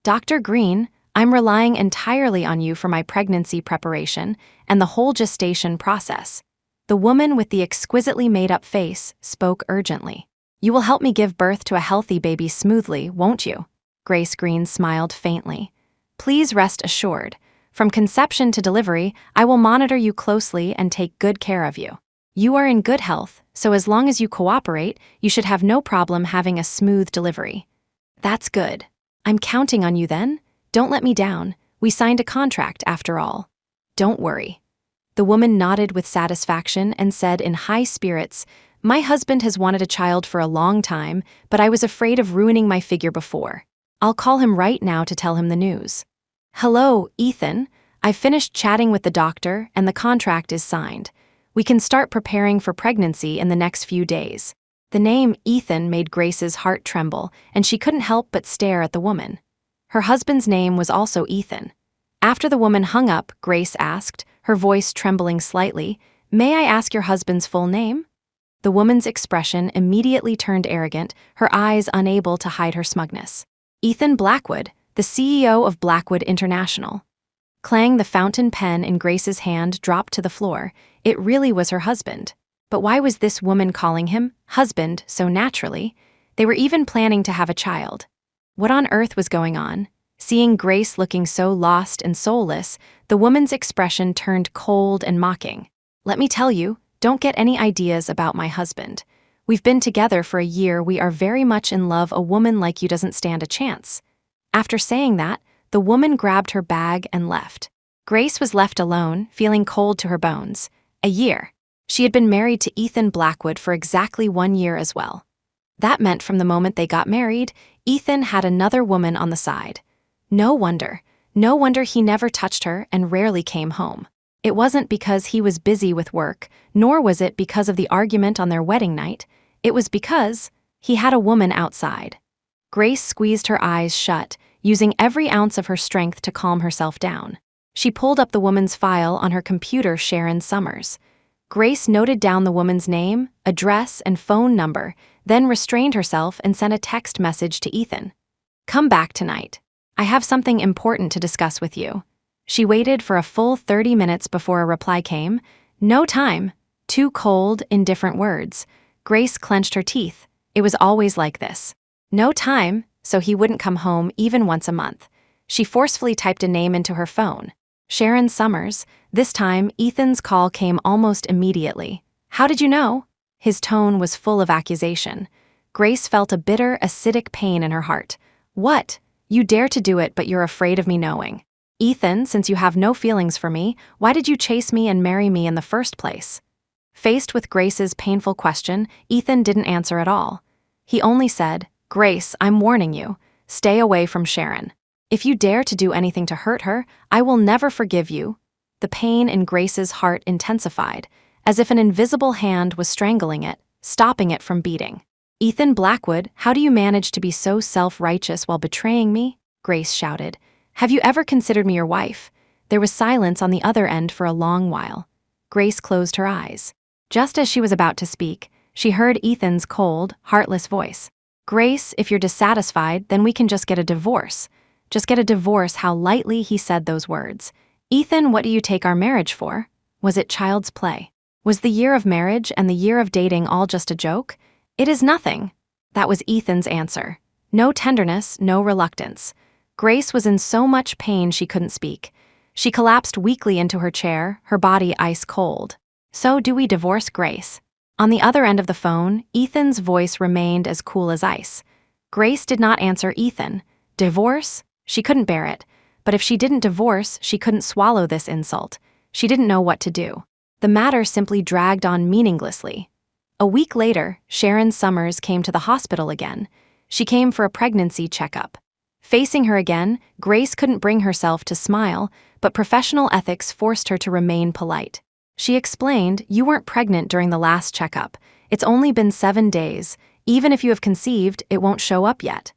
Dr. Green, I'm relying entirely on you for my pregnancy preparation and the whole gestation process. The woman with the exquisitely made-up face spoke urgently. You will help me give birth to a healthy baby smoothly, won't you? Grace Green smiled faintly. Please rest assured. From conception to delivery, I will monitor you closely and take good care of you. You are in good health, so as long as you cooperate, you should have no problem having a smooth delivery. That's good. I'm counting on you then. Don't let me down. We signed a contract after all. Don't worry. The woman nodded with satisfaction and said in high spirits, My husband has wanted a child for a long time, but I was afraid of ruining my figure before. I'll call him right now to tell him the news. Hello, Ethan. I've finished chatting with the doctor and the contract is signed. We can start preparing for pregnancy in the next few days. The name Ethan made Grace's heart tremble, and she couldn't help but stare at the woman. Her husband's name was also Ethan. After the woman hung up, Grace asked, her voice trembling slightly, May I ask your husband's full name? The woman's expression immediately turned arrogant, her eyes unable to hide her smugness. Ethan Blackwood, the CEO of Blackwood International. Clang, the fountain pen in Grace's hand dropped to the floor. It really was her husband. But why was this woman calling him husband so naturally? They were even planning to have a child. What on earth was going on? Seeing Grace looking so lost and soulless, the woman's expression turned cold and mocking. Let me tell you, don't get any ideas about my husband. We've been together for a year. We are very much in love. A woman like you doesn't stand a chance. After saying that, the woman grabbed her bag and left. Grace was left alone, feeling cold to her bones. A year. She had been married to Ethan Blackwood for exactly 1 year as well. That meant from the moment they got married, Ethan had another woman on the side. No wonder he never touched her and rarely came home. It wasn't because he was busy with work, nor was it because of the argument on their wedding night. It was because he had a woman outside. Grace squeezed her eyes shut, using every ounce of her strength to calm herself down. She pulled up the woman's file on her computer, Sharon Summers. Grace noted down the woman's name, address, and phone number, then restrained herself and sent a text message to Ethan. Come back tonight. I have something important to discuss with you. She waited for a full 30 minutes before a reply came. No time. Too cold, indifferent words. Grace clenched her teeth. It was always like this. No time, so he wouldn't come home even once a month. She forcefully typed a name into her phone. Sharon Summers. This time, Ethan's call came almost immediately. How did you know? His tone was full of accusation. Grace felt a bitter, acidic pain in her heart. What? You dare to do it, but you're afraid of me knowing. Ethan, since you have no feelings for me, why did you chase me and marry me in the first place? Faced with Grace's painful question, Ethan didn't answer at all. He only said, Grace, I'm warning you. Stay away from Sharon. If you dare to do anything to hurt her, I will never forgive you. The pain in Grace's heart intensified, as if an invisible hand was strangling it, stopping it from beating. Ethan Blackwood, how do you manage to be so self-righteous while betraying me? Grace shouted. Have you ever considered me your wife? There was silence on the other end for a long while. Grace closed her eyes. Just as she was about to speak, she heard Ethan's cold, heartless voice. Grace, if you're dissatisfied, then we can just get a divorce. Just get a divorce. How lightly he said those words. Ethan, what do you take our marriage for? Was it child's play? Was the year of marriage and the year of dating all just a joke? It is nothing. That was Ethan's answer. No tenderness, no reluctance. Grace was in so much pain she couldn't speak. She collapsed weakly into her chair, her body ice cold. So do we divorce, Grace? On the other end of the phone, Ethan's voice remained as cool as ice. Grace did not answer Ethan. Divorce? She couldn't bear it. But if she didn't divorce, she couldn't swallow this insult. She didn't know what to do. The matter simply dragged on meaninglessly. A week later, Sharon Summers came to the hospital again. She came for a pregnancy checkup. Facing her again, Grace couldn't bring herself to smile, but professional ethics forced her to remain polite. She explained, you weren't pregnant during the last checkup. It's only been 7 days. Even if you have conceived, it won't show up yet.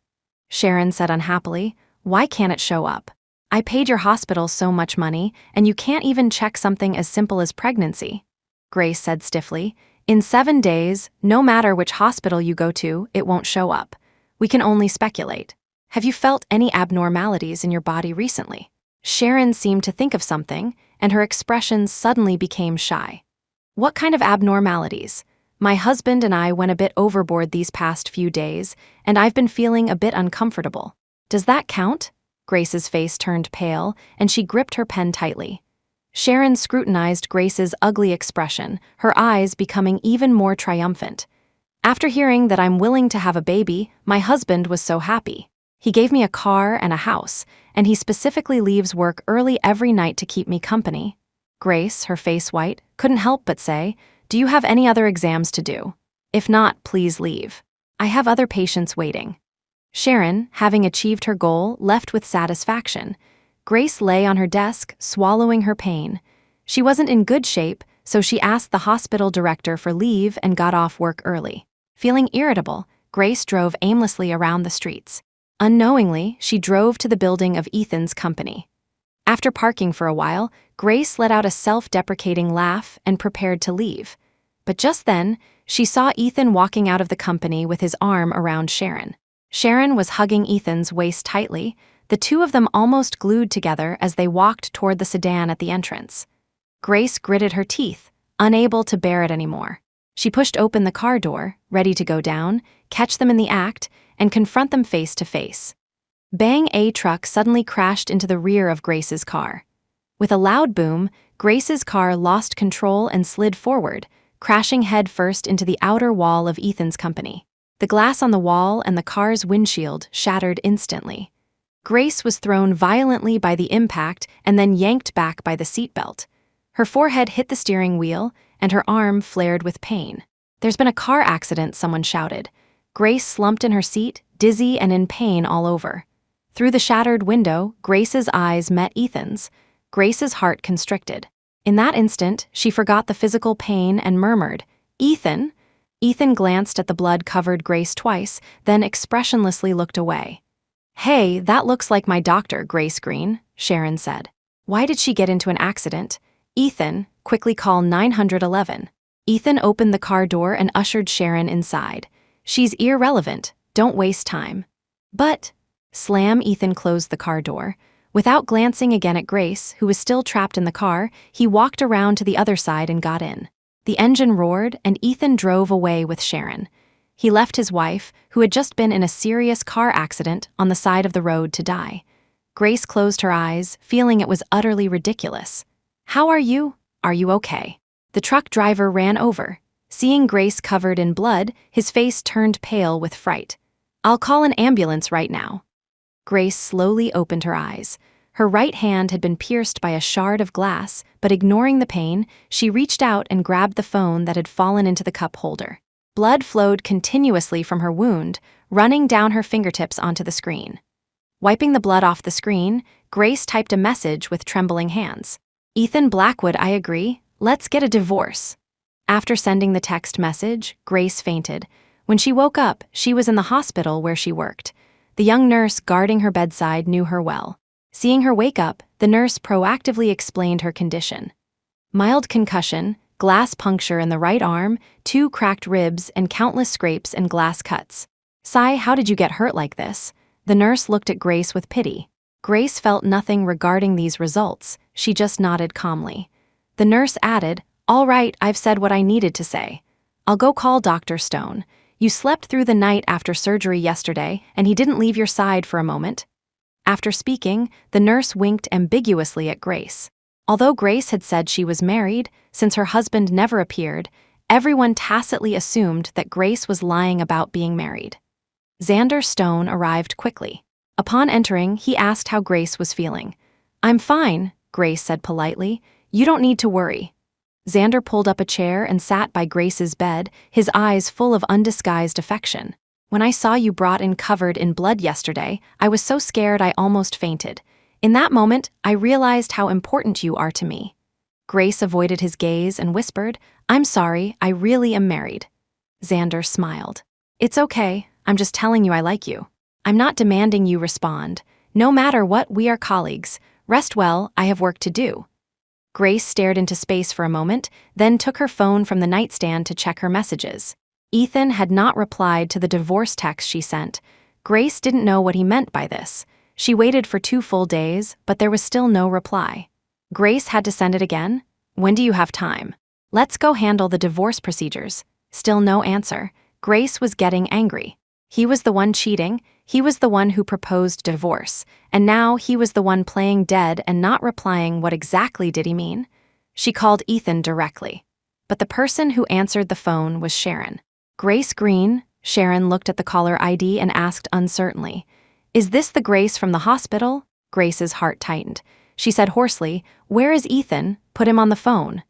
Sharon said unhappily, why can't it show up? I paid your hospital so much money, and you can't even check something as simple as pregnancy. Grace said stiffly, in 7 days, no matter which hospital you go to, it won't show up. We can only speculate. Have you felt any abnormalities in your body recently? Sharon seemed to think of something, and her expression suddenly became shy. What kind of abnormalities? My husband and I went a bit overboard these past few days, and I've been feeling a bit uncomfortable. Does that count? Grace's face turned pale, and she gripped her pen tightly. Sharon scrutinized Grace's ugly expression, her eyes becoming even more triumphant. After hearing that I'm willing to have a baby, my husband was so happy. He gave me a car and a house, and he specifically leaves work early every night to keep me company. Grace, her face white, couldn't help but say, "Do you have any other exams to do? If not, please leave. I have other patients waiting." Sharon, having achieved her goal, left with satisfaction. Grace lay on her desk, swallowing her pain. She wasn't in good shape, so she asked the hospital director for leave and got off work early. Feeling irritable, Grace drove aimlessly around the streets. Unknowingly, she drove to the building of Ethan's company. After parking for a while, Grace let out a self-deprecating laugh and prepared to leave. But just then, she saw Ethan walking out of the company with his arm around Sharon. Sharon was hugging Ethan's waist tightly, the two of them almost glued together as they walked toward the sedan at the entrance. Grace gritted her teeth, unable to bear it anymore. She pushed open the car door, ready to go down, catch them in the act, and confront them face to face. Bang! A truck suddenly crashed into the rear of Grace's car. With a loud boom, Grace's car lost control and slid forward, crashing head-first into the outer wall of Ethan's company. The glass on the wall and the car's windshield shattered instantly. Grace was thrown violently by the impact and then yanked back by the seatbelt. Her forehead hit the steering wheel, and her arm flared with pain. "There's been a car accident," someone shouted. Grace slumped in her seat, dizzy and in pain all over. Through the shattered window, Grace's eyes met Ethan's. Grace's heart constricted. In that instant, she forgot the physical pain and murmured, "Ethan?" Ethan glanced at the blood-covered Grace twice, then expressionlessly looked away. "Hey, that looks like my doctor, Grace Green," Sharon said. "Why did she get into an accident?" "Ethan, quickly call 911. Ethan opened the car door and ushered Sharon inside. "She's irrelevant. Don't waste time." "But..." Slam! Ethan closed the car door. Without glancing again at Grace, who was still trapped in the car, he walked around to the other side and got in. The engine roared, and Ethan drove away with Sharon. He left his wife, who had just been in a serious car accident, on the side of the road to die. Grace closed her eyes, feeling it was utterly ridiculous. "How are you? Are you okay?" The truck driver ran over. Seeing Grace covered in blood, his face turned pale with fright. "I'll call an ambulance right now." Grace slowly opened her eyes. Her right hand had been pierced by a shard of glass, but ignoring the pain, she reached out and grabbed the phone that had fallen into the cup holder. Blood flowed continuously from her wound, running down her fingertips onto the screen. Wiping the blood off the screen, Grace typed a message with trembling hands. "Ethan Blackwood, I agree. Let's get a divorce." After sending the text message, Grace fainted. When she woke up, she was in the hospital where she worked. The young nurse guarding her bedside knew her well. Seeing her wake up, the nurse proactively explained her condition. Mild concussion, glass puncture in the right arm, 2 cracked ribs, and countless scrapes and glass cuts. "Sigh, how did you get hurt like this?" The nurse looked at Grace with pity. Grace felt nothing regarding these results. She just nodded calmly. The nurse added, "All right, I've said what I needed to say. I'll go call Dr. Stone. You slept through the night after surgery yesterday, and he didn't leave your side for a moment." After speaking, the nurse winked ambiguously at Grace. Although Grace had said she was married, since her husband never appeared, everyone tacitly assumed that Grace was lying about being married. Xander Stone arrived quickly. Upon entering, he asked how Grace was feeling. "I'm fine," Grace said politely. "You don't need to worry." Xander pulled up a chair and sat by Grace's bed, his eyes full of undisguised affection. "When I saw you brought in covered in blood yesterday, I was so scared I almost fainted. In that moment, I realized how important you are to me." Grace avoided his gaze and whispered, "I'm sorry, I really am married." Xander smiled. "It's okay, I'm just telling you I like you. I'm not demanding you respond. No matter what, we are colleagues. Rest well, I have work to do." Grace stared into space for a moment, then took her phone from the nightstand to check her messages. Ethan had not replied to the divorce text she sent. Grace didn't know what he meant by this. She waited for 2 full days, but there was still no reply. Grace had to send it again. When do you have time? Let's go handle the divorce procedures. Still no answer. Grace was getting angry. He was the one cheating, he was the one who proposed divorce, and now he was the one playing dead and not replying. What exactly did he mean? She called Ethan directly. But the person who answered the phone was Sharon. Grace Green. Sharon looked at the caller ID and asked uncertainly, "Is this the Grace from the hospital?" Grace's heart tightened. She said hoarsely, "Where is Ethan? Put him on the phone."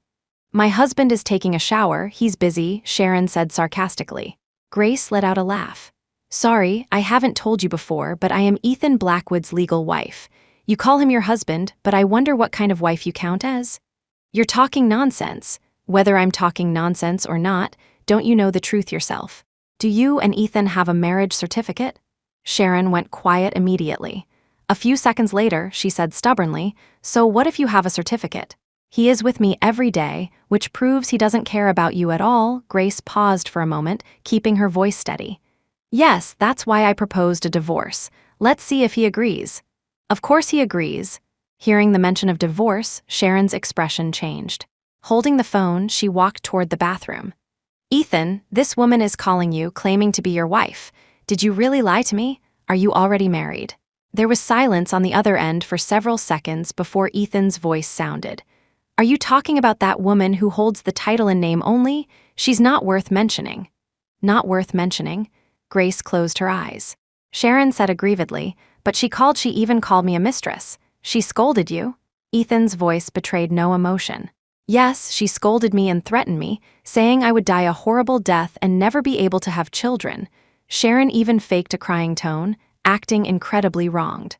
"My husband is taking a shower, he's busy," Sharon said sarcastically. Grace let out a laugh. "Sorry, I haven't told you before, but I am Ethan Blackwood's legal wife. You call him your husband, but I wonder what kind of wife you count as?" "You're talking nonsense." "Whether I'm talking nonsense or not, don't you know the truth yourself? Do you and Ethan have a marriage certificate?" Sharon went quiet immediately. A few seconds later, she said stubbornly, "So what if you have a certificate? He is with me every day, which proves he doesn't care about you at all." Grace paused for a moment, keeping her voice steady. "Yes, that's why I proposed a divorce. Let's see if he agrees." "Of course he agrees." Hearing the mention of divorce, Sharon's expression changed. Holding the phone, she walked toward the bathroom. "Ethan, this woman is calling you, claiming to be your wife. Did you really lie to me? Are you already married?" There was silence on the other end for several seconds before Ethan's voice sounded. "Are you talking about that woman who holds the title in name only? She's not worth mentioning." "Not worth mentioning?" Grace closed her eyes. Sharon said aggrievedly, "But she even called me a mistress. She scolded you?" Ethan's voice betrayed no emotion. "Yes, she scolded me and threatened me, saying I would die a horrible death and never be able to have children." Sharon even faked a crying tone, acting incredibly wronged.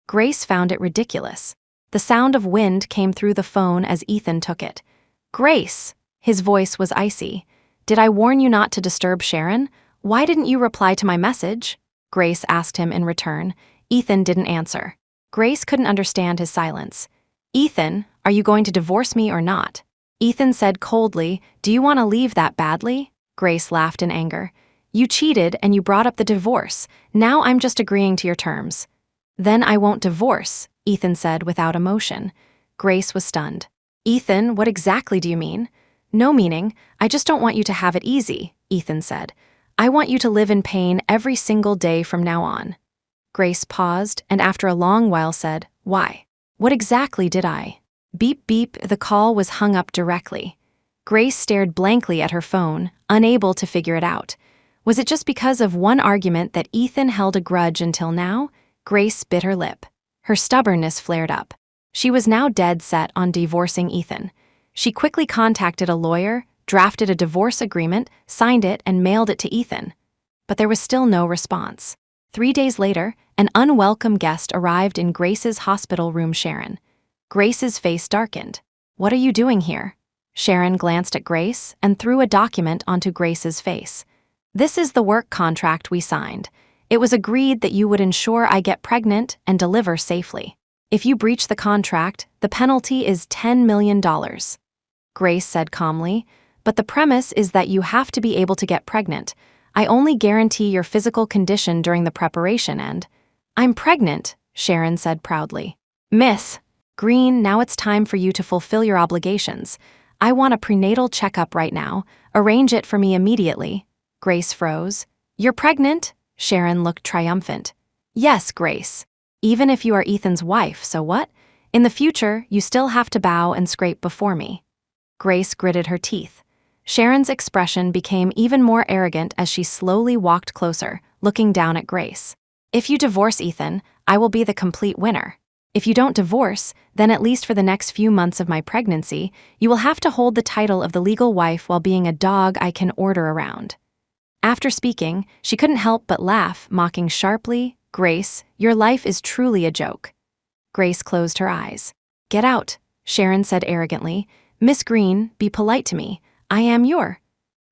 Grace found it ridiculous. The sound of wind came through the phone as Ethan took it. "Grace!" His voice was icy. "Did I warn you not to disturb Sharon? Why didn't you reply to my message?" Grace asked him in return. Ethan didn't answer. Grace couldn't understand his silence. "Ethan, are you going to divorce me or not?" Ethan said coldly, "Do you want to leave that badly?" Grace laughed in anger. "You cheated and you brought up the divorce. Now I'm just agreeing to your terms." "Then I won't divorce," Ethan said without emotion. Grace was stunned. "Ethan, what exactly do you mean?" "No meaning, I just don't want you to have it easy," Ethan said. "I want you to live in pain every single day from now on." Grace paused and after a long while said, "Why? What exactly did I?" Beep beep, the call was hung up directly. Grace stared blankly at her phone, unable to figure it out. Was it just because of one argument that Ethan held a grudge until now? Grace bit her lip. Her stubbornness flared up. She was now dead set on divorcing Ethan. She quickly contacted a lawyer, drafted a divorce agreement, signed it, and mailed it to Ethan. But there was still no response. 3 days later, an unwelcome guest arrived in Grace's hospital room. Sharon. Grace's face darkened. "What are you doing here?" Sharon glanced at Grace and threw a document onto Grace's face. "This is the work contract we signed. It was agreed that you would ensure I get pregnant and deliver safely. If you breach the contract, the penalty is $10 million. Grace said calmly, "But the premise is that you have to be able to get pregnant. I only guarantee your physical condition during the preparation and—" "I'm pregnant," Sharon said proudly. "Miss Green, now it's time for you to fulfill your obligations. I want a prenatal checkup right now. Arrange it for me immediately." Grace froze. "You're pregnant?" Sharon looked triumphant. "Yes, Grace. Even if you are Ethan's wife, so what? In the future, you still have to bow and scrape before me." Grace gritted her teeth. Sharon's expression became even more arrogant as she slowly walked closer, looking down at Grace. "If you divorce Ethan, I will be the complete winner. If you don't divorce, then at least for the next few months of my pregnancy, you will have to hold the title of the legal wife while being a dog I can order around." After speaking, she couldn't help but laugh, mocking sharply, "Grace, your life is truly a joke." Grace closed her eyes. "Get out," Sharon said arrogantly. "Miss Green, be polite to me. I am your—"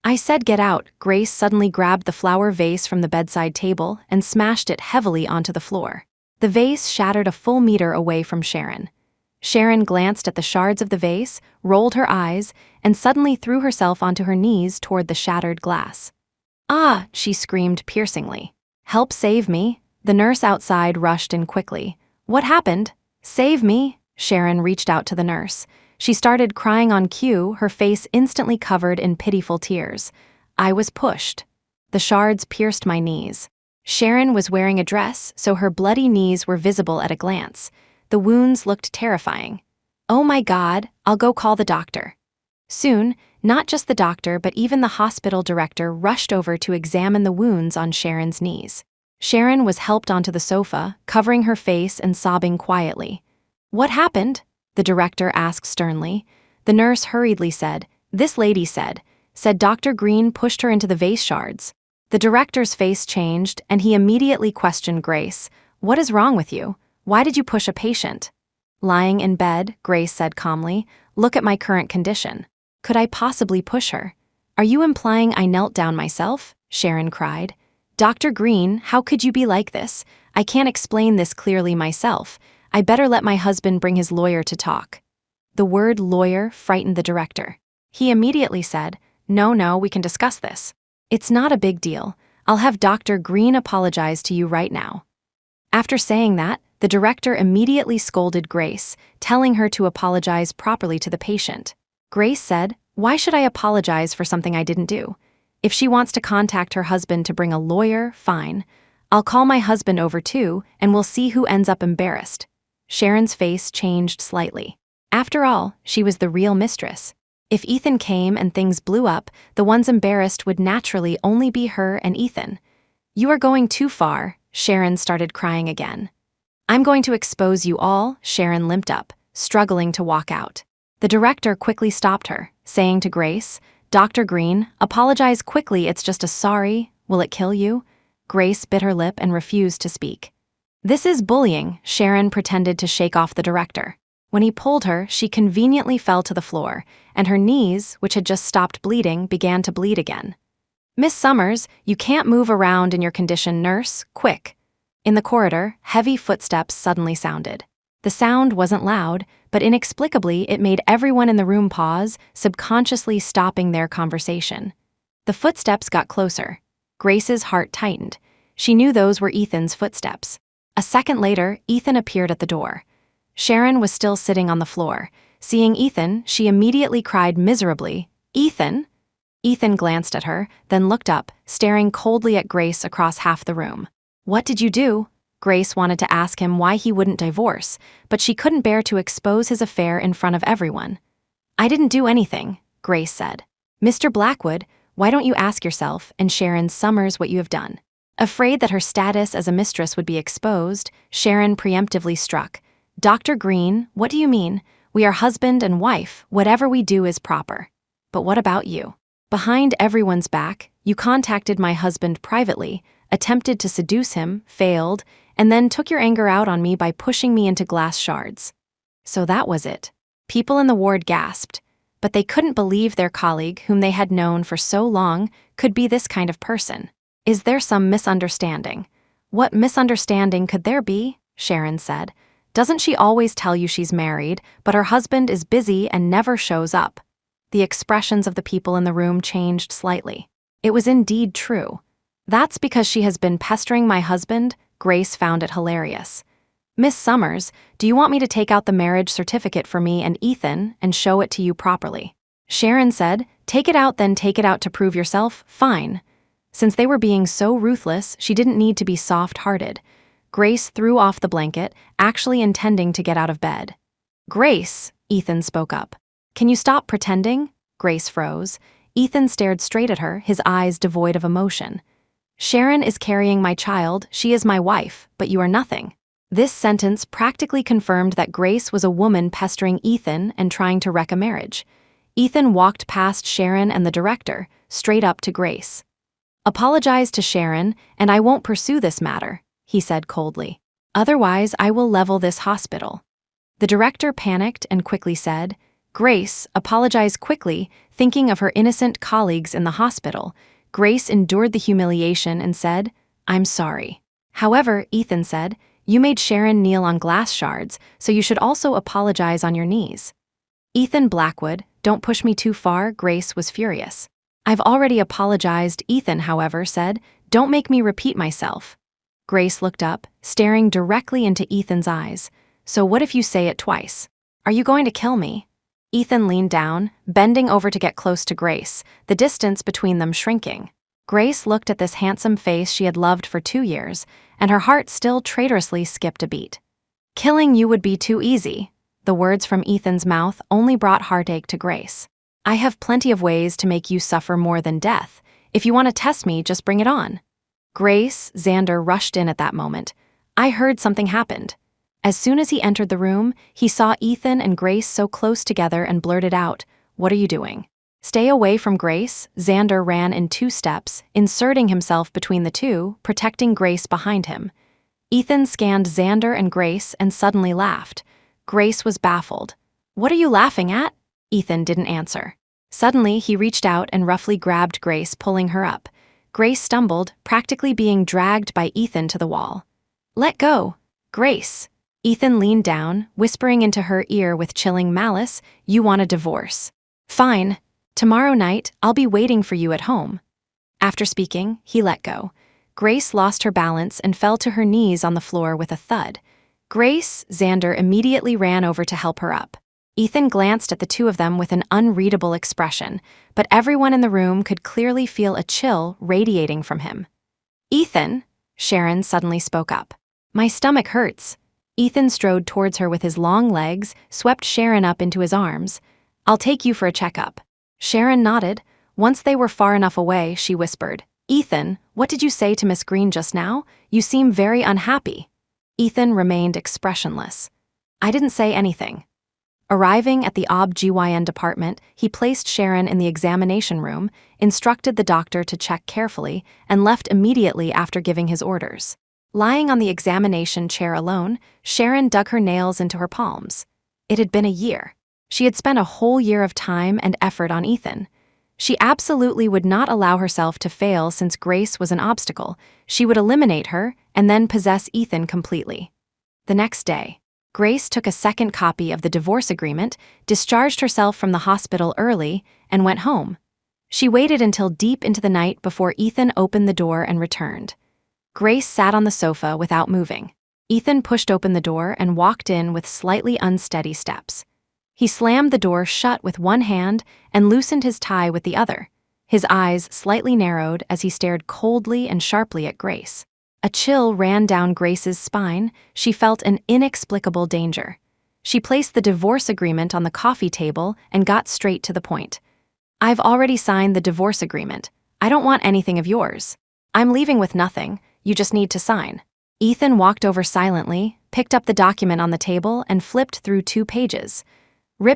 "I said get out." Grace suddenly grabbed the flower vase from the bedside table and smashed it heavily onto the floor. The vase shattered a full meter away from Sharon. Sharon glanced at the shards of the vase, rolled her eyes, and suddenly threw herself onto her knees toward the shattered glass. "Ah!" she screamed piercingly. Help save me. The nurse outside rushed in quickly. What happened? Save me. Sharon reached out to the nurse. She started crying on cue, her face instantly covered in pitiful tears. I was pushed. The shards pierced my knees. Sharon was wearing a dress, so her bloody knees were visible at a glance. The wounds looked terrifying. Oh my God, I'll go call the doctor. Soon, not just the doctor but even the hospital director rushed over to examine the wounds on Sharon's knees. Sharon was helped onto the sofa, covering her face and sobbing quietly. What happened? The director asked sternly. The nurse hurriedly said, This lady said Dr. Green pushed her into the vase shards. The director's face changed and he immediately questioned Grace. What is wrong with you? Why did you push a patient? Lying in bed, Grace said calmly, Look at my current condition. Could I possibly push her? Are you implying I knelt down myself? Sharon cried. Dr. Green, how could you be like this? I can't explain this clearly myself. I better let my husband bring his lawyer to talk. The word lawyer frightened the director. He immediately said, No, we can discuss this. It's not a big deal. I'll have Dr. Green apologize to you right now. After saying that, the director immediately scolded Grace, telling her to apologize properly to the patient. Grace said, Why should I apologize for something I didn't do? If she wants to contact her husband to bring a lawyer, fine. I'll call my husband over too, and we'll see who ends up embarrassed. Sharon's face changed slightly. After all, she was the real mistress. If Ethan came and things blew up, the ones embarrassed would naturally only be her and Ethan. You are going too far. Sharon started crying again. I'm going to expose you all. Sharon limped up, struggling to walk out. The director quickly stopped her, saying to Grace, Dr. Green, apologize quickly, it's just a sorry. Will it kill you? Grace bit her lip and refused to speak. This is bullying, Sharon pretended to shake off the director. When he pulled her, she conveniently fell to the floor, and her knees, which had just stopped bleeding, began to bleed again. Miss Summers, you can't move around in your condition, nurse, quick. In the corridor, heavy footsteps suddenly sounded. The sound wasn't loud, but inexplicably it made everyone in the room pause, subconsciously stopping their conversation. The footsteps got closer. Grace's heart tightened. She knew those were Ethan's footsteps. A second later, Ethan appeared at the door. Sharon was still sitting on the floor. Seeing Ethan, she immediately cried miserably, Ethan? Ethan glanced at her, then looked up, staring coldly at Grace across half the room. What did you do? Grace wanted to ask him why he wouldn't divorce, but she couldn't bear to expose his affair in front of everyone. I didn't do anything, Grace said. Mr. Blackwood, why don't you ask yourself and Sharon Summers what you have done? Afraid that her status as a mistress would be exposed, Sharon preemptively struck. Dr. Green, what do you mean? We are husband and wife, whatever we do is proper. But what about you? Behind everyone's back, you contacted my husband privately, attempted to seduce him, failed, and then took your anger out on me by pushing me into glass shards. So that was it. People in the ward gasped, but they couldn't believe their colleague, whom they had known for so long, could be this kind of person. Is there some misunderstanding? What misunderstanding could there be? Sharon said. Doesn't she always tell you she's married, but her husband is busy and never shows up? The expressions of the people in the room changed slightly. It was indeed true. That's because she has been pestering my husband. Grace found it hilarious. Miss Summers, do you want me to take out the marriage certificate for me and Ethan and show it to you properly? Sharon said, Take it out, then take it out to prove yourself, fine. Since they were being so ruthless, she didn't need to be soft-hearted. Grace threw off the blanket, actually intending to get out of bed. Grace, Ethan spoke up. Can you stop pretending? Grace froze. Ethan stared straight at her, his eyes devoid of emotion. Sharon is carrying my child, she is my wife, but you are nothing. This sentence practically confirmed that Grace was a woman pestering Ethan and trying to wreck a marriage. Ethan walked past Sharon and the director, straight up to Grace. Apologize to Sharon, and I won't pursue this matter, he said coldly. Otherwise, I will level this hospital. The director panicked and quickly said, Grace, apologize quickly, thinking of her innocent colleagues in the hospital. Grace endured the humiliation and said, I'm sorry. However, Ethan said, you made Sharon kneel on glass shards, so you should also apologize on your knees. Ethan Blackwood, don't push me too far, Grace was furious. I've already apologized, Ethan, however, said, don't make me repeat myself. Grace looked up, staring directly into Ethan's eyes. So what if you say it twice? Are you going to kill me? Ethan leaned down, bending over to get close to Grace, the distance between them shrinking. Grace looked at this handsome face she had loved for 2 years, and her heart still traitorously skipped a beat. Killing you would be too easy. The words from Ethan's mouth only brought heartache to Grace. I have plenty of ways to make you suffer more than death. If you want to test me, just bring it on. Grace, Xander rushed in at that moment. I heard something happened. As soon as he entered the room, he saw Ethan and Grace so close together and blurted out, "What are you doing?" Stay away from Grace. Xander ran in 2 steps, inserting himself between the two, protecting Grace behind him. Ethan scanned Xander and Grace and suddenly laughed. Grace was baffled. What are you laughing at? Ethan didn't answer. Suddenly, he reached out and roughly grabbed Grace, pulling her up. Grace stumbled, practically being dragged by Ethan to the wall. Let go, Grace. Ethan leaned down, whispering into her ear with chilling malice, you want a divorce. Fine. Tomorrow night, I'll be waiting for you at home. After speaking, he let go. Grace lost her balance and fell to her knees on the floor with a thud. Grace, Xander immediately ran over to help her up. Ethan glanced at the two of them with an unreadable expression, but everyone in the room could clearly feel a chill radiating from him. Ethan, Sharon suddenly spoke up. My stomach hurts. Ethan strode towards her with his long legs, swept Sharon up into his arms. I'll take you for a checkup. Sharon nodded. Once they were far enough away, she whispered, Ethan, what did you say to Miss Green just now? You seem very unhappy. Ethan remained expressionless. I didn't say anything. Arriving at the OB-GYN department, he placed Sharon in the examination room, instructed the doctor to check carefully, and left immediately after giving his orders. Lying on the examination chair alone, Sharon dug her nails into her palms. It had been a year. She had spent a whole year of time and effort on Ethan. She absolutely would not allow herself to fail since Grace was an obstacle. She would eliminate her and then possess Ethan completely. The next day, Grace took a second copy of the divorce agreement, discharged herself from the hospital early, and went home. She waited until deep into the night before Ethan opened the door and returned. Grace sat on the sofa without moving. Ethan pushed open the door and walked in with slightly unsteady steps. He slammed the door shut with one hand and loosened his tie with the other. His eyes slightly narrowed as he stared coldly and sharply at Grace. A chill ran down Grace's spine. She felt an inexplicable danger. She placed the divorce agreement on the coffee table and got straight to the point. I've already signed the divorce agreement. I don't want anything of yours. I'm leaving with nothing. You just need to sign. Ethan walked over silently, picked up the document on the table, and flipped through 2 pages.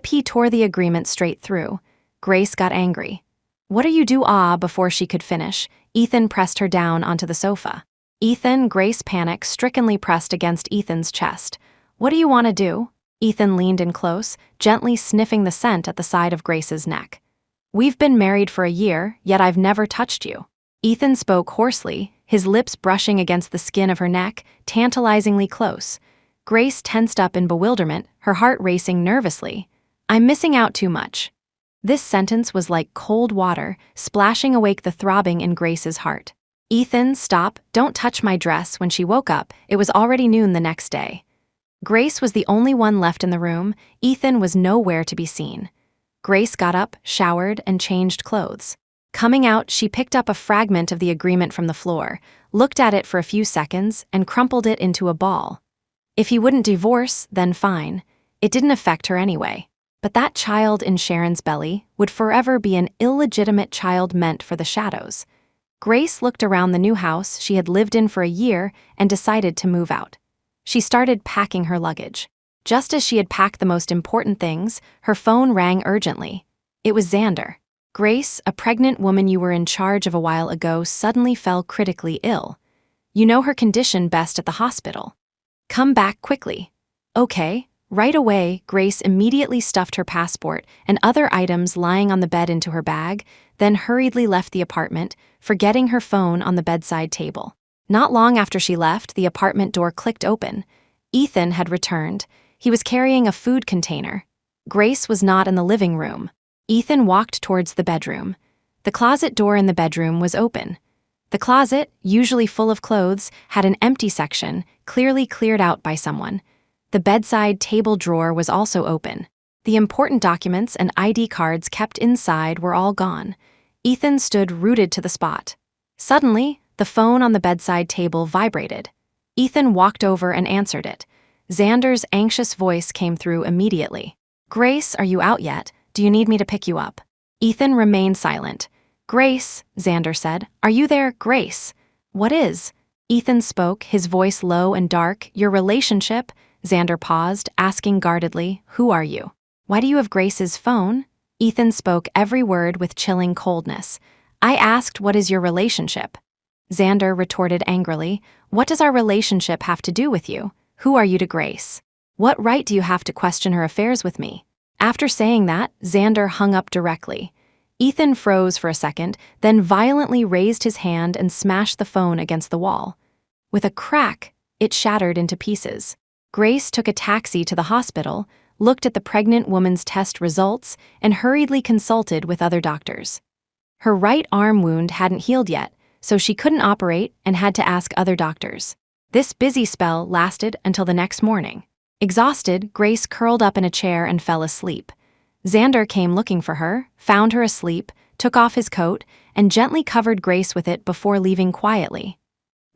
He tore the agreement straight through. Grace got angry. What are you do? Before she could finish, Ethan pressed her down onto the sofa. Ethan, Grace panic-strickenly pressed against Ethan's chest. What do you want to do? Ethan leaned in close, gently sniffing the scent at the side of Grace's neck. We've been married for a year, yet I've never touched you. Ethan spoke hoarsely, his lips brushing against the skin of her neck, tantalizingly close. Grace tensed up in bewilderment, her heart racing nervously. I'm missing out too much. This sentence was like cold water, splashing awake the throbbing in Grace's heart. Ethan, stop, don't touch my dress. When she woke up, it was already noon the next day. Grace was the only one left in the room. Ethan was nowhere to be seen. Grace got up, showered, and changed clothes. Coming out, she picked up a fragment of the agreement from the floor, looked at it for a few seconds, and crumpled it into a ball. If he wouldn't divorce, then fine. It didn't affect her anyway. But that child in Sharon's belly would forever be an illegitimate child meant for the shadows. Grace looked around the new house she had lived in for a year and decided to move out. She started packing her luggage. Just as she had packed the most important things, her phone rang urgently. It was Xander. Grace, a pregnant woman you were in charge of a while ago, suddenly fell critically ill. You know her condition best at the hospital. Come back quickly. Okay. Right away, Grace immediately stuffed her passport and other items lying on the bed into her bag, then hurriedly left the apartment, forgetting her phone on the bedside table. Not long after she left, the apartment door clicked open. Ethan had returned. He was carrying a food container. Grace was not in the living room. Ethan walked towards the bedroom. The closet door in the bedroom was open. The closet, usually full of clothes, had an empty section, clearly cleared out by someone. The bedside table drawer was also open. The important documents and ID cards kept inside were all gone. Ethan stood rooted to the spot. Suddenly, the phone on the bedside table vibrated. Ethan walked over and answered it. Xander's anxious voice came through immediately. "Grace, are you out yet? Do you need me to pick you up?" Ethan remained silent. "Grace," Xander said. "Are you there, Grace?" "What is?" Ethan spoke, his voice low and dark. "Your relationship?" Xander paused, asking guardedly, "Who are you? Why do you have Grace's phone?" Ethan spoke every word with chilling coldness. "I asked, what is your relationship?" Xander retorted angrily, "What does our relationship have to do with you? Who are you to Grace? What right do you have to question her affairs with me?" After saying that, Xander hung up directly. Ethan froze for a second, then violently raised his hand and smashed the phone against the wall. With a crack, it shattered into pieces. Grace took a taxi to the hospital, looked at the pregnant woman's test results, and hurriedly consulted with other doctors. Her right arm wound hadn't healed yet, so she couldn't operate and had to ask other doctors. This busy spell lasted until the next morning. Exhausted, Grace curled up in a chair and fell asleep. Xander came looking for her, found her asleep, took off his coat, and gently covered Grace with it before leaving quietly.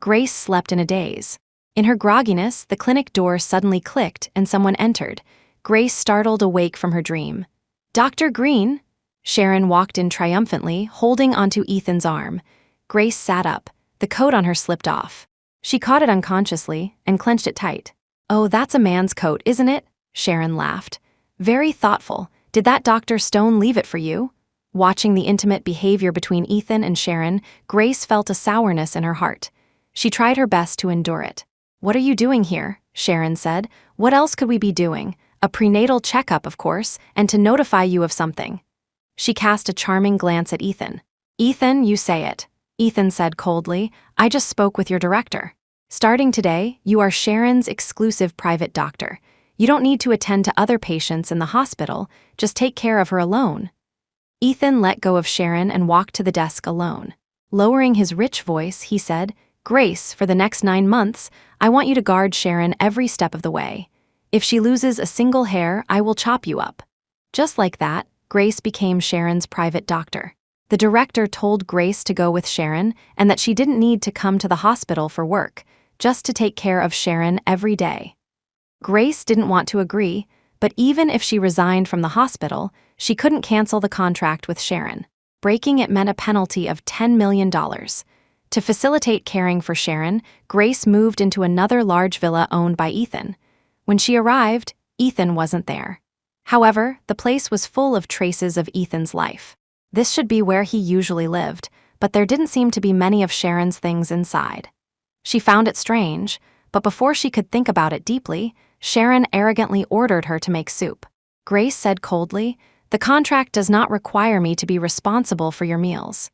Grace slept in a daze. In her grogginess, the clinic door suddenly clicked and someone entered. Grace startled awake from her dream. "Dr. Green?" Sharon walked in triumphantly, holding onto Ethan's arm. Grace sat up. The coat on her slipped off. She caught it unconsciously and clenched it tight. "Oh, that's a man's coat, isn't it?" Sharon laughed. "Very thoughtful. Did that Dr. Stone leave it for you?" Watching the intimate behavior between Ethan and Sharon, Grace felt a sourness in her heart. She tried her best to endure it. "What are you doing here?" Sharon said. "What else could we be doing? A prenatal checkup, of course, and to notify you of something." She cast a charming glance at Ethan. "Ethan, you say it." Ethan said coldly, "I just spoke with your director. Starting today, you are Sharon's exclusive private doctor. You don't need to attend to other patients in the hospital, just take care of her alone." Ethan let go of Sharon and walked to the desk alone. Lowering his rich voice, he said, "Grace, for the next 9 months, I want you to guard Sharon every step of the way. If she loses a single hair, I will chop you up." Just like that, Grace became Sharon's private doctor. The director told Grace to go with Sharon and that she didn't need to come to the hospital for work, just to take care of Sharon every day. Grace didn't want to agree, but even if she resigned from the hospital, she couldn't cancel the contract with Sharon. Breaking it meant a penalty of $10 million. To facilitate caring for Sharon, Grace moved into another large villa owned by Ethan. When she arrived, Ethan wasn't there. However, the place was full of traces of Ethan's life. This should be where he usually lived, but there didn't seem to be many of Sharon's things inside. She found it strange, but before she could think about it deeply, Sharon arrogantly ordered her to make soup. Grace said coldly, "The contract does not require me to be responsible for your meals."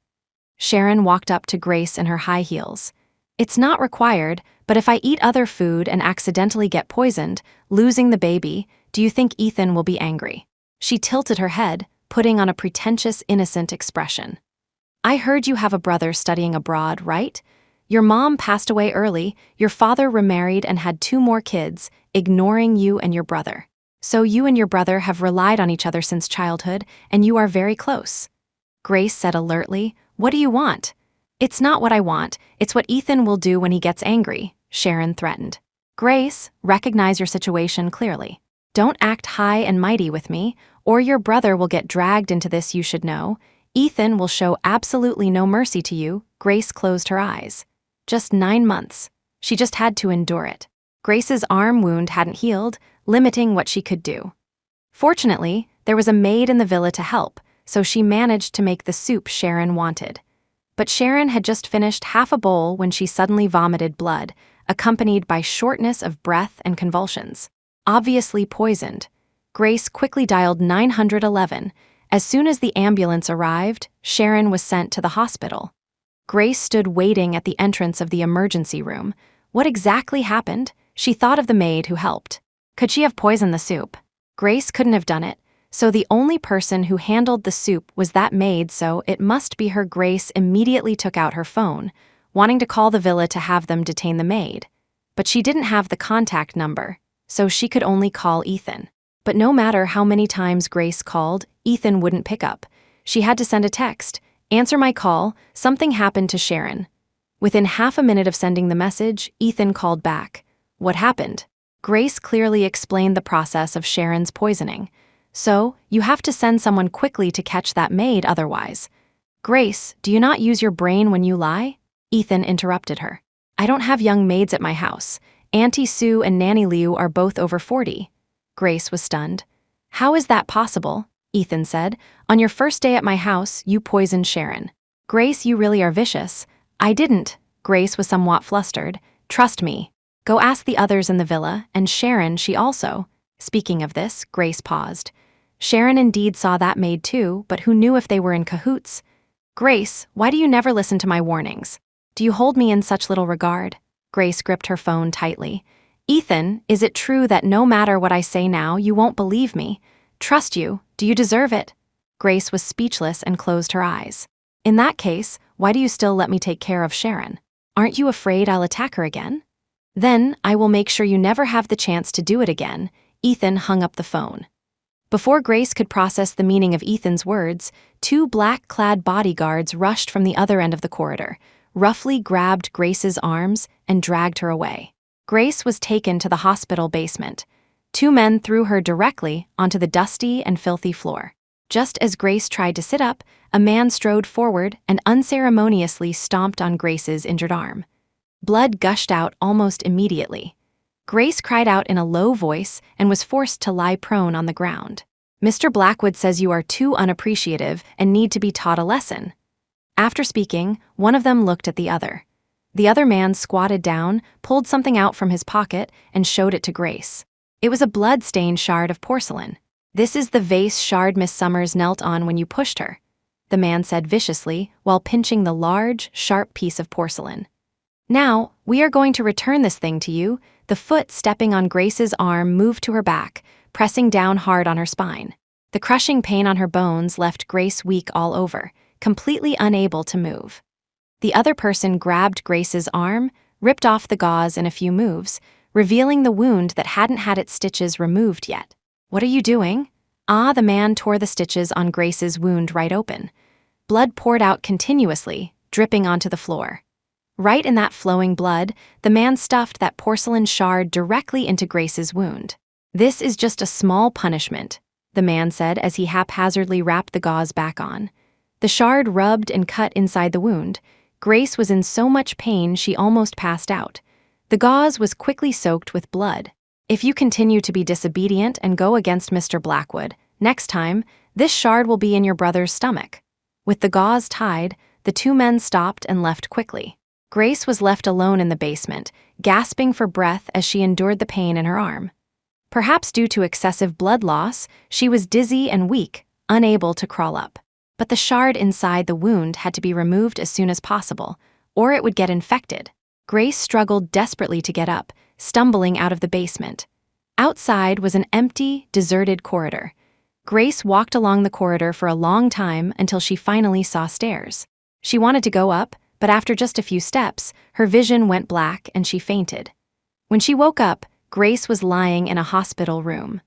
Sharon walked up to Grace in her high heels. "It's not required, but if I eat other food and accidentally get poisoned, losing the baby, do you think Ethan will be angry?" She tilted her head, putting on a pretentious, innocent expression. "I heard you have a brother studying abroad, right? Your mom passed away early, your father remarried and had 2 more kids, ignoring you and your brother. So you and your brother have relied on each other since childhood, and you are very close." Grace said alertly, "What do you want?" "It's not what I want, it's what Ethan will do when he gets angry," Sharon threatened. "Grace, recognize your situation clearly. Don't act high and mighty with me, or your brother will get dragged into this, you should know. Ethan will show absolutely no mercy to you." Grace closed her eyes. Just 9 months. She just had to endure it. Grace's arm wound hadn't healed, limiting what she could do. Fortunately, there was a maid in the villa to help, so she managed to make the soup Sharon wanted. But Sharon had just finished half a bowl when she suddenly vomited blood, accompanied by shortness of breath and convulsions. Obviously poisoned. Grace quickly dialed 911. As soon as the ambulance arrived, Sharon was sent to the hospital. Grace stood waiting at the entrance of the emergency room. What exactly happened? She thought of the maid who helped. Could she have poisoned the soup? Grace couldn't have done it. So the only person who handled the soup was that maid, so it must be her. Grace immediately took out her phone, wanting to call the villa to have them detain the maid. But she didn't have the contact number, so she could only call Ethan. But no matter how many times Grace called, Ethan wouldn't pick up. She had to send a text. "Answer my call, something happened to Sharon." Within half a minute of sending the message, Ethan called back. "What happened?" Grace clearly explained the process of Sharon's poisoning. "So, you have to send someone quickly to catch that maid otherwise." "Grace, do you not use your brain when you lie?" Ethan interrupted her. "I don't have young maids at my house. Auntie Sue and Nanny Liu are both over 40. Grace was stunned. "How is that possible?" Ethan said. "On your first day at my house, you poisoned Sharon." "Grace, you really are vicious." "I didn't." Grace was somewhat flustered. "Trust me. Go ask the others in the villa, and Sharon, she also." Speaking of this, Grace paused. Sharon indeed saw that maid too, but who knew if they were in cahoots? "Grace, why do you never listen to my warnings? Do you hold me in such little regard?" Grace gripped her phone tightly. "Ethan, is it true that no matter what I say now, you won't believe me? Trust you, do you deserve it?" Grace was speechless and closed her eyes. "In that case, why do you still let me take care of Sharon? Aren't you afraid I'll attack her again?" "Then, I will make sure you never have the chance to do it again." Ethan hung up the phone. Before Grace could process the meaning of Ethan's words, two black-clad bodyguards rushed from the other end of the corridor, roughly grabbed Grace's arms, and dragged her away. Grace was taken to the hospital basement. Two men threw her directly onto the dusty and filthy floor. Just as Grace tried to sit up, a man strode forward and unceremoniously stomped on Grace's injured arm. Blood gushed out almost immediately. Grace cried out in a low voice and was forced to lie prone on the ground. "Mr. Blackwood says you are too unappreciative and need to be taught a lesson." After speaking, one of them looked at the other. The other man squatted down, pulled something out from his pocket, and showed it to Grace. It was a blood-stained shard of porcelain. "This is the vase shard Miss Summers knelt on when you pushed her," the man said viciously while pinching the large, sharp piece of porcelain. "Now, we are going to return this thing to you." The foot stepping on Grace's arm moved to her back, pressing down hard on her spine. The crushing pain on her bones left Grace weak all over, completely unable to move. The other person grabbed Grace's arm, ripped off the gauze in a few moves, revealing the wound that hadn't had its stitches removed yet. "What are you doing?" The man tore the stitches on Grace's wound right open. Blood poured out continuously, dripping onto the floor. Right in that flowing blood, the man stuffed that porcelain shard directly into Grace's wound. "This is just a small punishment," the man said as he haphazardly wrapped the gauze back on. The shard rubbed and cut inside the wound. Grace was in so much pain she almost passed out. The gauze was quickly soaked with blood. "If you continue to be disobedient and go against Mr. Blackwood, next time, this shard will be in your brother's stomach." With the gauze tied, the two men stopped and left quickly. Grace was left alone in the basement, gasping for breath as she endured the pain in her arm. Perhaps due to excessive blood loss, she was dizzy and weak, unable to crawl up. But the shard inside the wound had to be removed as soon as possible, or it would get infected. Grace struggled desperately to get up, stumbling out of the basement. Outside was an empty, deserted corridor. Grace walked along the corridor for a long time until she finally saw stairs. She wanted to go up, but after just a few steps, her vision went black and she fainted. When she woke up, Grace was lying in a hospital room.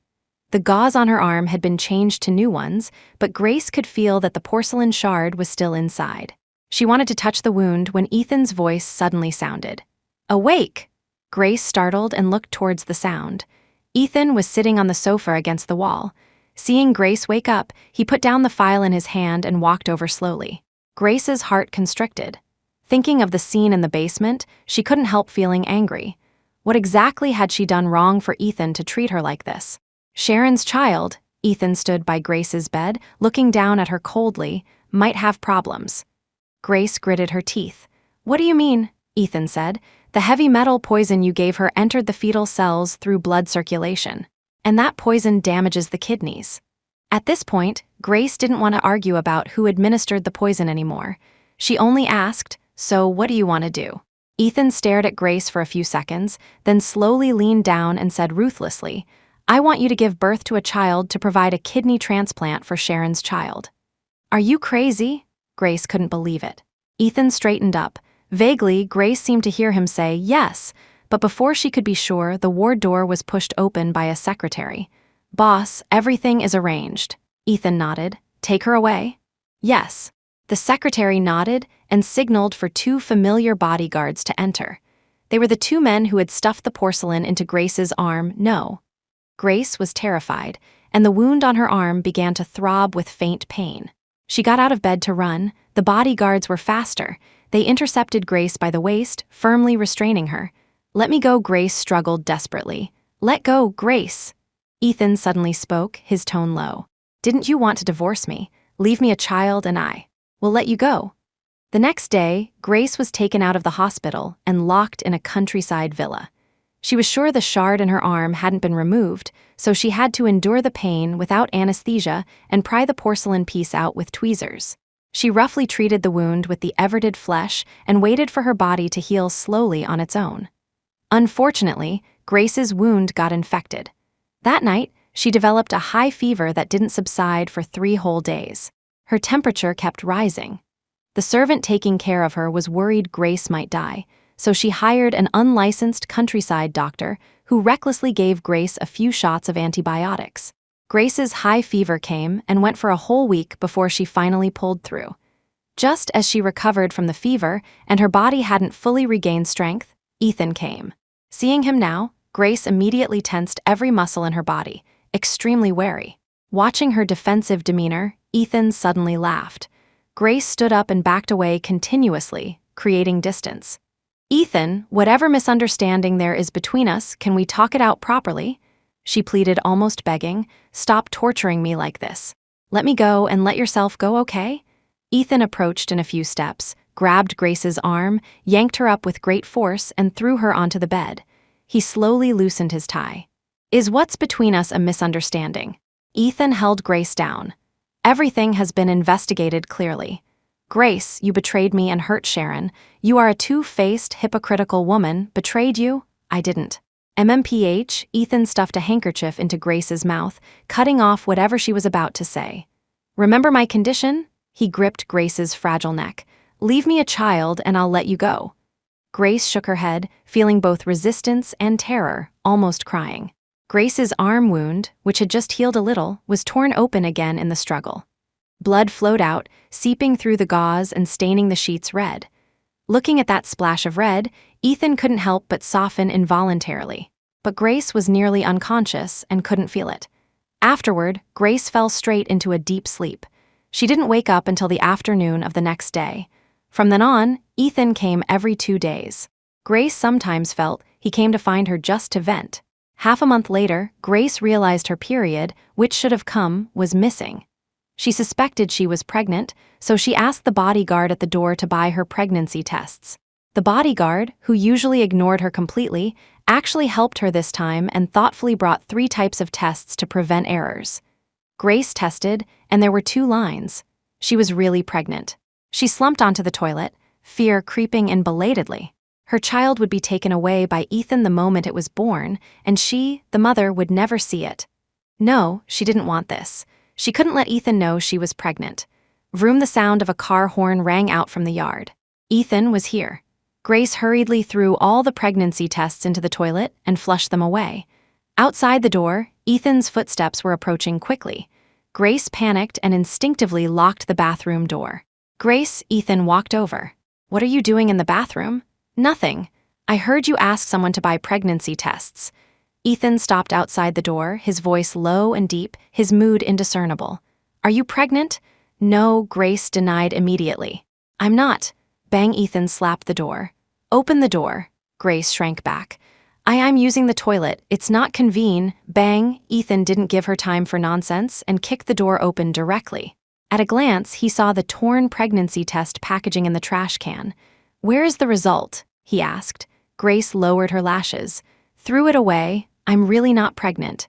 The gauze on her arm had been changed to new ones, but Grace could feel that the porcelain shard was still inside. She wanted to touch the wound when Ethan's voice suddenly sounded. "Awake!" Grace startled and looked towards the sound. Ethan was sitting on the sofa against the wall. Seeing Grace wake up, he put down the file in his hand and walked over slowly. Grace's heart constricted. Thinking of the scene in the basement, she couldn't help feeling angry. What exactly had she done wrong for Ethan to treat her like this? Sharon's child, Ethan stood by Grace's bed, looking down at her coldly, might have problems. Grace gritted her teeth. "What do you mean?" Ethan said. "The heavy metal poison you gave her entered the fetal cells through blood circulation, and that poison damages the kidneys." At this point, Grace didn't want to argue about who administered the poison anymore. She only asked, "So what do you want to do?" Ethan stared at Grace for a few seconds, then slowly leaned down and said ruthlessly, I want you to give birth to a child to provide a kidney transplant for Sharon's child." "Are you crazy?" Grace couldn't believe it. Ethan straightened up. Vaguely, Grace seemed to hear him say yes, but before she could be sure, the ward door was pushed open by a secretary. "Boss, everything is arranged." Ethan nodded. "Take her away?" "Yes." The secretary nodded and signaled for two familiar bodyguards to enter. They were the two men who had stuffed the porcelain into Grace's arm. No. Grace was terrified, and the wound on her arm began to throb with faint pain. She got out of bed to run. The bodyguards were faster. They intercepted Grace by the waist, firmly restraining her. "Let me go," Grace struggled desperately. "Let go, Grace." Ethan suddenly spoke, his tone low. "Didn't you want to divorce me? Leave me a child and I will let you go." The next day, Grace was taken out of the hospital and locked in a countryside villa. She was sure the shard in her arm hadn't been removed, so she had to endure the pain without anesthesia and pry the porcelain piece out with tweezers. She roughly treated the wound with the everted flesh and waited for her body to heal slowly on its own. Unfortunately, Grace's wound got infected. That night, she developed a high fever that didn't subside for 3 whole days. Her temperature kept rising. The servant taking care of her was worried Grace might die, so she hired an unlicensed countryside doctor who recklessly gave Grace a few shots of antibiotics. Grace's high fever came and went for a whole week before she finally pulled through. Just as she recovered from the fever and her body hadn't fully regained strength, Ethan came. Seeing him now, Grace immediately tensed every muscle in her body, extremely wary. Watching her defensive demeanor, Ethan suddenly laughed. Grace stood up and backed away continuously, creating distance. "Ethan, whatever misunderstanding there is between us, can we talk it out properly?" She pleaded, almost begging. "Stop torturing me like this. Let me go and let yourself go, okay?" Ethan approached in a few steps, grabbed Grace's arm, yanked her up with great force, and threw her onto the bed. He slowly loosened his tie. "Is what's between us a misunderstanding?" Ethan held Grace down. "Everything has been investigated clearly. Grace, you betrayed me and hurt Sharon. You are a two-faced, hypocritical woman. Betrayed you? I didn't." MMPH, Ethan stuffed a handkerchief into Grace's mouth, cutting off whatever she was about to say. "Remember my condition?" He gripped Grace's fragile neck. "Leave me a child and I'll let you go." Grace shook her head, feeling both resistance and terror, almost crying. Grace's arm wound, which had just healed a little, was torn open again in the struggle. Blood flowed out, seeping through the gauze and staining the sheets red. Looking at that splash of red, Ethan couldn't help but soften involuntarily. But Grace was nearly unconscious and couldn't feel it. Afterward, Grace fell straight into a deep sleep. She didn't wake up until the afternoon of the next day. From then on, Ethan came every 2 days. Grace sometimes felt he came to find her just to vent. Half a month later, Grace realized her period, which should have come, was missing. She suspected she was pregnant, so she asked the bodyguard at the door to buy her pregnancy tests. The bodyguard, who usually ignored her completely, actually helped her this time and thoughtfully brought 3 types of tests to prevent errors. Grace tested, and there were 2 lines. She was really pregnant. She slumped onto the toilet, fear creeping in belatedly. Her child would be taken away by Ethan the moment it was born, and she, the mother, would never see it. No, she didn't want this. She couldn't let Ethan know she was pregnant. Vroom, the sound of a car horn rang out from the yard. Ethan was here. Grace hurriedly threw all the pregnancy tests into the toilet and flushed them away. Outside the door, Ethan's footsteps were approaching quickly. Grace panicked and instinctively locked the bathroom door. "Grace," Ethan walked over. "What are you doing in the bathroom?" "Nothing. I heard you ask someone to buy pregnancy tests." Ethan stopped outside the door, his voice low and deep, his mood indiscernible. "Are you pregnant?" "No," Grace denied immediately. "I'm not." Bang, Ethan slapped the door. "Open the door." Grace shrank back. I'm using the toilet. It's not convenient." Bang, Ethan didn't give her time for nonsense and kicked the door open directly. At a glance, he saw the torn pregnancy test packaging in the trash can. "Where is the result?" he asked. Grace lowered her lashes. "Threw it away. I'm really not pregnant."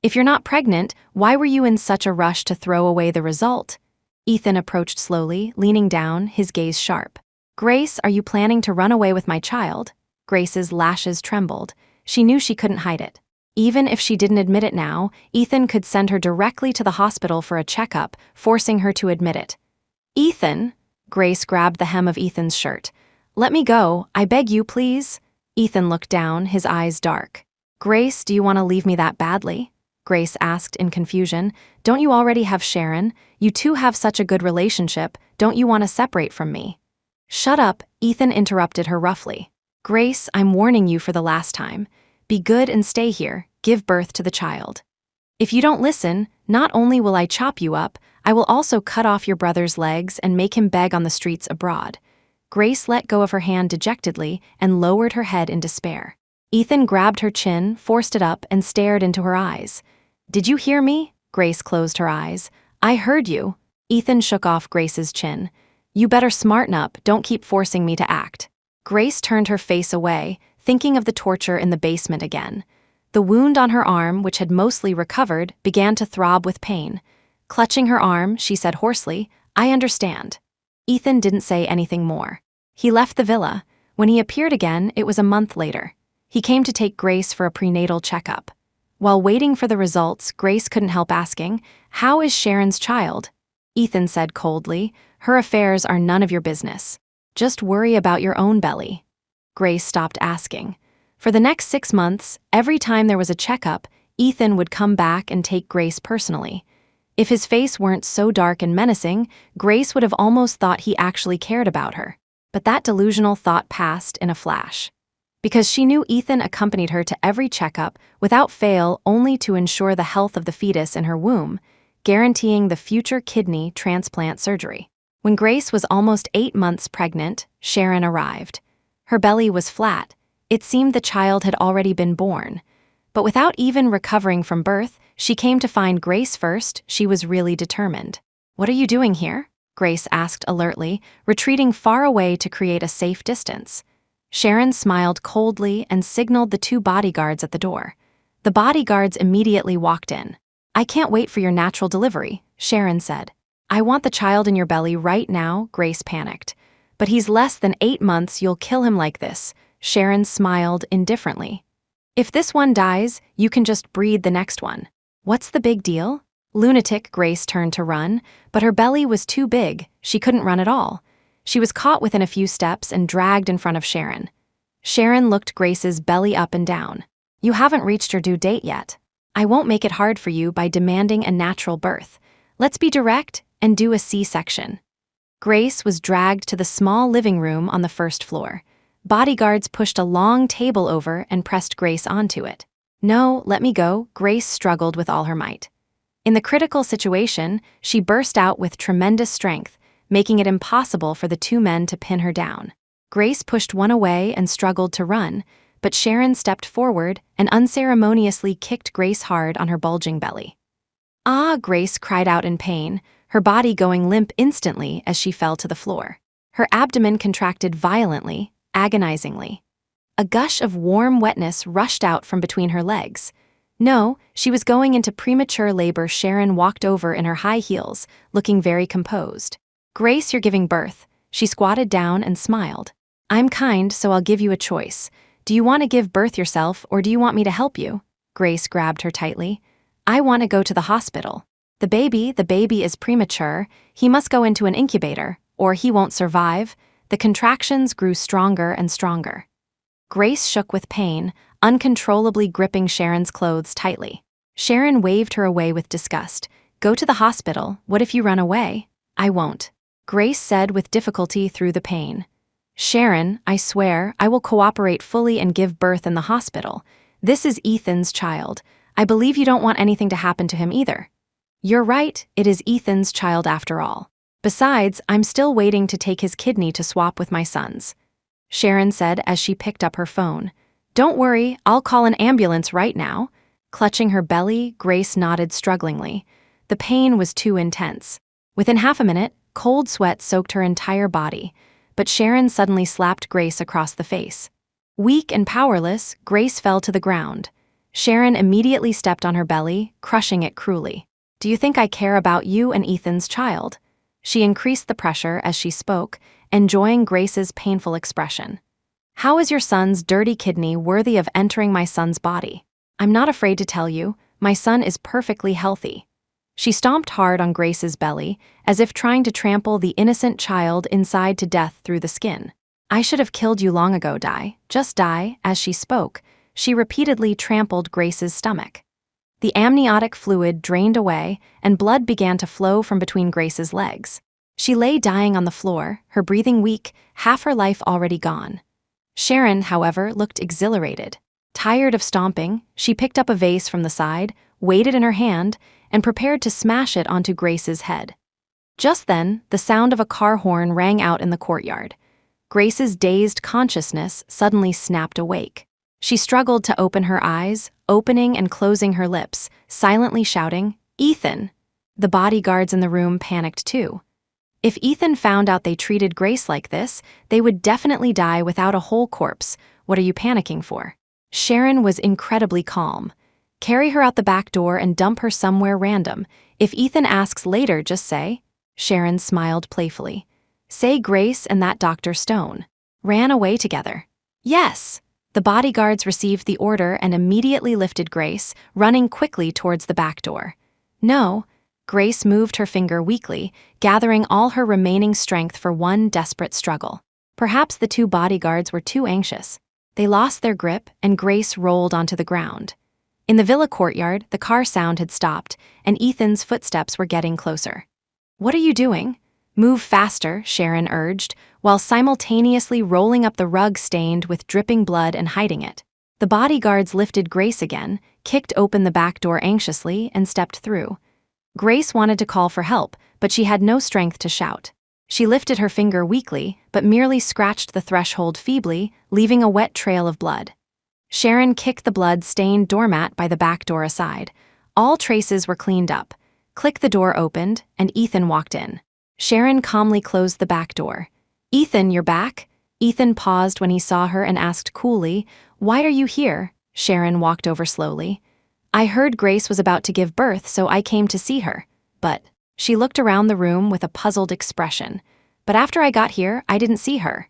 "If you're not pregnant, why were you in such a rush to throw away the result?" Ethan approached slowly, leaning down, his gaze sharp. "Grace, are you planning to run away with my child?" Grace's lashes trembled. She knew she couldn't hide it. Even if she didn't admit it now, Ethan could send her directly to the hospital for a checkup, forcing her to admit it. Ethan, Grace grabbed the hem of Ethan's shirt. Let me go, I beg you, please. Ethan looked down, his eyes dark. Grace, do you want to leave me that badly? Grace asked in confusion. Don't you already have Sharon? You two have such a good relationship, don't you want to separate from me? Shut up, Ethan interrupted her roughly. Grace, I'm warning you for the last time. Be good and stay here, give birth to the child. If you don't listen, not only will I chop you up, I will also cut off your brother's legs and make him beg on the streets abroad. Grace let go of her hand dejectedly and lowered her head in despair. Ethan grabbed her chin, forced it up, and stared into her eyes. Did you hear me? Grace closed her eyes. I heard you. Ethan shook off Grace's chin. You better smarten up, don't keep forcing me to act. Grace turned her face away, thinking of the torture in the basement again. The wound on her arm, which had mostly recovered, began to throb with pain. Clutching her arm, she said hoarsely, I understand. Ethan didn't say anything more. He left the villa. When he appeared again, it was a month later. He came to take Grace for a prenatal checkup. While waiting for the results, Grace couldn't help asking, How is Sharon's child? Ethan said coldly, Her affairs are none of your business. Just worry about your own belly. Grace stopped asking. For the next 6 months, every time there was a checkup, Ethan would come back and take Grace personally. If his face weren't so dark and menacing, Grace would have almost thought he actually cared about her. But that delusional thought passed in a flash. Because she knew Ethan accompanied her to every checkup, without fail, only to ensure the health of the fetus in her womb, guaranteeing the future kidney transplant surgery. When Grace was almost 8 months pregnant, Sharon arrived. Her belly was flat. It seemed the child had already been born. But without even recovering from birth, she came to find Grace first. She was really determined. What are you doing here? Grace asked alertly, retreating far away to create a safe distance. Sharon smiled coldly and signaled the 2 bodyguards at the door. The bodyguards immediately walked in. I can't wait for your natural delivery, Sharon said. I want the child in your belly right now, Grace panicked. But he's less than 8 months, you'll kill him like this, Sharon smiled indifferently. If this one dies, you can just breed the next one. What's the big deal? Lunatic, Grace turned to run, but her belly was too big, she couldn't run at all. She was caught within a few steps and dragged in front of Sharon. Sharon looked Grace's belly up and down. You haven't reached your due date yet. I won't make it hard for you by demanding a natural birth. Let's be direct and do a C-section. Grace was dragged to the small living room on the first floor. Bodyguards pushed a long table over and pressed Grace onto it. No, let me go, Grace struggled with all her might. In the critical situation, she burst out with tremendous strength, making it impossible for the 2 men to pin her down. Grace pushed one away and struggled to run, but Sharon stepped forward and unceremoniously kicked Grace hard on her bulging belly. Ah, Grace cried out in pain, her body going limp instantly as she fell to the floor. Her abdomen contracted violently, agonizingly. A gush of warm wetness rushed out from between her legs. No, she was going into premature labor. Sharon walked over in her high heels, looking very composed. Grace, you're giving birth. She squatted down and smiled. I'm kind, so I'll give you a choice. Do you want to give birth yourself, or do you want me to help you? Grace grabbed her tightly. I want to go to the hospital. The baby is premature. He must go into an incubator, or he won't survive. The contractions grew stronger and stronger. Grace shook with pain, uncontrollably gripping Sharon's clothes tightly. Sharon waved her away with disgust. Go to the hospital. What if you run away? I won't. Grace said with difficulty through the pain. Sharon, I swear, I will cooperate fully and give birth in the hospital. This is Ethan's child. I believe you don't want anything to happen to him either. You're right, it is Ethan's child after all. Besides, I'm still waiting to take his kidney to swap with my son's. Sharon said as she picked up her phone. Don't worry, I'll call an ambulance right now. Clutching her belly, Grace nodded strugglingly. The pain was too intense. Within half a minute, cold sweat soaked her entire body, but Sharon suddenly slapped Grace across the face. Weak and powerless, Grace fell to the ground. Sharon immediately stepped on her belly, crushing it cruelly. Do you think I care about you and Ethan's child? She increased the pressure as she spoke, enjoying Grace's painful expression. How is your son's dirty kidney worthy of entering my son's body? I'm not afraid to tell you, my son is perfectly healthy. She stomped hard on Grace's belly, as if trying to trample the innocent child inside to death through the skin. I should have killed you long ago, die, just die. As she spoke, she repeatedly trampled Grace's stomach. The amniotic fluid drained away, and blood began to flow from between Grace's legs. She lay dying on the floor, her breathing weak, half her life already gone. Sharon, however, looked exhilarated. Tired of stomping, she picked up a vase from the side, weighed it in her hand, and prepared to smash it onto Grace's head. Just then, the sound of a car horn rang out in the courtyard. Grace's dazed consciousness suddenly snapped awake. She struggled to open her eyes, opening and closing her lips, silently shouting, "Ethan!" The bodyguards in the room panicked too. If Ethan found out they treated Grace like this, they would definitely die without a whole corpse. What are you panicking for? Sharon was incredibly calm. Carry her out the back door and dump her somewhere random. If Ethan asks later, just say, Sharon smiled playfully. Say Grace and that Dr. Stone ran away together. Yes. The bodyguards received the order and immediately lifted Grace, running quickly towards the back door. No. Grace moved her finger weakly, gathering all her remaining strength for one desperate struggle. Perhaps the two bodyguards were too anxious. They lost their grip, and Grace rolled onto the ground. In the villa courtyard, the car sound had stopped, and Ethan's footsteps were getting closer. What are you doing? Move faster, Sharon urged, while simultaneously rolling up the rug stained with dripping blood and hiding it. The bodyguards lifted Grace again, kicked open the back door anxiously, and stepped through. Grace wanted to call for help, but she had no strength to shout. She lifted her finger weakly, but merely scratched the threshold feebly, leaving a wet trail of blood. Sharon kicked the blood-stained doormat by the back door aside. All traces were cleaned up. Click the door opened, and Ethan walked in. Sharon calmly closed the back door. Ethan, you're back? Ethan paused when he saw her and asked coolly, Why are you here? Sharon walked over slowly. I heard Grace was about to give birth, so I came to see her. But she looked around the room with a puzzled expression. But after I got here, I didn't see her.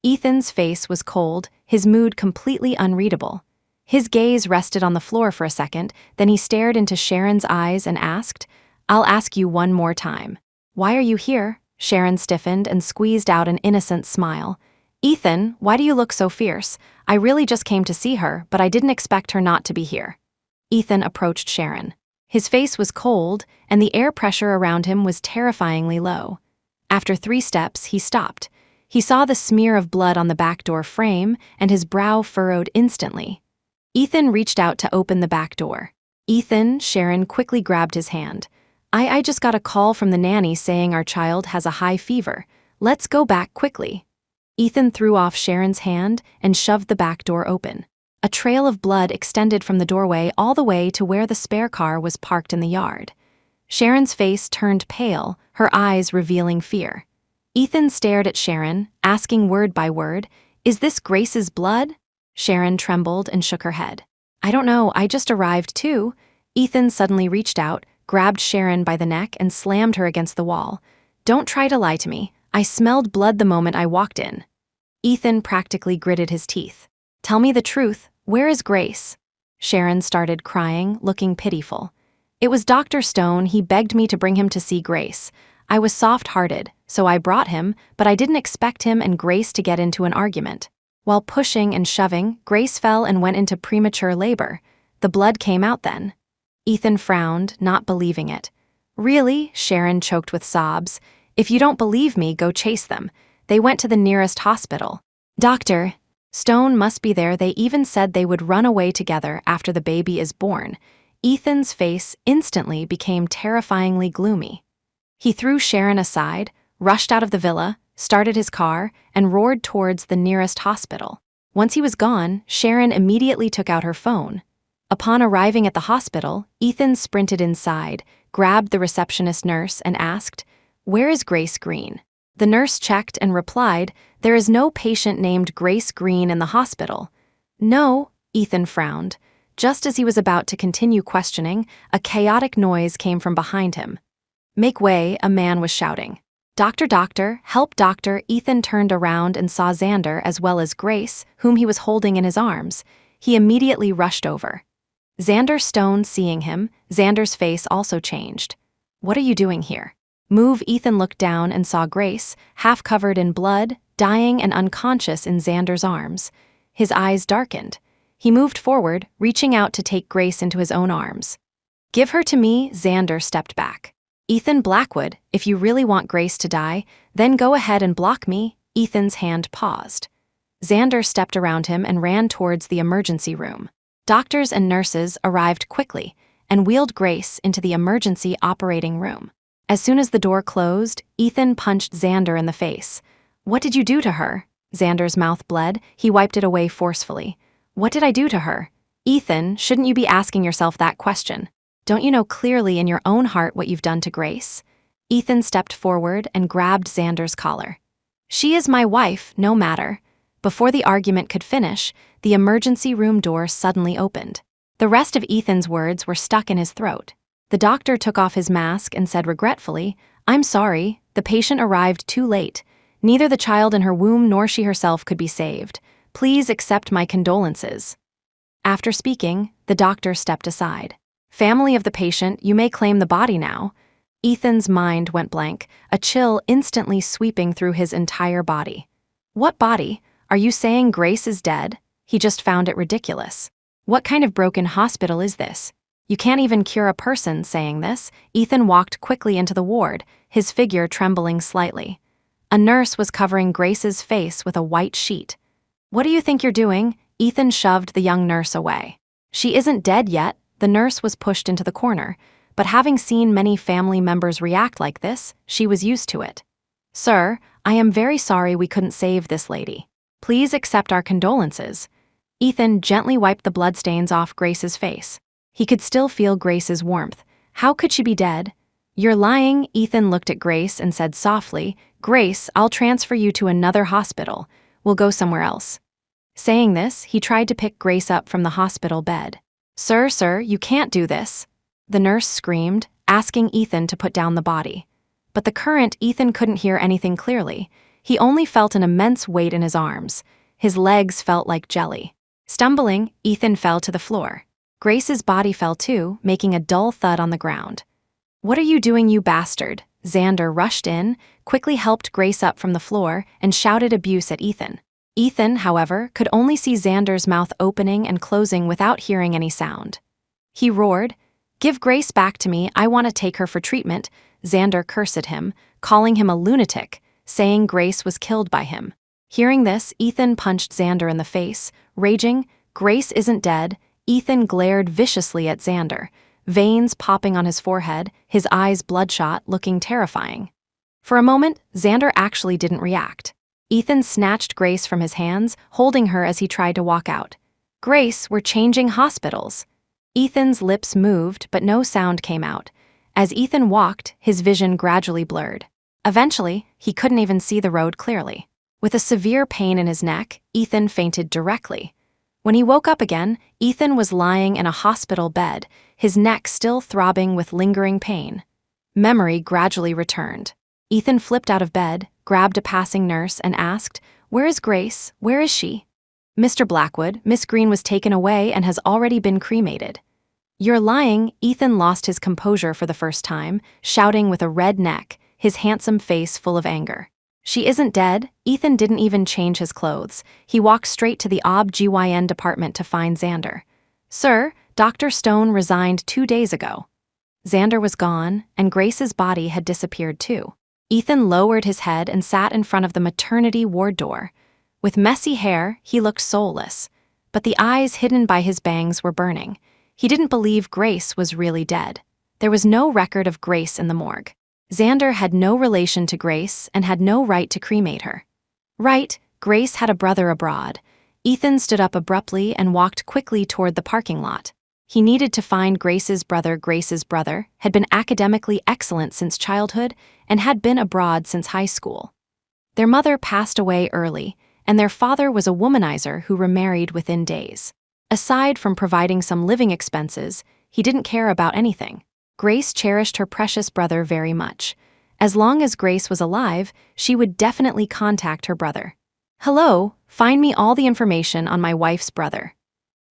Ethan's face was cold, his mood completely unreadable. His gaze rested on the floor for a second, then he stared into Sharon's eyes and asked, I'll ask you one more time. Why are you here? Sharon stiffened and squeezed out an innocent smile. Ethan, why do you look so fierce? I really just came to see her, but I didn't expect her not to be here. Ethan approached Sharon. His face was cold, and the air pressure around him was terrifyingly low. After 3 steps, he stopped. He saw the smear of blood on the back door frame, and his brow furrowed instantly. Ethan reached out to open the back door. Ethan, Sharon quickly grabbed his hand. I just got a call from the nanny saying our child has a high fever. Let's go back quickly. Ethan threw off Sharon's hand and shoved the back door open. A trail of blood extended from the doorway all the way to where the spare car was parked in the yard. Sharon's face turned pale, her eyes revealing fear. Ethan stared at Sharon, asking word by word, Is this Grace's blood? Sharon trembled and shook her head. I don't know, I just arrived too. Ethan suddenly reached out, grabbed Sharon by the neck and slammed her against the wall. Don't try to lie to me. I smelled blood the moment I walked in. Ethan practically gritted his teeth. Tell me the truth, where is Grace? Sharon started crying, looking pitiful. It was Dr. Stone, he begged me to bring him to see Grace. I was soft-hearted, so I brought him, but I didn't expect him and Grace to get into an argument. While pushing and shoving, Grace fell and went into premature labor. The blood came out then. Ethan frowned, not believing it. Really? Sharon choked with sobs. If you don't believe me, go chase them. They went to the nearest hospital. Doctor Stone must be there. They even said they would run away together after the baby is born. Ethan's face instantly became terrifyingly gloomy. He threw Sharon aside, rushed out of the villa, started his car, and roared towards the nearest hospital. Once he was gone, Sharon immediately took out her phone. Upon arriving at the hospital, Ethan sprinted inside, grabbed the receptionist nurse, and asked, Where is Grace Green? The nurse checked and replied, There is no patient named Grace Green in the hospital. No, Ethan frowned. Just as he was about to continue questioning, a chaotic noise came from behind him. Make way, a man was shouting. Doctor, help doctor. Ethan turned around and saw Xander as well as Grace, whom he was holding in his arms. He immediately rushed over. Xander Stone seeing him, Xander's face also changed. "What are you doing here?" Ethan looked down and saw Grace, half covered in blood, dying and unconscious in Xander's arms. His eyes darkened. He moved forward, reaching out to take Grace into his own arms. "Give her to me," Xander stepped back. "Ethan Blackwood, if you really want Grace to die, then go ahead and block me." Ethan's hand paused. Xander stepped around him and ran towards the emergency room. Doctors and nurses arrived quickly and wheeled Grace into the emergency operating room. As soon as the door closed, Ethan punched Xander in the face. "What did you do to her?" Xander's mouth bled. He wiped it away forcefully. "What did I do to her?" "Ethan, shouldn't you be asking yourself that question? Don't you know clearly in your own heart what you've done to Grace?" Ethan stepped forward and grabbed Xander's collar. "She is my wife, no matter." Before the argument could finish, the emergency room door suddenly opened. The rest of Ethan's words were stuck in his throat. The doctor took off his mask and said regretfully, "I'm sorry, the patient arrived too late. Neither the child in her womb nor she herself could be saved. Please accept my condolences." After speaking, the doctor stepped aside. "Family of the patient, you may claim the body now." Ethan's mind went blank, a chill instantly sweeping through his entire body. "What body? Are you saying Grace is dead?" He just found it ridiculous. What kind of broken hospital is this? You can't even cure a person saying this. Ethan walked quickly into the ward, his figure trembling slightly. A nurse was covering Grace's face with a white sheet. "What do you think you're doing?" Ethan shoved the young nurse away. "She isn't dead yet." The nurse was pushed into the corner, but having seen many family members react like this, she was used to it. "Sir, I am very sorry we couldn't save this lady. Please accept our condolences." Ethan gently wiped the bloodstains off Grace's face. He could still feel Grace's warmth. How could she be dead? "You're lying." Ethan looked at Grace and said softly, "Grace, I'll transfer you to another hospital. We'll go somewhere else." Saying this, he tried to pick Grace up from the hospital bed. Sir, you can't do this." The nurse screamed, asking Ethan to put down the body. But the current Ethan couldn't hear anything clearly. He only felt an immense weight in his arms. His legs felt like jelly. Stumbling, Ethan fell to the floor. Grace's body fell too, making a dull thud on the ground. "What are you doing, you bastard?" Xander rushed in, quickly helped Grace up from the floor, and shouted abuse at Ethan. Ethan, however, could only see Xander's mouth opening and closing without hearing any sound. He roared, "Give Grace back to me, I want to take her for treatment." Xander cursed at him, calling him a lunatic, saying Grace was killed by him. Hearing this, Ethan punched Xander in the face, raging, "Grace isn't dead." Ethan glared viciously at Xander, veins popping on his forehead, his eyes bloodshot, looking terrifying. For a moment, Xander actually didn't react. Ethan snatched Grace from his hands, holding her as he tried to walk out. "Grace, we're changing hospitals." Ethan's lips moved, but no sound came out. As Ethan walked, his vision gradually blurred. Eventually, he couldn't even see the road clearly. With a severe pain in his neck, Ethan fainted directly. When he woke up again, Ethan was lying in a hospital bed, his neck still throbbing with lingering pain. Memory gradually returned. Ethan flipped out of bed, grabbed a passing nurse, and asked, "Where is Grace? Where is she?" "Mr. Blackwood, Miss Green was taken away and has already been cremated." "You're lying." Ethan lost his composure for the first time, shouting with a red neck, his handsome face full of anger. "She isn't dead." Ethan didn't even change his clothes. He walked straight to the OB-GYN department to find Xander. "Sir, Dr. Stone resigned 2 days ago." Xander was gone, and Grace's body had disappeared too. Ethan lowered his head and sat in front of the maternity ward door. With messy hair, he looked soulless, but the eyes hidden by his bangs were burning. He didn't believe Grace was really dead. There was no record of Grace in the morgue. Xander had no relation to Grace and had no right to cremate her. Right, Grace had a brother abroad. Ethan stood up abruptly and walked quickly toward the parking lot. He needed to find Grace's brother. Grace's brother had been academically excellent since childhood and had been abroad since high school. Their mother passed away early, and their father was a womanizer who remarried within days. Aside from providing some living expenses, he didn't care about anything. Grace cherished her precious brother very much. As long as Grace was alive, she would definitely contact her brother. "Hello, find me all the information on my wife's brother."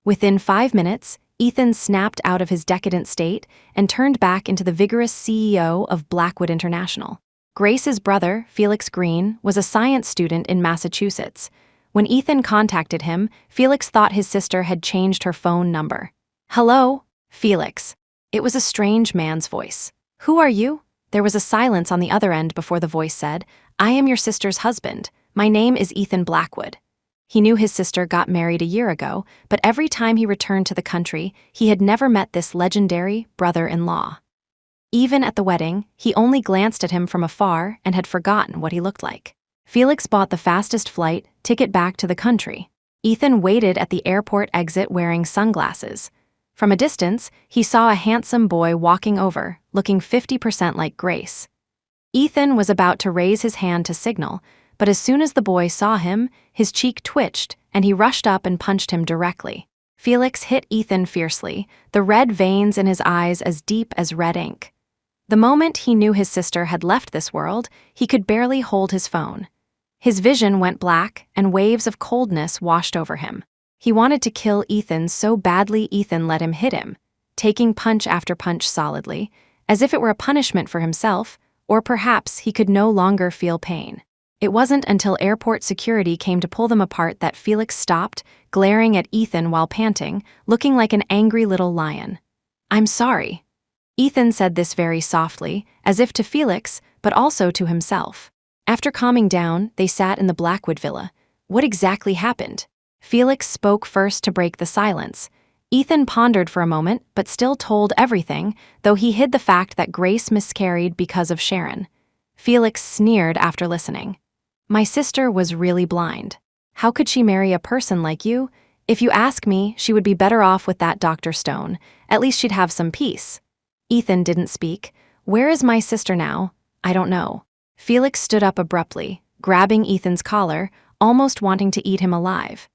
Within 5 minutes, Ethan snapped out of his decadent state and turned back into the vigorous CEO of Blackwood International. Grace's brother, Felix Green, was a science student in Massachusetts. When Ethan contacted him, Felix thought his sister had changed her phone number. "Hello, Felix." It was a strange man's voice. "Who are you?" There was a silence on the other end before the voice said, "I am your sister's husband. My name is Ethan Blackwood." He knew his sister got married a year ago, but every time he returned to the country, he had never met this legendary brother-in-law. Even at the wedding, he only glanced at him from afar and had forgotten what he looked like. Felix bought the fastest flight ticket back to the country. Ethan waited at the airport exit wearing sunglasses. From a distance, he saw a handsome boy walking over, looking 50% like Grace. Ethan was about to raise his hand to signal, but as soon as the boy saw him, his cheek twitched and he rushed up and punched him directly. Felix hit Ethan fiercely, the red veins in his eyes as deep as red ink. The moment he knew his sister had left this world, he could barely hold his phone. His vision went black and waves of coldness washed over him. He wanted to kill Ethan so badly Ethan let him hit him, taking punch after punch solidly, as if it were a punishment for himself, or perhaps he could no longer feel pain. It wasn't until airport security came to pull them apart that Felix stopped, glaring at Ethan while panting, looking like an angry little lion. "I'm sorry." Ethan said this very softly, as if to Felix, but also to himself. After calming down, they sat in the Blackwood villa. What exactly happened? Felix spoke first to break the silence. Ethan pondered for a moment, but still told everything, though he hid the fact that Grace miscarried because of Sharon. Felix sneered after listening. "My sister was really blind. How could she marry a person like you? If you ask me, she would be better off with that Dr. Stone. At least she'd have some peace." Ethan didn't speak. "Where is my sister now?" "I don't know." Felix stood up abruptly, grabbing Ethan's collar, almost wanting to eat him alive.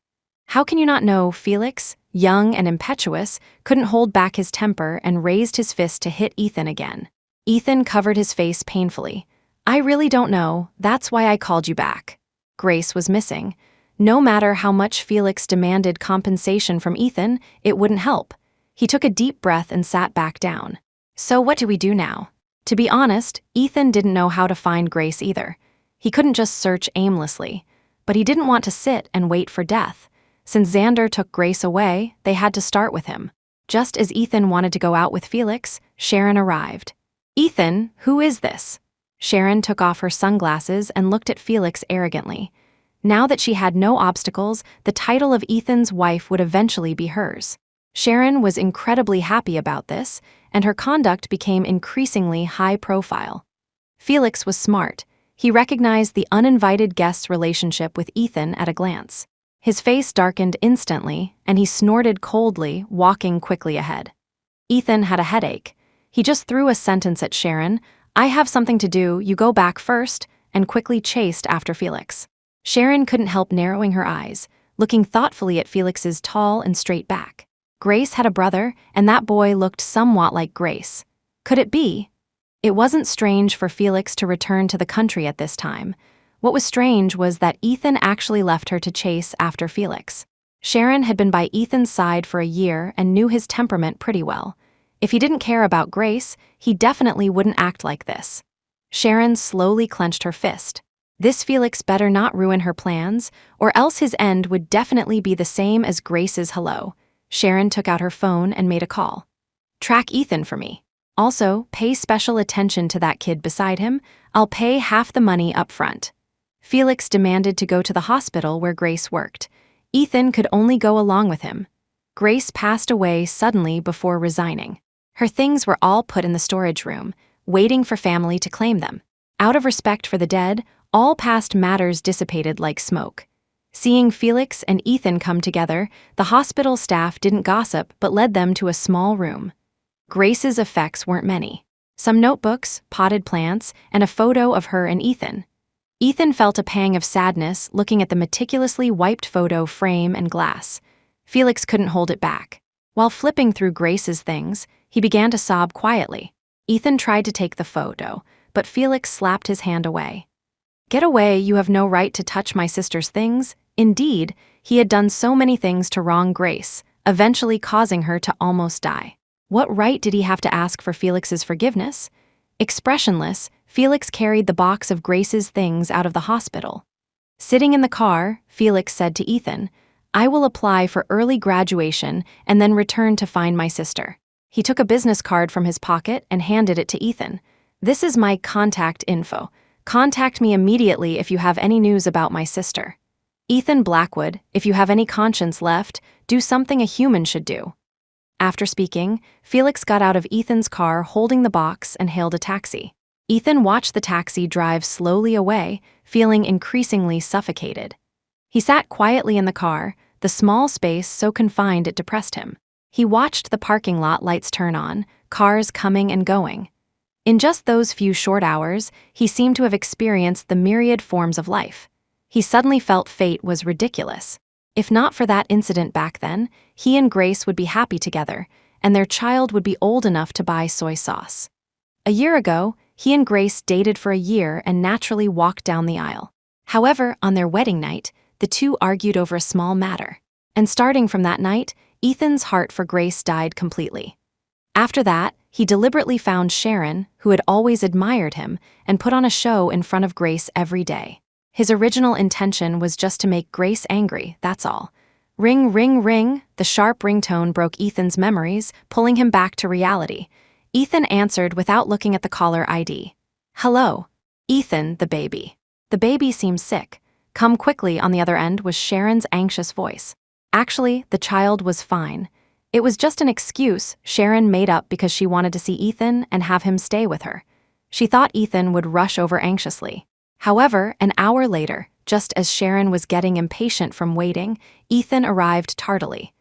"How can you not know?" Felix, young and impetuous, couldn't hold back his temper and raised his fist to hit Ethan again. Ethan covered his face painfully. "I really don't know, that's why I called you back." Grace was missing. No matter how much Felix demanded compensation from Ethan, it wouldn't help. He took a deep breath and sat back down. "So what do we do now?" To be honest, Ethan didn't know how to find Grace either. He couldn't just search aimlessly, but he didn't want to sit and wait for death. Since Xander took Grace away, they had to start with him. Just as Ethan wanted to go out with Felix, Sharon arrived. "Ethan, who is this?" Sharon took off her sunglasses and looked at Felix arrogantly. Now that she had no obstacles, the title of Ethan's wife would eventually be hers. Sharon was incredibly happy about this, and her conduct became increasingly high profile. Felix was smart. He recognized the uninvited guest's relationship with Ethan at a glance. His face darkened instantly, and he snorted coldly, walking quickly ahead. Ethan had a headache. He just threw a sentence at Sharon, "I have something to do, you go back first," and quickly chased after Felix. Sharon couldn't help narrowing her eyes, looking thoughtfully at Felix's tall and straight back. Grace had a brother, and that boy looked somewhat like Grace. Could it be? It wasn't strange for Felix to return to the country at this time. What was strange was that Ethan actually left her to chase after Felix. Sharon had been by Ethan's side for a year and knew his temperament pretty well. If he didn't care about Grace, he definitely wouldn't act like this. Sharon slowly clenched her fist. This Felix better not ruin her plans, or else his end would definitely be the same as Grace's hello. Sharon took out her phone and made a call. "Track Ethan for me. Also, pay special attention to that kid beside him. I'll pay half the money up front." Felix demanded to go to the hospital where Grace worked. Ethan could only go along with him. Grace passed away suddenly before resigning. Her things were all put in the storage room, waiting for family to claim them. Out of respect for the dead, all past matters dissipated like smoke. Seeing Felix and Ethan come together, the hospital staff didn't gossip but led them to a small room. Grace's effects weren't many. Some notebooks, potted plants, and a photo of her and Ethan. Ethan felt a pang of sadness looking at the meticulously wiped photo frame and glass. Felix couldn't hold it back. While flipping through Grace's things, he began to sob quietly. Ethan tried to take the photo, but Felix slapped his hand away. "Get away, you have no right to touch my sister's things." Indeed, he had done so many things to wrong Grace, eventually causing her to almost die. What right did he have to ask for Felix's forgiveness? Expressionless, Felix carried the box of Grace's things out of the hospital. Sitting in the car, Felix said to Ethan, "I will apply for early graduation and then return to find my sister." He took a business card from his pocket and handed it to Ethan. "This is my contact info. Contact me immediately if you have any news about my sister. Ethan Blackwood, if you have any conscience left, do something a human should do." After speaking, Felix got out of Ethan's car holding the box and hailed a taxi. Ethan watched the taxi drive slowly away, feeling increasingly suffocated. He sat quietly in the car, the small space so confined it depressed him. He watched the parking lot lights turn on, cars coming and going. In just those few short hours, he seemed to have experienced the myriad forms of life. He suddenly felt fate was ridiculous. If not for that incident back then, he and Grace would be happy together, and their child would be old enough to buy soy sauce. A year ago, he and Grace dated for a year and naturally walked down the aisle. However, on their wedding night, the two argued over a small matter. And starting from that night, Ethan's heart for Grace died completely. After that, he deliberately found Sharon, who had always admired him, and put on a show in front of Grace every day. His original intention was just to make Grace angry, that's all. Ring, ring, ring, the sharp ringtone broke Ethan's memories, pulling him back to reality. Ethan answered without looking at the caller ID. "Hello." "Ethan, the baby." "The baby seems sick." "Come quickly," on the other end was Sharon's anxious voice. Actually, the child was fine. It was just an excuse Sharon made up because she wanted to see Ethan and have him stay with her. She thought Ethan would rush over anxiously. However, an hour later, just as Sharon was getting impatient from waiting, Ethan arrived tardily.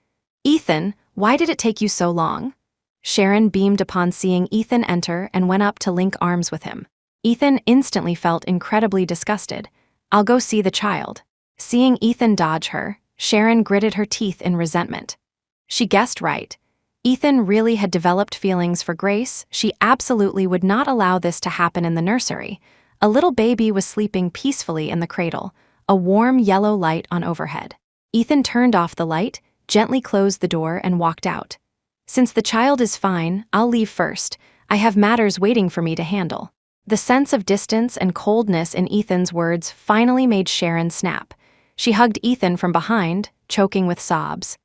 "Ethan, why did it take you so long?" Sharon beamed upon seeing Ethan enter and went up to link arms with him. Ethan instantly felt incredibly disgusted. "I'll go see the child." Seeing Ethan dodge her, Sharon gritted her teeth in resentment. She guessed right. Ethan really had developed feelings for Grace. She absolutely would not allow this to happen in the nursery. A little baby was sleeping peacefully in the cradle, a warm yellow light on overhead. Ethan turned off the light, gently closed the door, and walked out. "Since the child is fine, I'll leave first. I have matters waiting for me to handle." The sense of distance and coldness in Ethan's words finally made Sharon snap. She hugged Ethan from behind, choking with sobs.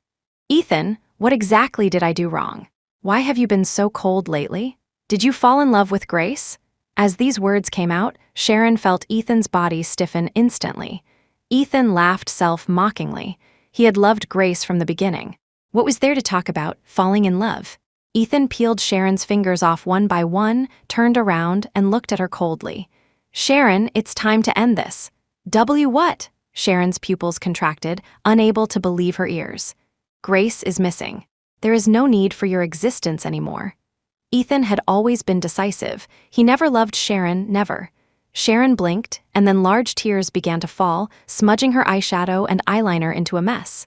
"Ethan, what exactly did I do wrong? Why have you been so cold lately? Did you fall in love with Grace?" As these words came out, Sharon felt Ethan's body stiffen instantly. Ethan laughed self-mockingly. He had loved Grace from the beginning. What was there to talk about, falling in love? Ethan peeled Sharon's fingers off one by one, turned around, and looked at her coldly. "Sharon, it's time to end this." "W what?" Sharon's pupils contracted, unable to believe her ears. "Grace is missing. There is no need for your existence anymore." Ethan had always been decisive. He never loved Sharon, never. Sharon blinked, and then large tears began to fall, smudging her eyeshadow and eyeliner into a mess.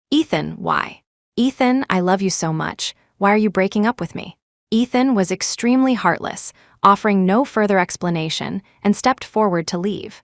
"Ethan, why?" "Ethan, I love you so much. Why are you breaking up with me?" Ethan was extremely heartless, offering no further explanation, and stepped forward to leave.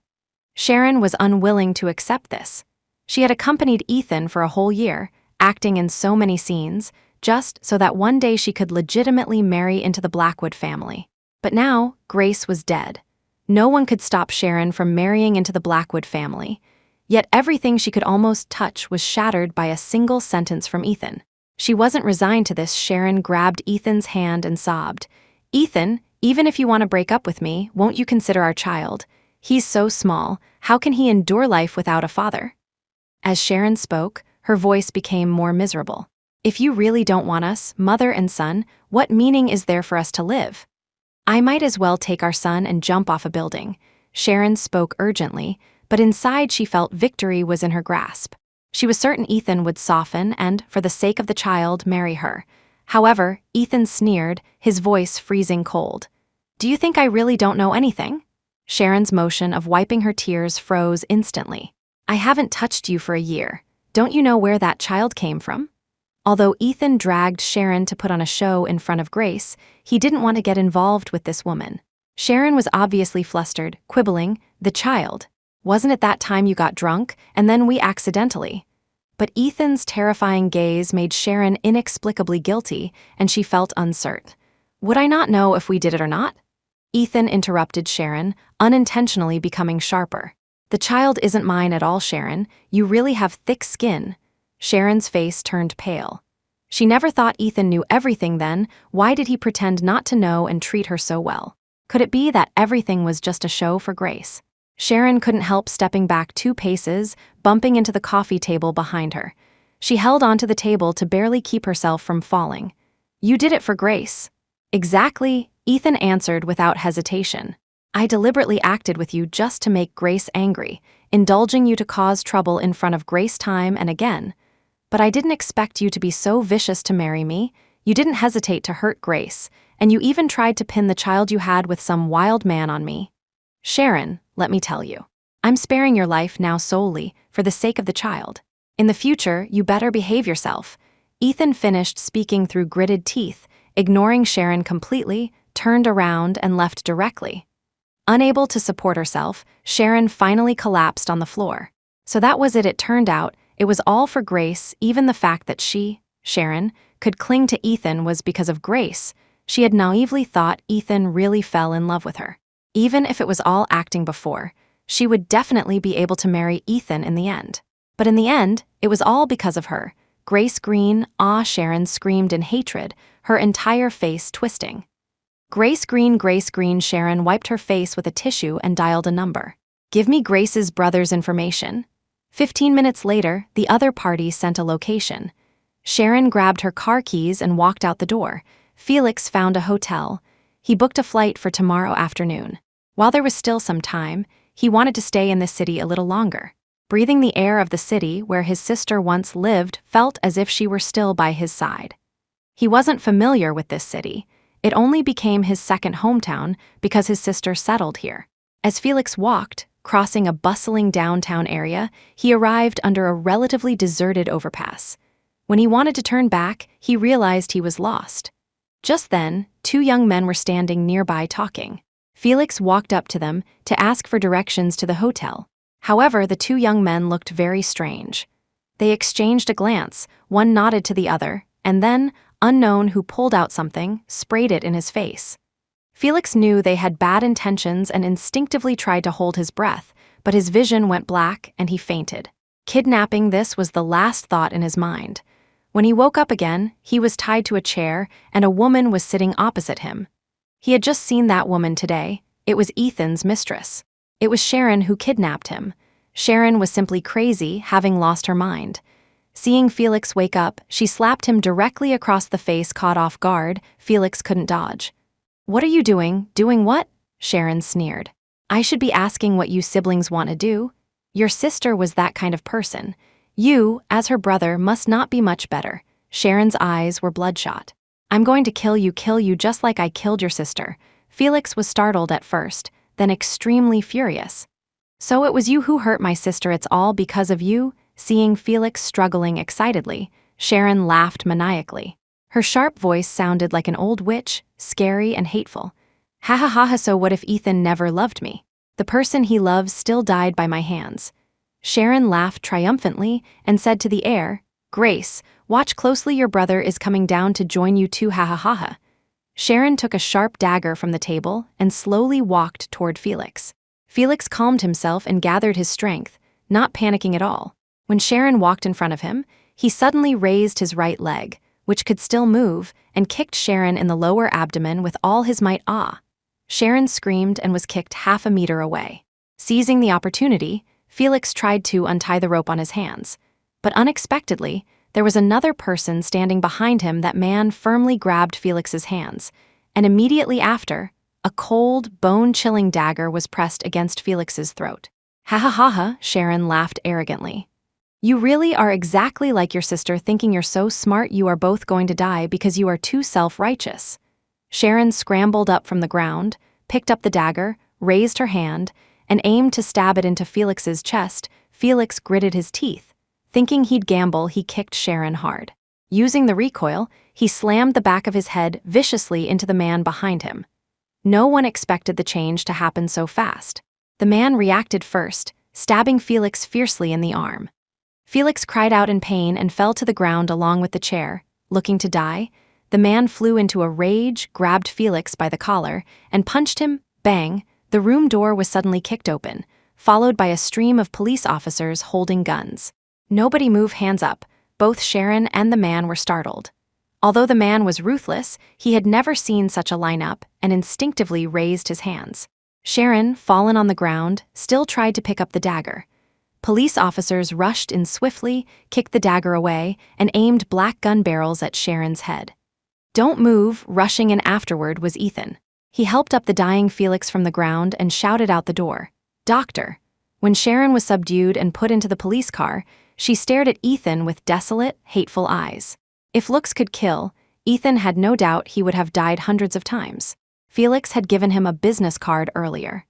Sharon was unwilling to accept this. She had accompanied Ethan for a whole year, acting in so many scenes, just so that one day she could legitimately marry into the Blackwood family. But now, Grace was dead. No one could stop Sharon from marrying into the Blackwood family. Yet everything she could almost touch was shattered by a single sentence from Ethan. She wasn't resigned to this. Sharon grabbed Ethan's hand and sobbed. "Ethan, even if you want to break up with me, won't you consider our child? He's so small, how can he endure life without a father?" As Sharon spoke, her voice became more miserable. "If you really don't want us, mother and son, what meaning is there for us to live? I might as well take our son and jump off a building." Sharon spoke urgently, but inside she felt victory was in her grasp. She was certain Ethan would soften and, for the sake of the child, marry her. However, Ethan sneered, his voice freezing cold. "Do you think I really don't know anything?" Sharon's motion of wiping her tears froze instantly. "I haven't touched you for a year. Don't you know where that child came from?" Although Ethan dragged Sharon to put on a show in front of Grace, he didn't want to get involved with this woman. Sharon was obviously flustered, quibbling, "The child. Wasn't it that time you got drunk, and then we accidentally?" But Ethan's terrifying gaze made Sharon inexplicably guilty, and she felt uncertain. Would I not know if we did it or not? Ethan interrupted Sharon, unintentionally becoming sharper. The child isn't mine at all, Sharon. You really have thick skin. Sharon's face turned pale. She never thought Ethan knew everything then. Why did he pretend not to know and treat her so well? Could it be that everything was just a show for Grace? Sharon couldn't help stepping back 2 paces, bumping into the coffee table behind her. She held onto the table to barely keep herself from falling. You did it for Grace. Exactly, Ethan answered without hesitation. I deliberately acted with you just to make Grace angry, indulging you to cause trouble in front of Grace time and again. But I didn't expect you to be so vicious to marry me. You didn't hesitate to hurt Grace, and you even tried to pin the child you had with some wild man on me. Sharon, let me tell you, I'm sparing your life now solely for the sake of the child. In the future, you better behave yourself. Ethan finished speaking through gritted teeth, ignoring Sharon completely, turned around and left directly. Unable to support herself, Sharon finally collapsed on the floor. So that was it turned out. It was all for Grace. Even the fact that she, Sharon, could cling to Ethan was because of Grace. She had naively thought Ethan really fell in love with her. Even if it was all acting before, she would definitely be able to marry Ethan in the end. But in the end, it was all because of her. Grace Green, Sharon screamed in hatred, her entire face twisting. Grace Green, Sharon wiped her face with a tissue and dialed a number. Give me Grace's brother's information. 15 minutes later, the other party sent a location. Sharon grabbed her car keys and walked out the door. Felix found a hotel. He booked a flight for tomorrow afternoon. While there was still some time, he wanted to stay in the city a little longer. Breathing the air of the city where his sister once lived felt as if she were still by his side. He wasn't familiar with this city. It only became his second hometown because his sister settled here. As Felix walked, crossing a bustling downtown area, he arrived under a relatively deserted overpass. When he wanted to turn back, he realized he was lost. Just then, 2 young men were standing nearby talking. Felix walked up to them to ask for directions to the hotel. However, the 2 young men looked very strange. They exchanged a glance, one nodded to the other, and then, unknown who pulled out something, sprayed it in his face. Felix knew they had bad intentions and instinctively tried to hold his breath, but his vision went black and he fainted. Kidnapping, this was the last thought in his mind. When he woke up again, he was tied to a chair and a woman was sitting opposite him. He had just seen that woman today. It was Ethan's mistress. It was Sharon who kidnapped him. Sharon was simply crazy, having lost her mind. Seeing Felix wake up, she slapped him directly across the face. Caught off guard, Felix couldn't dodge. What are you doing? Doing what? Sharon sneered. I should be asking what you siblings want to do. Your sister was that kind of person. You, as her brother, must not be much better. Sharon's eyes were bloodshot. I'm going to kill you just like I killed your sister. Felix was startled at first, then extremely furious. So it was you who hurt my sister, it's all because of you? Seeing Felix struggling excitedly, Sharon laughed maniacally. Her sharp voice sounded like an old witch, scary and hateful. Ha ha ha ha, so what if Ethan never loved me? The person he loves still died by my hands. Sharon laughed triumphantly and said to the air, Grace, watch closely, your brother is coming down to join you too, ha ha ha ha. Sharon took a sharp dagger from the table and slowly walked toward Felix. Felix calmed himself and gathered his strength, not panicking at all. When Sharon walked in front of him, he suddenly raised his right leg, which could still move, and kicked Sharon in the lower abdomen with all his might. Sharon screamed and was kicked half a meter away. Seizing the opportunity, Felix tried to untie the rope on his hands. But unexpectedly, there was another person standing behind him. That man firmly grabbed Felix's hands, and immediately after, a cold, bone-chilling dagger was pressed against Felix's throat. Ha ha ha ha, Sharon laughed arrogantly. You really are exactly like your sister, thinking you're so smart you are both going to die because you are too self-righteous. Sharon scrambled up from the ground, picked up the dagger, raised her hand, and aimed to stab it into Felix's chest. Felix gritted his teeth. Thinking he'd gamble, he kicked Sharon hard. Using the recoil, he slammed the back of his head viciously into the man behind him. No one expected the change to happen so fast. The man reacted first, stabbing Felix fiercely in the arm. Felix cried out in pain and fell to the ground along with the chair, looking to die. The man flew into a rage, grabbed Felix by the collar, and punched him. Bang! The room door was suddenly kicked open, followed by a stream of police officers holding guns. Nobody moved. Hands up. Both Sharon and the man were startled. Although the man was ruthless, he had never seen such a lineup and instinctively raised his hands. Sharon, fallen on the ground, still tried to pick up the dagger. Police officers rushed in swiftly, kicked the dagger away, and aimed black gun barrels at Sharon's head. Don't move. Rushing in afterward was Ethan. He helped up the dying Felix from the ground and shouted out the door, "Doctor." When Sharon was subdued and put into the police car, she stared at Ethan with desolate, hateful eyes. If looks could kill, Ethan had no doubt he would have died hundreds of times. Felix had given him a business card earlier.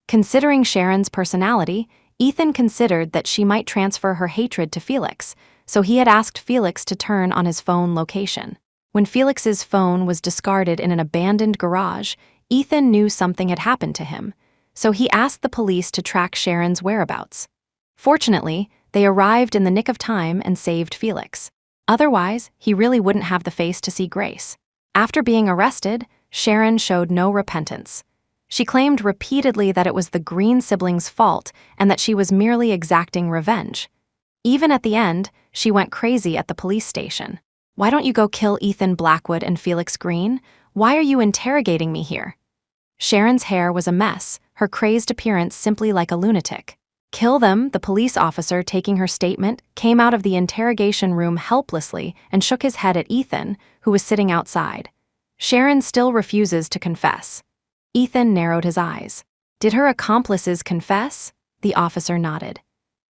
Considering Sharon's personality, Ethan considered that she might transfer her hatred to Felix, so he had asked Felix to turn on his phone location. When Felix's phone was discarded in an abandoned garage, Ethan knew something had happened to him, so he asked the police to track Sharon's whereabouts. Fortunately, they arrived in the nick of time and saved Felix. Otherwise, he really wouldn't have the face to see Grace. After being arrested, Sharon showed no repentance. She claimed repeatedly that it was the Green siblings' fault and that she was merely exacting revenge. Even at the end, she went crazy at the police station. "Why don't you go kill Ethan Blackwood and Felix Green? Why are you interrogating me here?" Sharon's hair was a mess, her crazed appearance simply like a lunatic. "Kill them," the police officer taking her statement, came out of the interrogation room helplessly and shook his head at Ethan, who was sitting outside. Sharon still refuses to confess. Ethan narrowed his eyes. "Did her accomplices confess?" The officer nodded.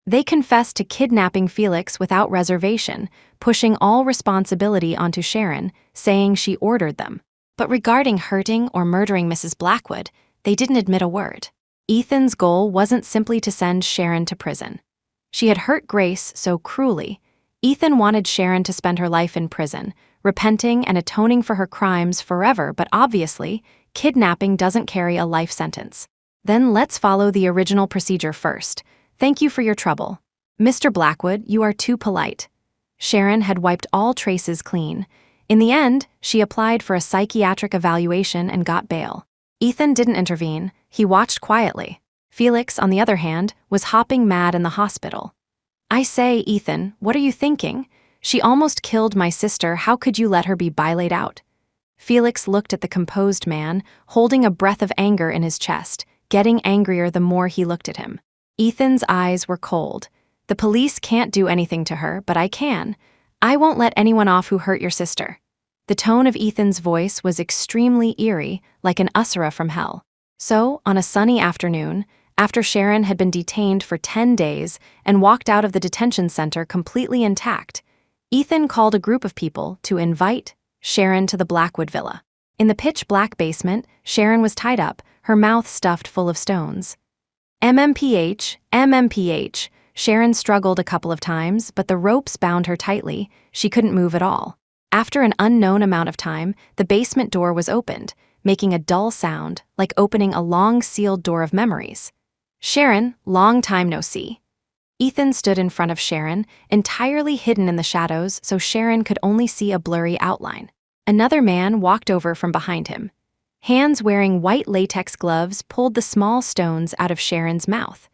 "They confessed to kidnapping Felix without reservation, pushing all responsibility onto Sharon, saying she ordered them. But regarding hurting or murdering Mrs. Blackwood, they didn't admit a word." Ethan's goal wasn't simply to send Sharon to prison. She had hurt Grace so cruelly. Ethan wanted Sharon to spend her life in prison, repenting and atoning for her crimes forever, but obviously, kidnapping doesn't carry a life sentence. Then let's follow the original procedure first. "Thank you for your trouble. Mr. Blackwood, you are too polite." Sharon had wiped all traces clean. In the end, she applied for a psychiatric evaluation and got bail. Ethan didn't intervene, he watched quietly. Felix, on the other hand, was hopping mad in the hospital. "I say, Ethan, what are you thinking? She almost killed my sister, how could you let her be laid out?" Felix looked at the composed man, holding a breath of anger in his chest, getting angrier the more he looked at him. Ethan's eyes were cold. "The police can't do anything to her, but I can. I won't let anyone off who hurt your sister." The tone of Ethan's voice was extremely eerie, like an usura from hell. So, on a sunny afternoon, after Sharon had been detained for 10 days and walked out of the detention center completely intact, Ethan called a group of people to invite Sharon to the Blackwood villa. In the pitch-black basement, Sharon was tied up, her mouth stuffed full of stones. MMPH. Sharon struggled a couple of times, but the ropes bound her tightly. She couldn't move at all. After an unknown amount of time, the basement door was opened, making a dull sound, like opening a long sealed door of memories. "Sharon, long time no see." Ethan stood in front of Sharon, entirely hidden in the shadows so Sharon could only see a blurry outline. Another man walked over from behind him. Hands wearing white latex gloves pulled the small stones out of Sharon's mouth.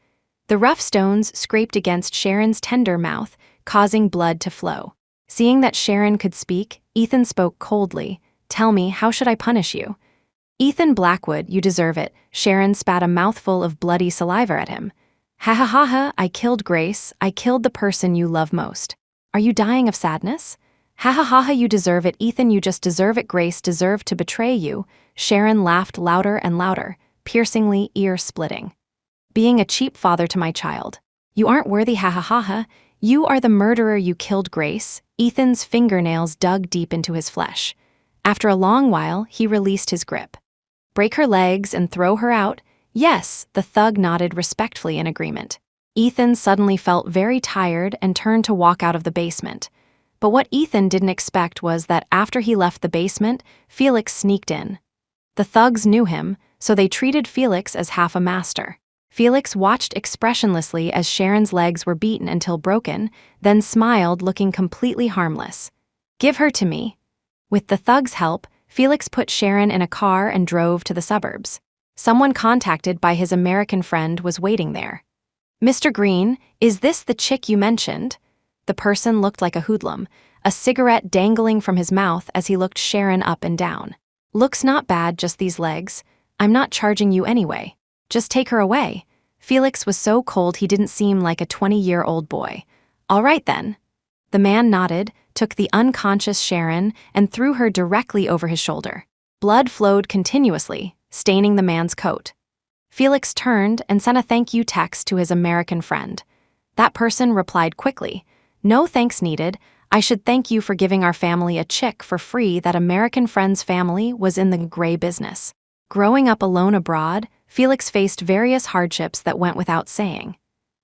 The rough stones scraped against Sharon's tender mouth, causing blood to flow. Seeing that Sharon could speak, Ethan spoke coldly. "Tell me, how should I punish you?" "Ethan Blackwood, you deserve it." Sharon spat a mouthful of bloody saliva at him. "Ha ha ha ha, I killed Grace. I killed the person you love most. Are you dying of sadness?" "Ha ha ha ha, you deserve it, Ethan, you just deserve it. Grace deserved to betray you." Sharon laughed louder and louder, piercingly ear-splitting. "Being a cheap father to my child. You aren't worthy, ha ha ha ha. You are the murderer, you killed Grace." Ethan's fingernails dug deep into his flesh. After a long while, he released his grip. "Break her legs and throw her out?" "Yes," the thug nodded respectfully in agreement. Ethan suddenly felt very tired and turned to walk out of the basement. But what Ethan didn't expect was that after he left the basement, Felix sneaked in. The thugs knew him, so they treated Felix as half a master. Felix watched expressionlessly as Sharon's legs were beaten until broken, then smiled, looking completely harmless. "Give her to me." With the thug's help, Felix put Sharon in a car and drove to the suburbs. Someone contacted by his American friend was waiting there. "Mr. Green, is this the chick you mentioned?" The person looked like a hoodlum, a cigarette dangling from his mouth as he looked Sharon up and down. "Looks not bad, just these legs. I'm not charging you anyway. Just take her away." Felix was so cold he didn't seem like a 20-year-old boy. "All right then." The man nodded, took the unconscious Sharon, and threw her directly over his shoulder. Blood flowed continuously, staining the man's coat. Felix turned and sent a thank you text to his American friend. That person replied quickly, "No thanks needed. I should thank you for giving our family a chick for free." That American friend's family was in the gray business. Growing up alone abroad, Felix faced various hardships that went without saying.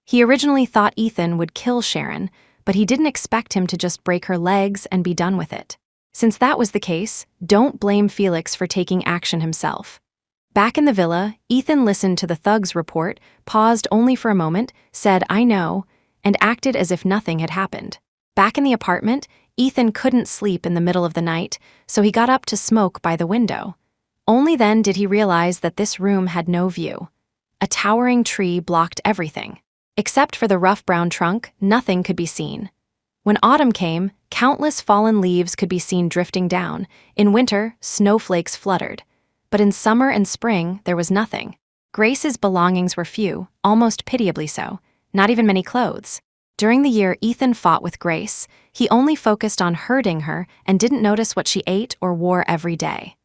He originally thought Ethan would kill Sharon, but he didn't expect him to just break her legs and be done with it. Since that was the case, don't blame Felix for taking action himself. Back in the villa, Ethan listened to the thug's report, paused only for a moment, said, "I know," and acted as if nothing had happened. Back in the apartment, Ethan couldn't sleep in the middle of the night, so he got up to smoke by the window. Only then did he realize that this room had no view. A towering tree blocked everything. Except for the rough brown trunk, nothing could be seen. When autumn came, countless fallen leaves could be seen drifting down. In winter, snowflakes fluttered. But in summer and spring, there was nothing. Grace's belongings were few, almost pitiably so, not even many clothes. During the year Ethan fought with Grace, he only focused on hurting her and didn't notice what she ate or wore every day.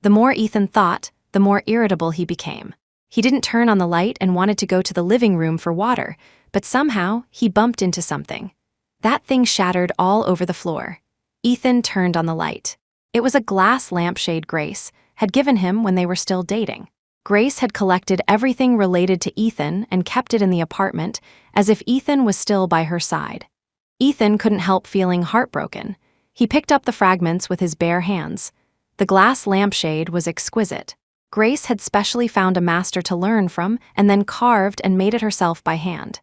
The more Ethan thought, the more irritable he became. He didn't turn on the light and wanted to go to the living room for water, but somehow he bumped into something. That thing shattered all over the floor. Ethan turned on the light. It was a glass lampshade Grace had given him when they were still dating. Grace had collected everything related to Ethan and kept it in the apartment, as if Ethan was still by her side. Ethan couldn't help feeling heartbroken. He picked up the fragments with his bare hands. The glass lampshade was exquisite. Grace had specially found a master to learn from and then carved and made it herself by hand.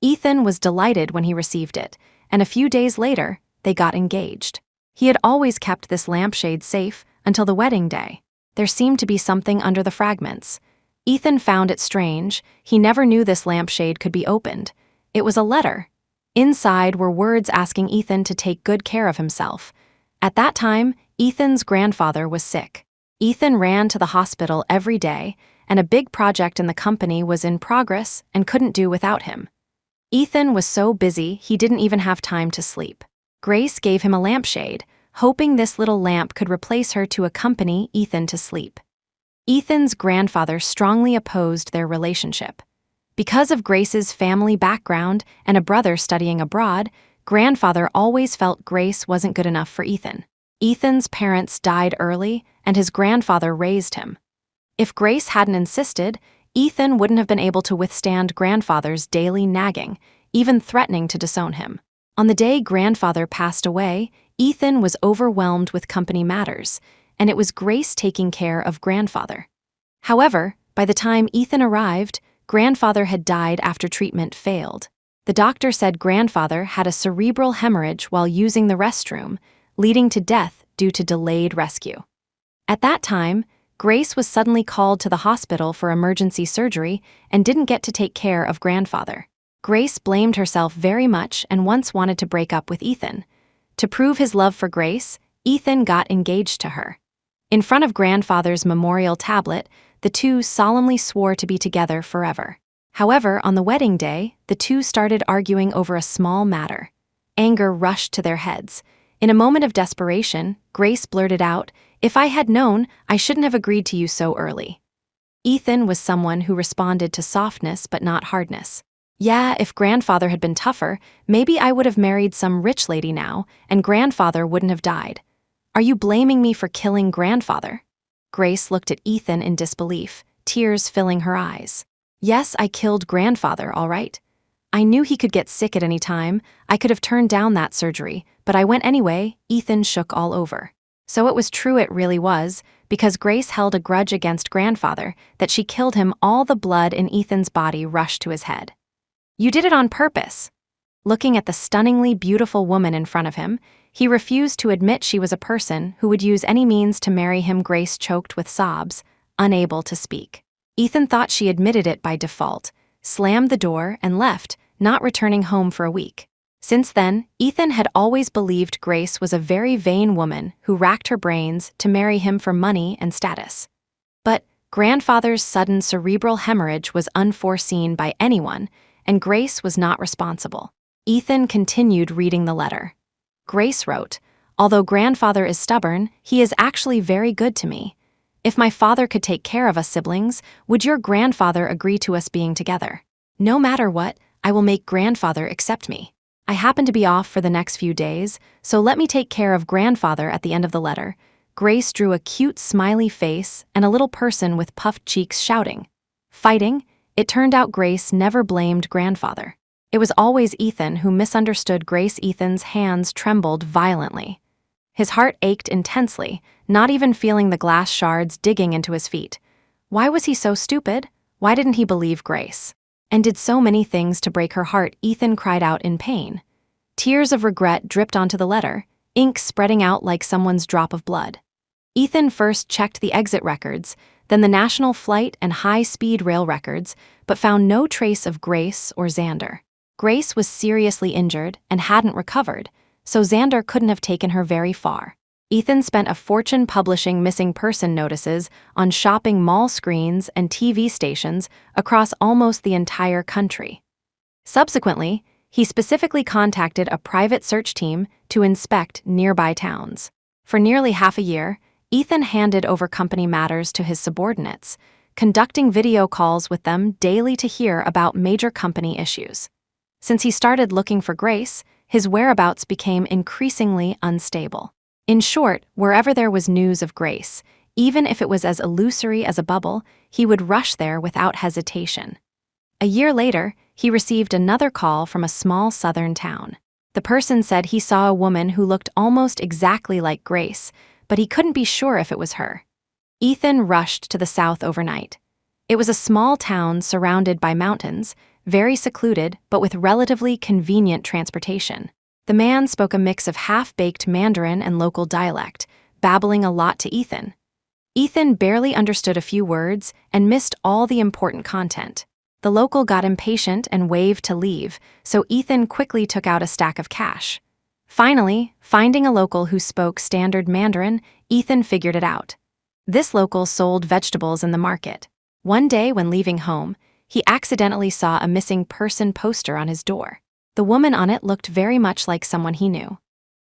Ethan was delighted when he received it, and a few days later, they got engaged. He had always kept this lampshade safe until the wedding day. There seemed to be something under the fragments. Ethan found it strange. He never knew this lampshade could be opened. It was a letter. Inside were words asking Ethan to take good care of himself. At that time, Ethan's grandfather was sick. Ethan ran to the hospital every day, and a big project in the company was in progress and couldn't do without him. Ethan was so busy he didn't even have time to sleep. Grace gave him a lampshade, hoping this little lamp could replace her to accompany Ethan to sleep. Ethan's grandfather strongly opposed their relationship. Because of Grace's family background and a brother studying abroad, grandfather always felt Grace wasn't good enough for Ethan. Ethan's parents died early, and his grandfather raised him. If Grace hadn't insisted, Ethan wouldn't have been able to withstand grandfather's daily nagging, even threatening to disown him. On the day grandfather passed away, Ethan was overwhelmed with company matters, and it was Grace taking care of grandfather. However, by the time Ethan arrived, grandfather had died after treatment failed. The doctor said grandfather had a cerebral hemorrhage while using the restroom, leading to death due to delayed rescue. At that time, Grace was suddenly called to the hospital for emergency surgery and didn't get to take care of grandfather. Grace blamed herself very much and once wanted to break up with Ethan. To prove his love for Grace, Ethan got engaged to her. In front of grandfather's memorial tablet, the two solemnly swore to be together forever. However, on the wedding day, the two started arguing over a small matter. Anger rushed to their heads. In a moment of desperation, Grace blurted out, "If I had known, I shouldn't have agreed to you so early." Ethan was someone who responded to softness but not hardness. "Yeah, if grandfather had been tougher, maybe I would have married some rich lady now, and grandfather wouldn't have died. Are you blaming me for killing grandfather?" Grace looked at Ethan in disbelief, tears filling her eyes. "Yes, I killed grandfather, all right. I knew he could get sick at any time. I could have turned down that surgery, but I went anyway." Ethan shook all over. "So it was true, it really was. because Grace held a grudge against grandfather that she killed him. All the blood in Ethan's body rushed to his head. "You did it on purpose." Looking at the stunningly beautiful woman in front of him, he refused to admit she was a person who would use any means to marry him. Grace choked with sobs, unable to speak. Ethan thought she admitted it by default, slammed the door, and left, not returning home for a week. Since then, Ethan had always believed Grace was a very vain woman who racked her brains to marry him for money and status. But grandfather's sudden cerebral hemorrhage was unforeseen by anyone, and Grace was not responsible. Ethan continued reading the letter. Grace wrote, "Although grandfather is stubborn, he is actually very good to me. If my father could take care of us siblings, would your grandfather agree to us being together? No matter what, I will make grandfather accept me. I happen to be off for the next few days, so let me take care of grandfather." At the end of the letter, Grace drew a cute smiley face and a little person with puffed cheeks shouting. Fighting, it turned out Grace never blamed grandfather. It was always Ethan who misunderstood Grace. Ethan's hands trembled violently. His heart ached intensely, not even feeling the glass shards digging into his feet. Why was he so stupid? Why didn't he believe Grace? And did so many things to break her heart? Ethan cried out in pain. Tears of regret dripped onto the letter, ink spreading out like someone's drop of blood. Ethan first checked the exit records, then the national flight and high-speed rail records, but found no trace of Grace or Xander. Grace was seriously injured and hadn't recovered, so Xander couldn't have taken her very far. Ethan spent a fortune publishing missing person notices on shopping mall screens and TV stations across almost the entire country. Subsequently, he specifically contacted a private search team to inspect nearby towns. For nearly half a year, Ethan handed over company matters to his subordinates, conducting video calls with them daily to hear about major company issues. Since he started looking for Grace, his whereabouts became increasingly unstable. In short, wherever there was news of Grace, even if it was as illusory as a bubble, he would rush there without hesitation. A year later, he received another call from a small southern town. The person said he saw a woman who looked almost exactly like Grace, but he couldn't be sure if it was her. Ethan rushed to the south overnight. It was a small town surrounded by mountains, very secluded but with relatively convenient transportation. The man spoke a mix of half-baked Mandarin and local dialect, babbling a lot to Ethan. Ethan barely understood a few words and missed all the important content. The local got impatient and waved to leave, so Ethan quickly took out a stack of cash. Finally, finding a local who spoke standard Mandarin, Ethan figured it out. This local sold vegetables in the market. One day when leaving home, he accidentally saw a missing person poster on his door. The woman on it looked very much like someone he knew.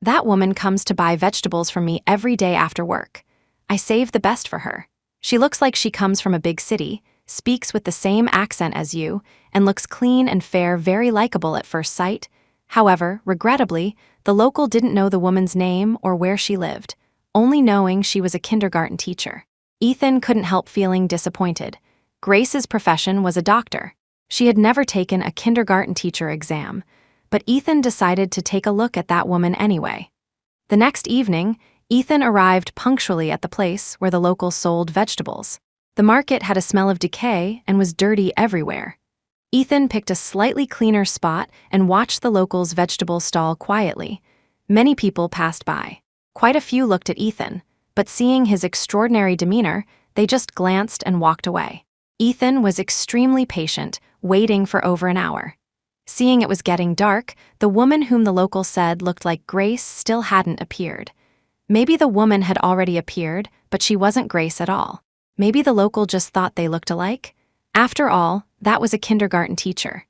"That woman comes to buy vegetables from me every day after work. I save the best for her. She looks like she comes from a big city, speaks with the same accent as you, and looks clean and fair, very likable at first sight." However, regrettably, the local didn't know the woman's name or where she lived, only knowing she was a kindergarten teacher. Ethan couldn't help feeling disappointed. Grace's profession was a doctor. She had never taken a kindergarten teacher exam, but Ethan decided to take a look at that woman anyway. The next evening, Ethan arrived punctually at the place where the locals sold vegetables. The market had a smell of decay and was dirty everywhere. Ethan picked a slightly cleaner spot and watched the locals' vegetable stall quietly. Many people passed by. Quite a few looked at Ethan, but seeing his extraordinary demeanor, they just glanced and walked away. Ethan was extremely patient, waiting for over an hour. Seeing it was getting dark, the woman whom the locals said looked like Grace still hadn't appeared. Maybe the woman had already appeared, but she wasn't Grace at all. Maybe the local just thought they looked alike. After all, that was a kindergarten teacher.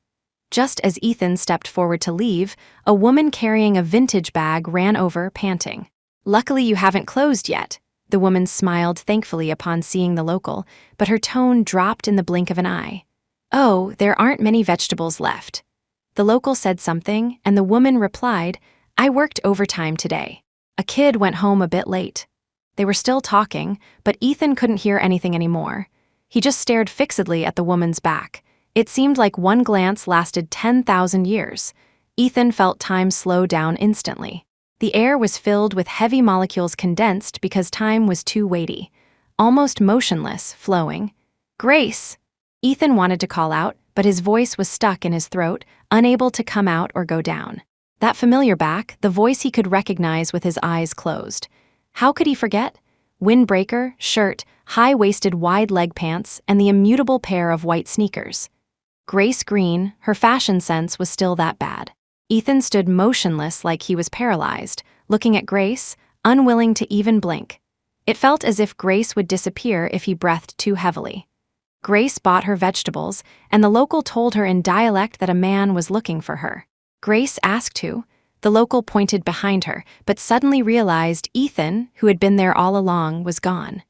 Just as Ethan stepped forward to leave, a woman carrying a vintage bag ran over, panting. "Luckily you haven't closed yet." The woman smiled thankfully upon seeing the local, but her tone dropped in the blink of an eye. "Oh, there aren't many vegetables left." The local said something, and the woman replied, "I worked overtime today. A kid went home a bit late." They were still talking, but Ethan couldn't hear anything anymore. He just stared fixedly at the woman's back. It seemed like one glance lasted 10,000 years. Ethan felt time slow down instantly. The air was filled with heavy molecules condensed because time was too weighty. almost motionless, flowing. "Grace!" Ethan wanted to call out, but his voice was stuck in his throat, unable to come out or go down. That familiar back, the voice he could recognize with his eyes closed. How could he forget? Windbreaker, shirt, high-waisted wide leg pants, and the immutable pair of white sneakers. Grace Green, her fashion sense was still that bad. Ethan stood motionless like he was paralyzed, looking at Grace, unwilling to even blink. It felt as if Grace would disappear if he breathed too heavily. Grace bought her vegetables, and the local told her in dialect that a man was looking for her. Grace asked who. The local pointed behind her, but suddenly realized Ethan, who had been there all along, was gone.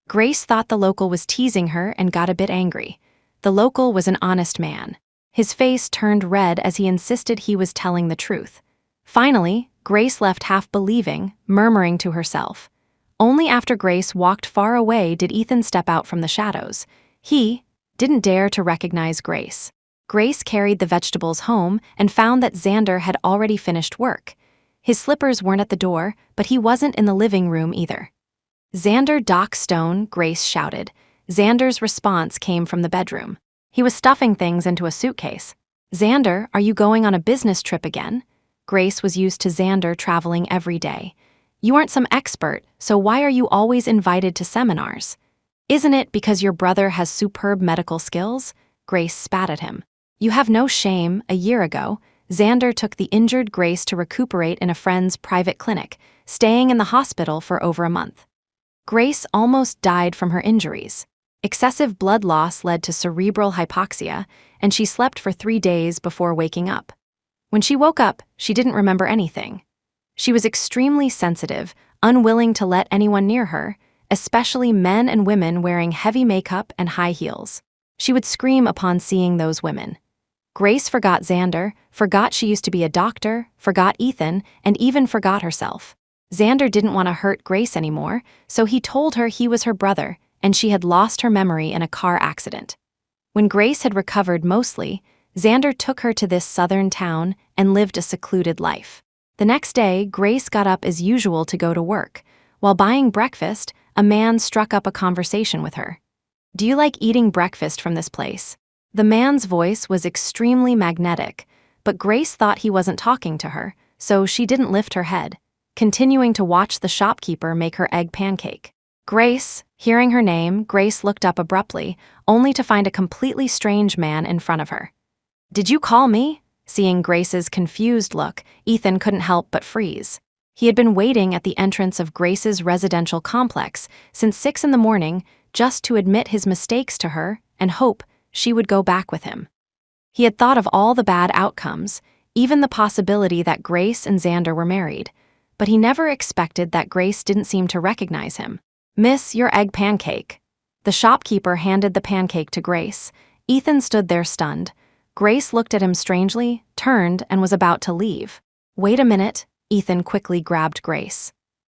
Grace thought the local was teasing her and got a bit angry. The local was an honest man. His face turned red as he insisted he was telling the truth. Finally, Grace left half believing, murmuring to herself. Only after Grace walked far away did Ethan step out from the shadows. He didn't dare to recognize Grace. Grace carried the vegetables home and found that Xander had already finished work. His slippers weren't at the door, but he wasn't in the living room either. "Xander Doc Stone," Grace shouted. Xander's response came from the bedroom. He was stuffing things into a suitcase. "Xander, are you going on a business trip again?" Grace was used to Xander traveling every day. "You aren't some expert, so why are you always invited to seminars?" "Isn't it because your brother has superb medical skills?" Grace spat at him. "You have no shame." A year ago, Xander took the injured Grace to recuperate in a friend's private clinic, staying in the hospital for over a month. Grace almost died from her injuries. Excessive blood loss led to cerebral hypoxia, and she slept for 3 days before waking up. When she woke up, she didn't remember anything. She was extremely sensitive, unwilling to let anyone near her, especially men and women wearing heavy makeup and high heels. She would scream upon seeing those women. Grace forgot Xander, forgot she used to be a doctor, forgot Ethan, and even forgot herself. Xander didn't want to hurt Grace anymore, so he told her he was her brother, and she had lost her memory in a car accident. When Grace had recovered mostly, Xander took her to this southern town and lived a secluded life. The next day, Grace got up as usual to go to work. While buying breakfast, a man struck up a conversation with her. "Do you like eating breakfast from this place?" The man's voice was extremely magnetic, but Grace thought he wasn't talking to her, so she didn't lift her head, continuing to watch the shopkeeper make her egg pancake. "Grace," hearing her name, Grace looked up abruptly, only to find a completely strange man in front of her. "Did you call me?" Seeing Grace's confused look, Ethan couldn't help but freeze. He had been waiting at the entrance of Grace's residential complex since 6 in the morning just to admit his mistakes to her and hope she would go back with him. He had thought of all the bad outcomes, even the possibility that Grace and Xander were married, but he never expected that Grace didn't seem to recognize him. "Miss, your egg pancake." The shopkeeper handed the pancake to Grace. Ethan stood there stunned. Grace looked at him strangely, turned, and was about to leave. "Wait a minute," Ethan quickly grabbed Grace.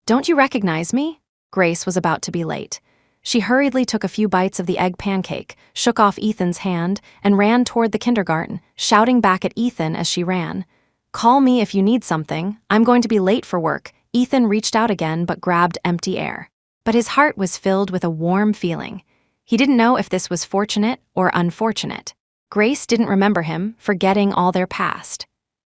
"Don't you recognize me?" Grace was about to be late. She hurriedly took a few bites of the egg pancake, shook off Ethan's hand, and ran toward the kindergarten, shouting back at Ethan as she ran. "Call me if you need something. I'm going to be late for work." Ethan reached out again but grabbed empty air. But his heart was filled with a warm feeling. He didn't know if this was fortunate or unfortunate. Grace didn't remember him, forgetting all their past.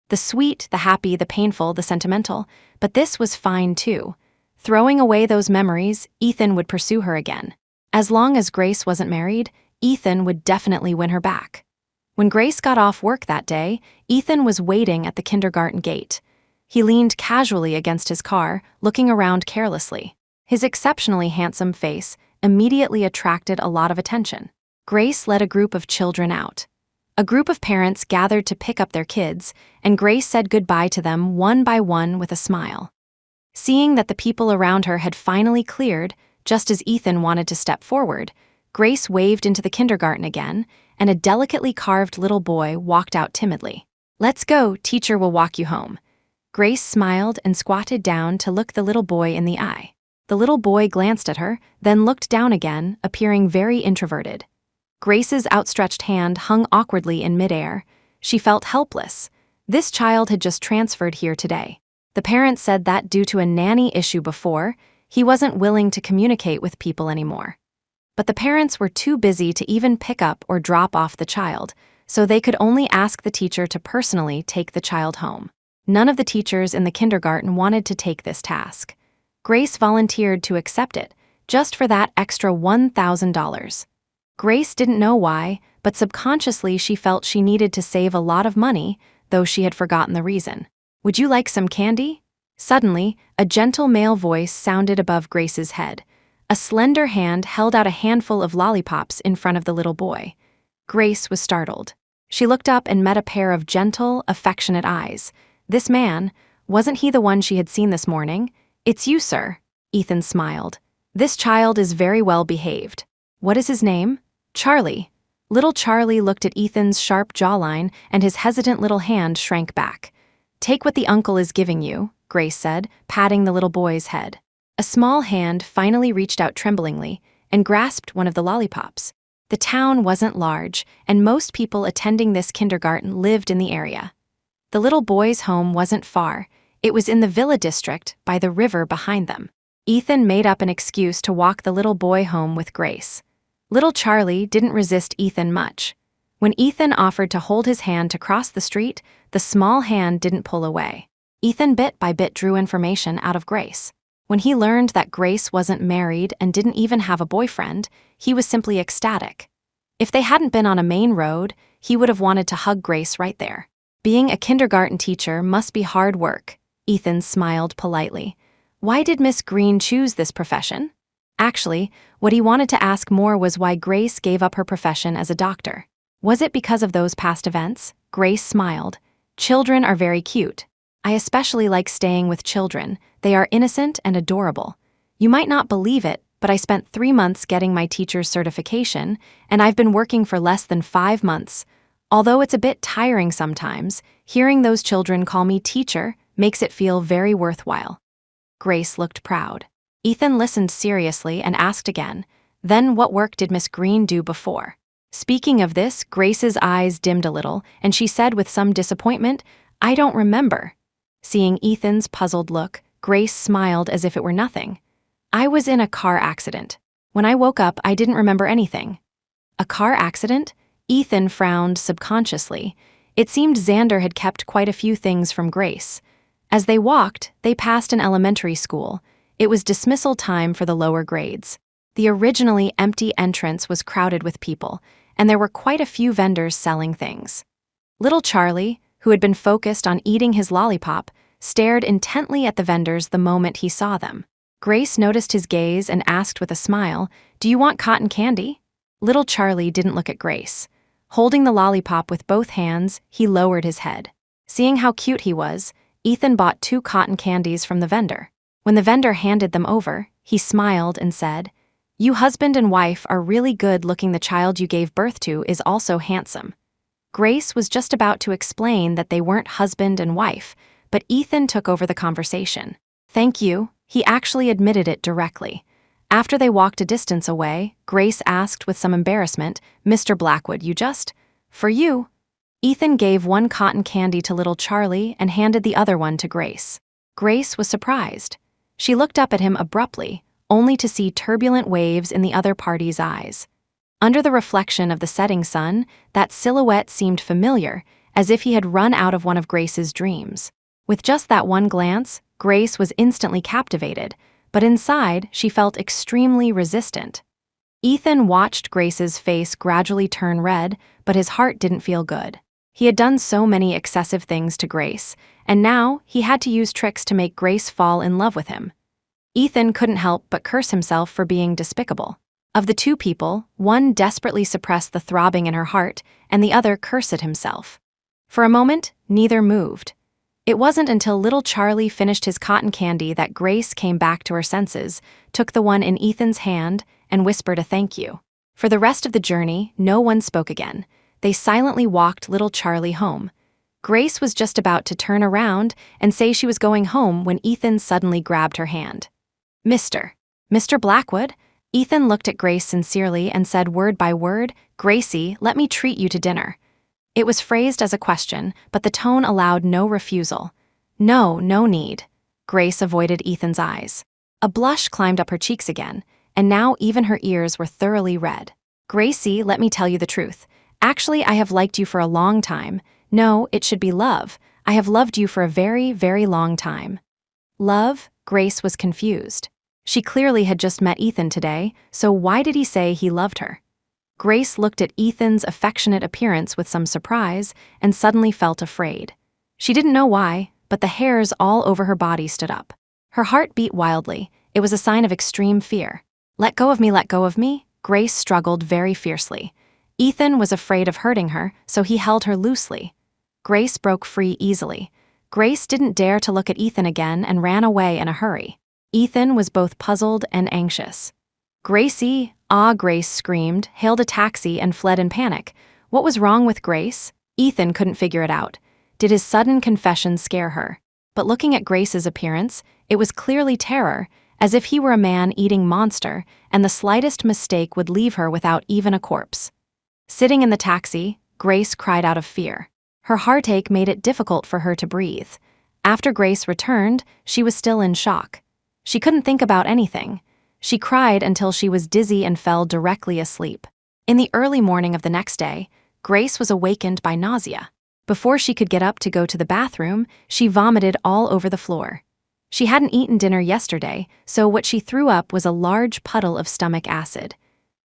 The sweet, the happy, the painful, the sentimental, but this was fine too. Throwing away those memories, Ethan would pursue her again. As long as Grace wasn't married, Ethan would definitely win her back. When Grace got off work that day, Ethan was waiting at the kindergarten gate. He leaned casually against his car, looking around carelessly. His exceptionally handsome face immediately attracted a lot of attention. Grace led a group of children out. A group of parents gathered to pick up their kids, and Grace said goodbye to them one by one with a smile. Seeing that the people around her had finally cleared, just as Ethan wanted to step forward, Grace waved into the kindergarten again, and a delicately carved little boy walked out timidly. "Let's go, teacher will walk you home." Grace smiled and squatted down to look the little boy in the eye. The little boy glanced at her, then looked down again, appearing very introverted. Grace's outstretched hand hung awkwardly in midair. She felt helpless. This child had just transferred here today. The parents said that due to a nanny issue before, He wasn't willing to communicate with people anymore. But the parents were too busy to even pick up or drop off the child, so they could only ask the teacher to personally take the child home. None of the teachers in the kindergarten wanted to take this task. Grace volunteered to accept it, just for that extra $1,000. Grace didn't know why, but subconsciously she felt she needed to save a lot of money, though she had forgotten the reason. "Would you like some candy?" Suddenly, a gentle male voice sounded above Grace's head. A slender hand held out a handful of lollipops in front of the little boy. Grace was startled. She looked up and met a pair of gentle, affectionate eyes. This man, wasn't he the one she had seen this morning? "It's you, sir," Ethan smiled. "This child is very well behaved." "What is his name?" "Charlie." Little Charlie looked at Ethan's sharp jawline, and his hesitant little hand shrank back. "Take what the uncle is giving you," Grace said, patting the little boy's head. A small hand finally reached out tremblingly and grasped one of the lollipops. The town wasn't large, and most people attending this kindergarten lived in the area. The little boy's home wasn't far. It was in the Villa district, by the river behind them. Ethan made up an excuse to walk the little boy home with Grace. Little Charlie didn't resist Ethan much. When Ethan offered to hold his hand to cross the street, the small hand didn't pull away. Ethan bit by bit drew information out of Grace. When he learned that Grace wasn't married and didn't even have a boyfriend, he was simply ecstatic. If they hadn't been on a main road, he would have wanted to hug Grace right there. "Being a kindergarten teacher must be hard work," Ethan smiled politely. Why did Miss Green choose this profession? Actually, what he wanted to ask more was why Grace gave up her profession as a doctor. Was it because of those past events? Grace smiled. "Children are very cute. I especially like staying with children. They are innocent and adorable. You might not believe it, but I spent 3 months getting my teacher's certification, and I've been working for less than 5 months. Although it's a bit tiring sometimes, hearing those children call me teacher makes it feel very worthwhile." Grace looked proud. Ethan listened seriously and asked again, "Then what work did Miss Green do before?" Speaking of this, Grace's eyes dimmed a little, and she said with some disappointment, "I don't remember." Seeing Ethan's puzzled look, Grace smiled as if it were nothing. "I was in a car accident. When I woke up, I didn't remember anything." A car accident? Ethan frowned subconsciously. It seemed Xander had kept quite a few things from Grace. As they walked, they passed an elementary school. It was dismissal time for the lower grades. The originally empty entrance was crowded with people, and there were quite a few vendors selling things. Little Charlie, who had been focused on eating his lollipop, stared intently at the vendors the moment he saw them. Grace noticed his gaze and asked with a smile, "Do you want cotton candy?" Little Charlie didn't look at Grace. Holding the lollipop with both hands, he lowered his head. Seeing how cute he was, Ethan bought 2 cotton candies from the vendor. When the vendor handed them over, he smiled and said, "You husband and wife are really good looking. The child you gave birth to is also handsome." Grace was just about to explain that they weren't husband and wife, but Ethan took over the conversation. "Thank you." He actually admitted it directly. After they walked a distance away, Grace asked with some embarrassment, "Mr. Blackwood, you just..." "For you." Ethan gave one cotton candy to little Charlie and handed the other one to Grace. Grace was surprised. She looked up at him abruptly, only to see turbulent waves in the other party's eyes. Under the reflection of the setting sun, that silhouette seemed familiar, as if he had run out of one of Grace's dreams. With just that one glance, Grace was instantly captivated, but inside she felt extremely resistant. Ethan watched Grace's face gradually turn red, but his heart didn't feel good. He had done so many excessive things to Grace, and now he had to use tricks to make Grace fall in love with him. Ethan couldn't help but curse himself for being despicable. Of the 2 people, one desperately suppressed the throbbing in her heart, and the other cursed at himself. For a moment, neither moved. It wasn't until little Charlie finished his cotton candy that Grace came back to her senses, took the one in Ethan's hand, and whispered a thank you. For the rest of the journey, no one spoke again. They silently walked little Charlie home. Grace was just about to turn around and say she was going home when Ethan suddenly grabbed her hand. Mr. Blackwood?" Ethan looked at Grace sincerely and said word by word, "Gracie, let me treat you to dinner." It was phrased as a question, but the tone allowed no refusal. "No, no need." Grace avoided Ethan's eyes. A blush climbed up her cheeks again, and now even her ears were thoroughly red. Gracie, let me tell you the truth. Actually, I have liked you for a long time. No, it should be love. I have loved you for a very, very long time. Love? Grace was confused. She clearly had just met Ethan today, so why did he say he loved her? Grace looked at Ethan's affectionate appearance with some surprise and suddenly felt afraid. She didn't know why, but the hairs all over her body stood up. Her heart beat wildly. It was a sign of extreme fear. Let go of me, let go of me. Grace struggled very fiercely. Ethan was afraid of hurting her, so he held her loosely. Grace broke free easily. Grace didn't dare to look at Ethan again and ran away in a hurry. Ethan was both puzzled and anxious. Gracie! Ah, Grace screamed, hailed a taxi, and fled in panic. What was wrong with Grace? Ethan couldn't figure it out. Did his sudden confession scare her? But looking at Grace's appearance, it was clearly terror, as if he were a man-eating monster, and the slightest mistake would leave her without even a corpse. Sitting in the taxi, Grace cried out of fear. Her heartache made it difficult for her to breathe. After Grace returned, she was still in shock. She couldn't think about anything. She cried until she was dizzy and fell directly asleep. In the early morning of the next day, Grace was awakened by nausea. Before she could get up to go to the bathroom, she vomited all over the floor. She hadn't eaten dinner yesterday, so what she threw up was a large puddle of stomach acid.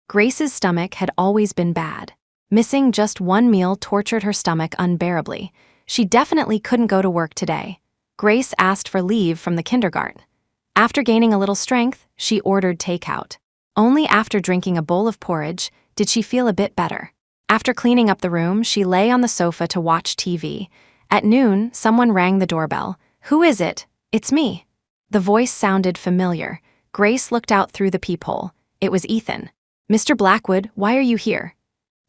Grace's stomach had always been bad. Missing just one meal tortured her stomach unbearably. She definitely couldn't go to work today. Grace asked for leave from the kindergarten. After gaining a little strength, she ordered takeout. Only after drinking a bowl of porridge did she feel a bit better. After cleaning up the room, she lay on the sofa to watch TV. At noon, someone rang the doorbell. "Who is it?" "It's me." The voice sounded familiar. Grace looked out through the peephole. It was Ethan. "Mr. Blackwood, why are you here?"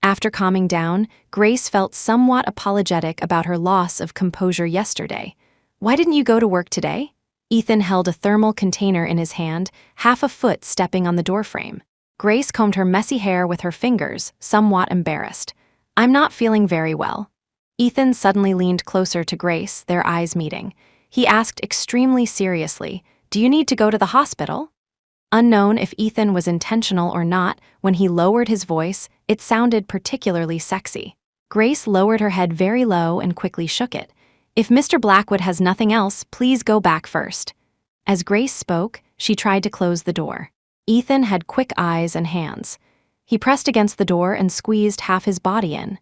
After calming down, Grace felt somewhat apologetic about her loss of composure yesterday. "Why didn't you go to work today?" Ethan held a thermal container in his hand, half a foot stepping on the doorframe. Grace combed her messy hair with her fingers, somewhat embarrassed. "I'm not feeling very well." Ethan suddenly leaned closer to Grace, their eyes meeting. He asked extremely seriously, "Do you need to go to the hospital?" Unknown if Ethan was intentional or not, when he lowered his voice, it sounded particularly sexy. Grace lowered her head very low and quickly shook it. "If Mr. Blackwood has nothing else, please go back first." As Grace spoke, she tried to close the door. Ethan had quick eyes and hands. He pressed against the door and squeezed half his body in.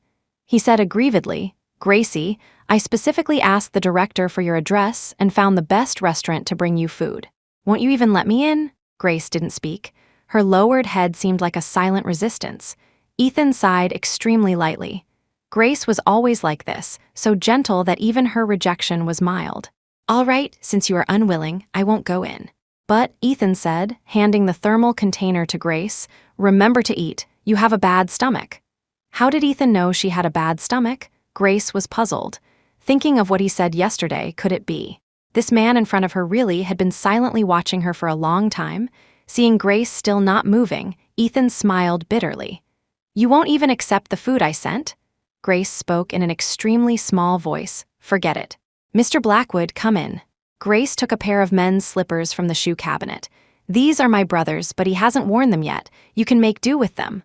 He said aggrievedly, "Gracie, I specifically asked the director for your address and found the best restaurant to bring you food. Won't you even let me in?" Grace didn't speak. Her lowered head seemed like a silent resistance. Ethan sighed extremely lightly. Grace was always like this, so gentle that even her rejection was mild. "All right, since you are unwilling, I won't go in." "But," Ethan said, handing the thermal container to Grace, "remember to eat. You have a bad stomach." How did Ethan know she had a bad stomach? Grace was puzzled. Thinking of what he said yesterday, could it be? This man in front of her really had been silently watching her for a long time? Seeing Grace still not moving, Ethan smiled bitterly. "You won't even accept the food I sent?" Grace spoke in an extremely small voice. "Forget it. Mr. Blackwood, come in." Grace took a pair of men's slippers from the shoe cabinet. "These are my brother's, but he hasn't worn them yet. You can make do with them."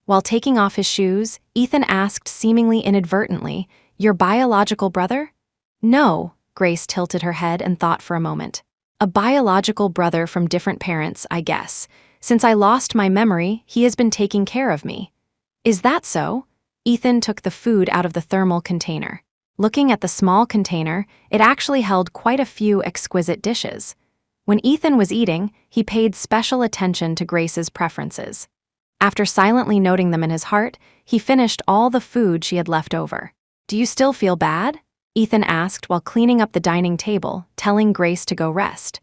While taking off his shoes, Ethan asked seemingly inadvertently, "Your biological brother?" "No." Grace tilted her head and thought for a moment. "A biological brother from different parents, I guess. Since I lost my memory, he has been taking care of me." "Is that so?" Ethan took the food out of the thermal container. Looking at the small container, it actually held quite a few exquisite dishes. When Ethan was eating, he paid special attention to Grace's preferences. After silently noting them in his heart, he finished all the food she had left over. "Do you still feel bad?" Ethan asked while cleaning up the dining table, telling Grace to go rest.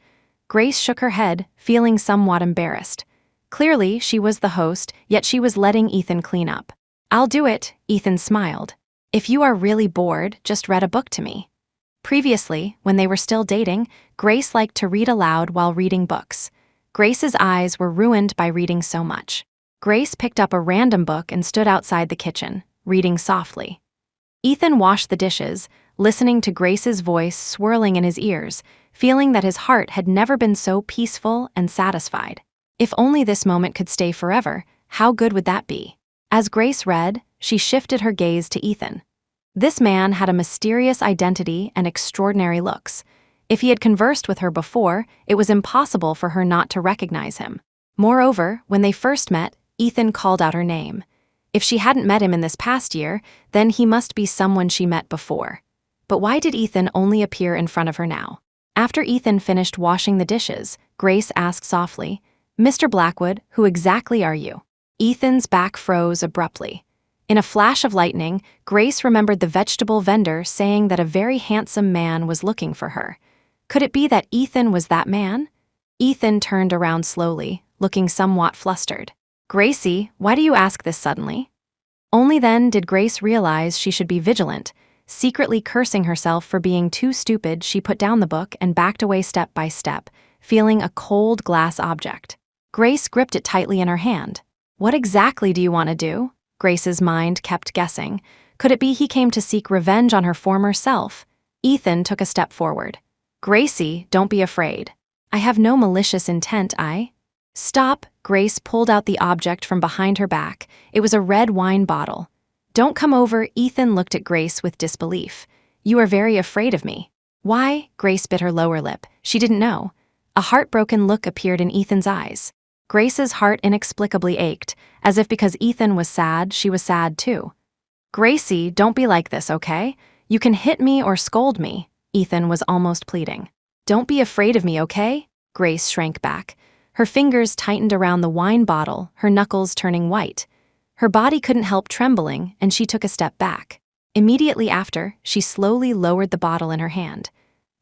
Grace shook her head, feeling somewhat embarrassed. Clearly, she was the host, yet she was letting Ethan clean up. "I'll do it," Ethan smiled. "If you are really bored, just read a book to me." Previously, when they were still dating, Grace liked to read aloud while reading books. Grace's eyes were ruined by reading so much. Grace picked up a random book and stood outside the kitchen, reading softly. Ethan washed the dishes, listening to Grace's voice swirling in his ears, feeling that his heart had never been so peaceful and satisfied. If only this moment could stay forever, how good would that be? As Grace read, she shifted her gaze to Ethan. This man had a mysterious identity and extraordinary looks. If he had conversed with her before, it was impossible for her not to recognize him. Moreover, when they first met, Ethan called out her name. If she hadn't met him in this past year, then he must be someone she met before. But why did Ethan only appear in front of her now? After Ethan finished washing the dishes, Grace asked softly, "Mr. Blackwood, who exactly are you?" Ethan's back froze abruptly. In a flash of lightning, Grace remembered the vegetable vendor saying that a very handsome man was looking for her. Could it be that Ethan was that man? Ethan turned around slowly, looking somewhat flustered. "Gracie, why do you ask this suddenly?" Only then did Grace realize she should be vigilant. Secretly cursing herself for being too stupid, she put down the book and backed away step by step, feeling a cold glass object. Grace gripped it tightly in her hand. What exactly do you want to do? Grace's mind kept guessing. Could it be he came to seek revenge on her former self? Ethan took a step forward. "Gracie, don't be afraid. I have no malicious intent, Stop." Grace pulled out the object from behind her back. It was a red wine bottle. "Don't come over." Ethan looked at Grace with disbelief. "You are very afraid of me." "Why?" Grace bit her lower lip. She didn't know. A heartbroken look appeared in Ethan's eyes. Grace's heart inexplicably ached, as if because Ethan was sad, she was sad too. "Gracie, don't be like this, okay? You can hit me or scold me." Ethan was almost pleading. "Don't be afraid of me, okay?" Grace shrank back. Her fingers tightened around the wine bottle, her knuckles turning white. Her body couldn't help trembling, and she took a step back. Immediately after, she slowly lowered the bottle in her hand.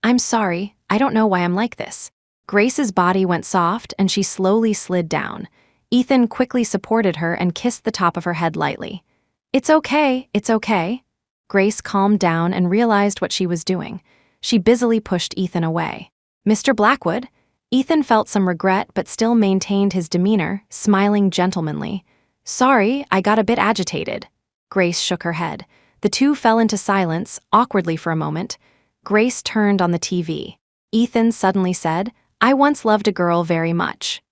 "I'm sorry, I don't know why I'm like this." Grace's body went soft, and she slowly slid down. Ethan quickly supported her and kissed the top of her head lightly. It's okay." Grace calmed down and realized what she was doing. She busily pushed Ethan away. "Mr. Blackwood?" Ethan felt some regret but still maintained his demeanor, smiling gentlemanly. "Sorry, I got a bit agitated." Grace shook her head. The two fell into silence, awkwardly for a moment. Grace turned on the TV. Ethan suddenly said, "I once loved a girl very much."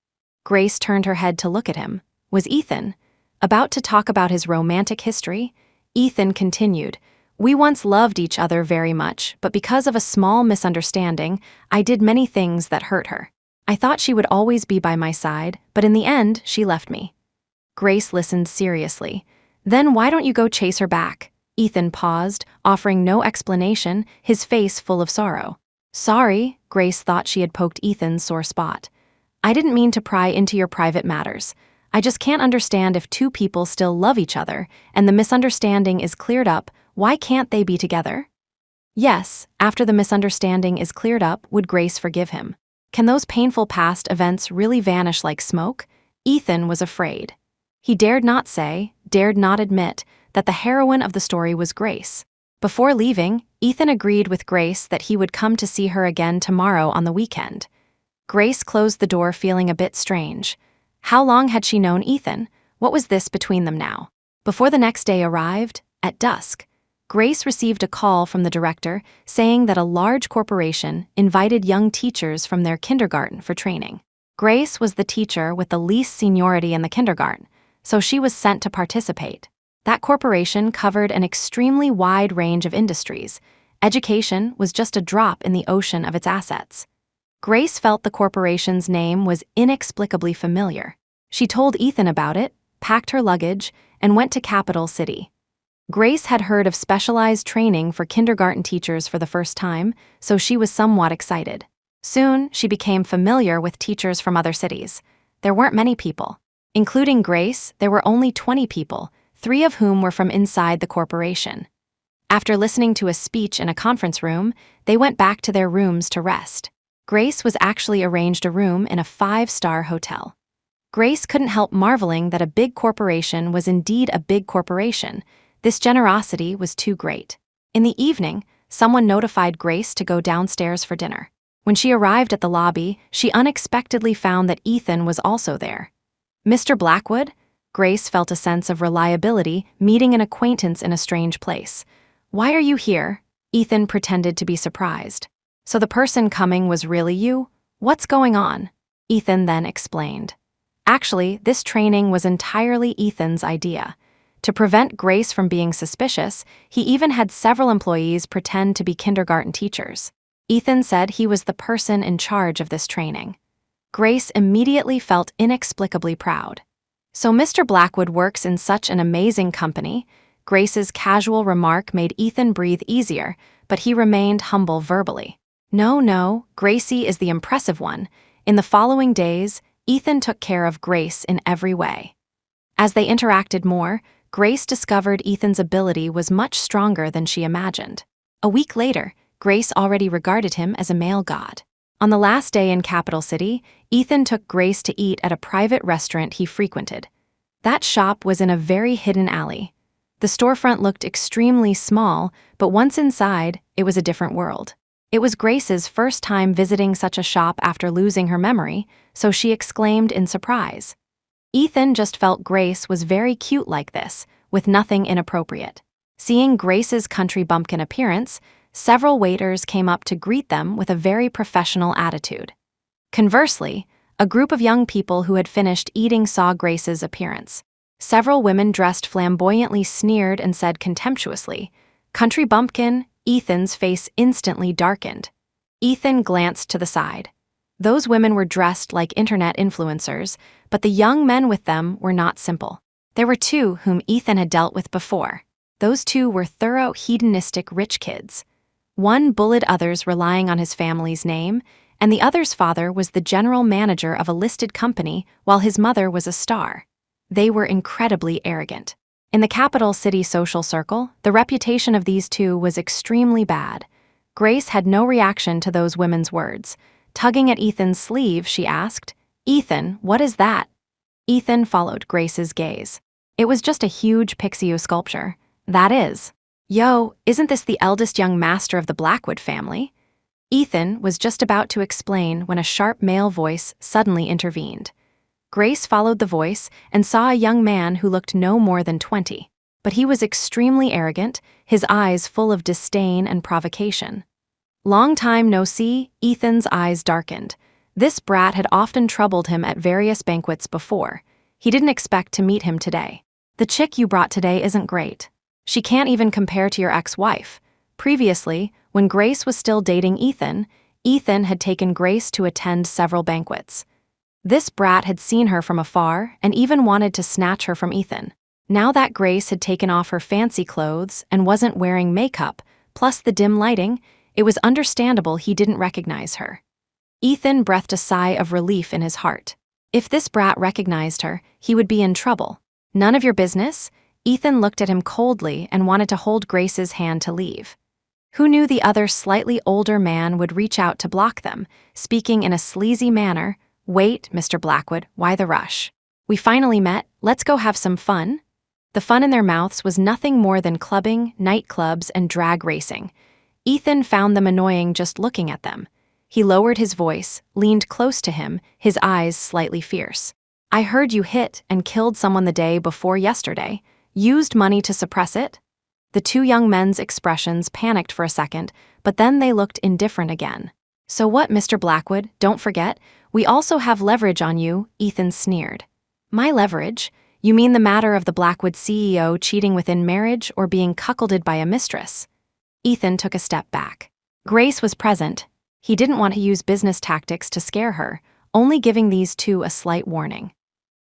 Grace turned her head to look at him. Was Ethan about to talk about his romantic history? Ethan continued, "We once loved each other very much, but because of a small misunderstanding, I did many things that hurt her. I thought she would always be by my side, but in the end, she left me." Grace listened seriously. "Then why don't you go chase her back?" Ethan paused, offering no explanation, his face full of sorrow. "Sorry," Grace thought she had poked Ethan's sore spot. "I didn't mean to pry into your private matters. I just can't understand if two people still love each other, and the misunderstanding is cleared up, why can't they be together?" Yes, after the misunderstanding is cleared up, would Grace forgive him? Can those painful past events really vanish like smoke? Ethan was afraid. He dared not say, dared not admit, that the heroine of the story was Grace. Before leaving, Ethan agreed with Grace that he would come to see her again tomorrow on the weekend. Grace closed the door feeling a bit strange. How long had she known Ethan? What was this between them now? Before the next day arrived, at dusk, Grace received a call from the director saying that a large corporation invited young teachers from their kindergarten for training. Grace was the teacher with the least seniority in the kindergarten, so she was sent to participate. That corporation covered an extremely wide range of industries. Education was just a drop in the ocean of its assets. Grace felt the corporation's name was inexplicably familiar. She told Ethan about it, packed her luggage, and went to Capital City. Grace had heard of specialized training for kindergarten teachers for the first time, so she was somewhat excited. Soon, she became familiar with teachers from other cities. There weren't many people. Including Grace, there were only 20 people, 3 of whom were from inside the corporation. After listening to a speech in a conference room, they went back to their rooms to rest. Grace was actually arranged a room in a 5-star hotel. Grace couldn't help marveling that a big corporation was indeed a big corporation. This generosity was too great. In the evening, someone notified Grace to go downstairs for dinner. When she arrived at the lobby, she unexpectedly found that Ethan was also there. "Mr. Blackwood?" Grace felt a sense of reliability, meeting an acquaintance in a strange place. Why are you here? Ethan pretended to be surprised. So the person coming was really you? What's going on? Ethan then explained. Actually, this training was entirely Ethan's idea. To prevent Grace from being suspicious, he even had several employees pretend to be kindergarten teachers. Ethan said he was the person in charge of this training. Grace immediately felt inexplicably proud. So Mr. Blackwood works in such an amazing company. Grace's casual remark made Ethan breathe easier, but he remained humble verbally. No, Gracie is the impressive one. In the following days, Ethan took care of Grace in every way. As they interacted more, Grace discovered Ethan's ability was much stronger than she imagined. A week later, Grace already regarded him as a male god. On the last day in Capital City, Ethan took Grace to eat at a private restaurant he frequented. That shop was in a very hidden alley. The storefront looked extremely small, but once inside, it was a different world. It was Grace's first time visiting such a shop after losing her memory, so she exclaimed in surprise. Ethan just felt Grace was very cute like this, with nothing inappropriate. Seeing Grace's country bumpkin appearance, several waiters came up to greet them with a very professional attitude. Conversely, a group of young people who had finished eating saw Grace's appearance. Several women dressed flamboyantly sneered and said contemptuously, "Country bumpkin." Ethan's face instantly darkened. Ethan glanced to the side. Those women were dressed like internet influencers, but the young men with them were not simple. There were two whom Ethan had dealt with before. Those two were thorough hedonistic rich kids. One bullied others relying on his family's name, and the other's father was the general manager of a listed company while his mother was a star. They were incredibly arrogant. In the capital city social circle, the reputation of these two was extremely bad. Grace had no reaction to those women's words. Tugging at Ethan's sleeve, she asked, "Ethan, what is that?" Ethan followed Grace's gaze. It was just a huge Pixie sculpture. That is. Yo, isn't this the eldest young master of the Blackwood family? Ethan was just about to explain when a sharp male voice suddenly intervened. Grace followed the voice and saw a young man who looked no more than 20. But he was extremely arrogant, his eyes full of disdain and provocation. Long time no see, Ethan's eyes darkened. This brat had often troubled him at various banquets before. He didn't expect to meet him today. "The chick you brought today isn't great. She can't even compare to your ex-wife." Previously, when Grace was still dating Ethan, Ethan had taken Grace to attend several banquets. This brat had seen her from afar and even wanted to snatch her from Ethan. Now that Grace had taken off her fancy clothes and wasn't wearing makeup, plus the dim lighting, it was understandable he didn't recognize her. Ethan breathed a sigh of relief in his heart. If this brat recognized her, he would be in trouble. "None of your business?" Ethan looked at him coldly and wanted to hold Grace's hand to leave. Who knew the other slightly older man would reach out to block them, speaking in a sleazy manner, "Wait, Mr. Blackwood, why the rush? We finally met, let's go have some fun." The fun in their mouths was nothing more than clubbing, nightclubs, and drag racing. Ethan found them annoying just looking at them. He lowered his voice, leaned close to him, his eyes slightly fierce. "I heard you hit and killed someone the day before yesterday. Used money to suppress it?" The two young men's expressions panicked for a second, but then they looked indifferent again. "So what, Mr. Blackwood, don't forget, we also have leverage on you," Ethan sneered. "My leverage? You mean the matter of the Blackwood CEO cheating within marriage or being cuckolded by a mistress?" Ethan took a step back. Grace was present. He didn't want to use business tactics to scare her, only giving these two a slight warning.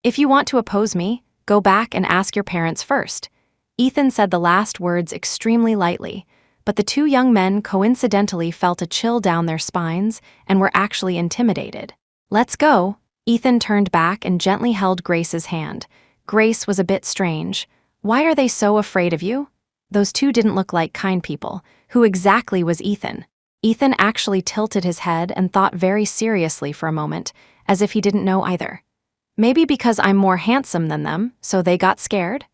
"If you want to oppose me, go back and ask your parents first." Ethan said the last words extremely lightly, but the two young men coincidentally felt a chill down their spines and were actually intimidated. "Let's go." Ethan turned back and gently held Grace's hand. Grace was a bit strange. "Why are they so afraid of you?" Those two didn't look like kind people. Who exactly was Ethan? Ethan actually tilted his head and thought very seriously for a moment, as if he didn't know either. "Maybe because I'm more handsome than them, so they got scared?"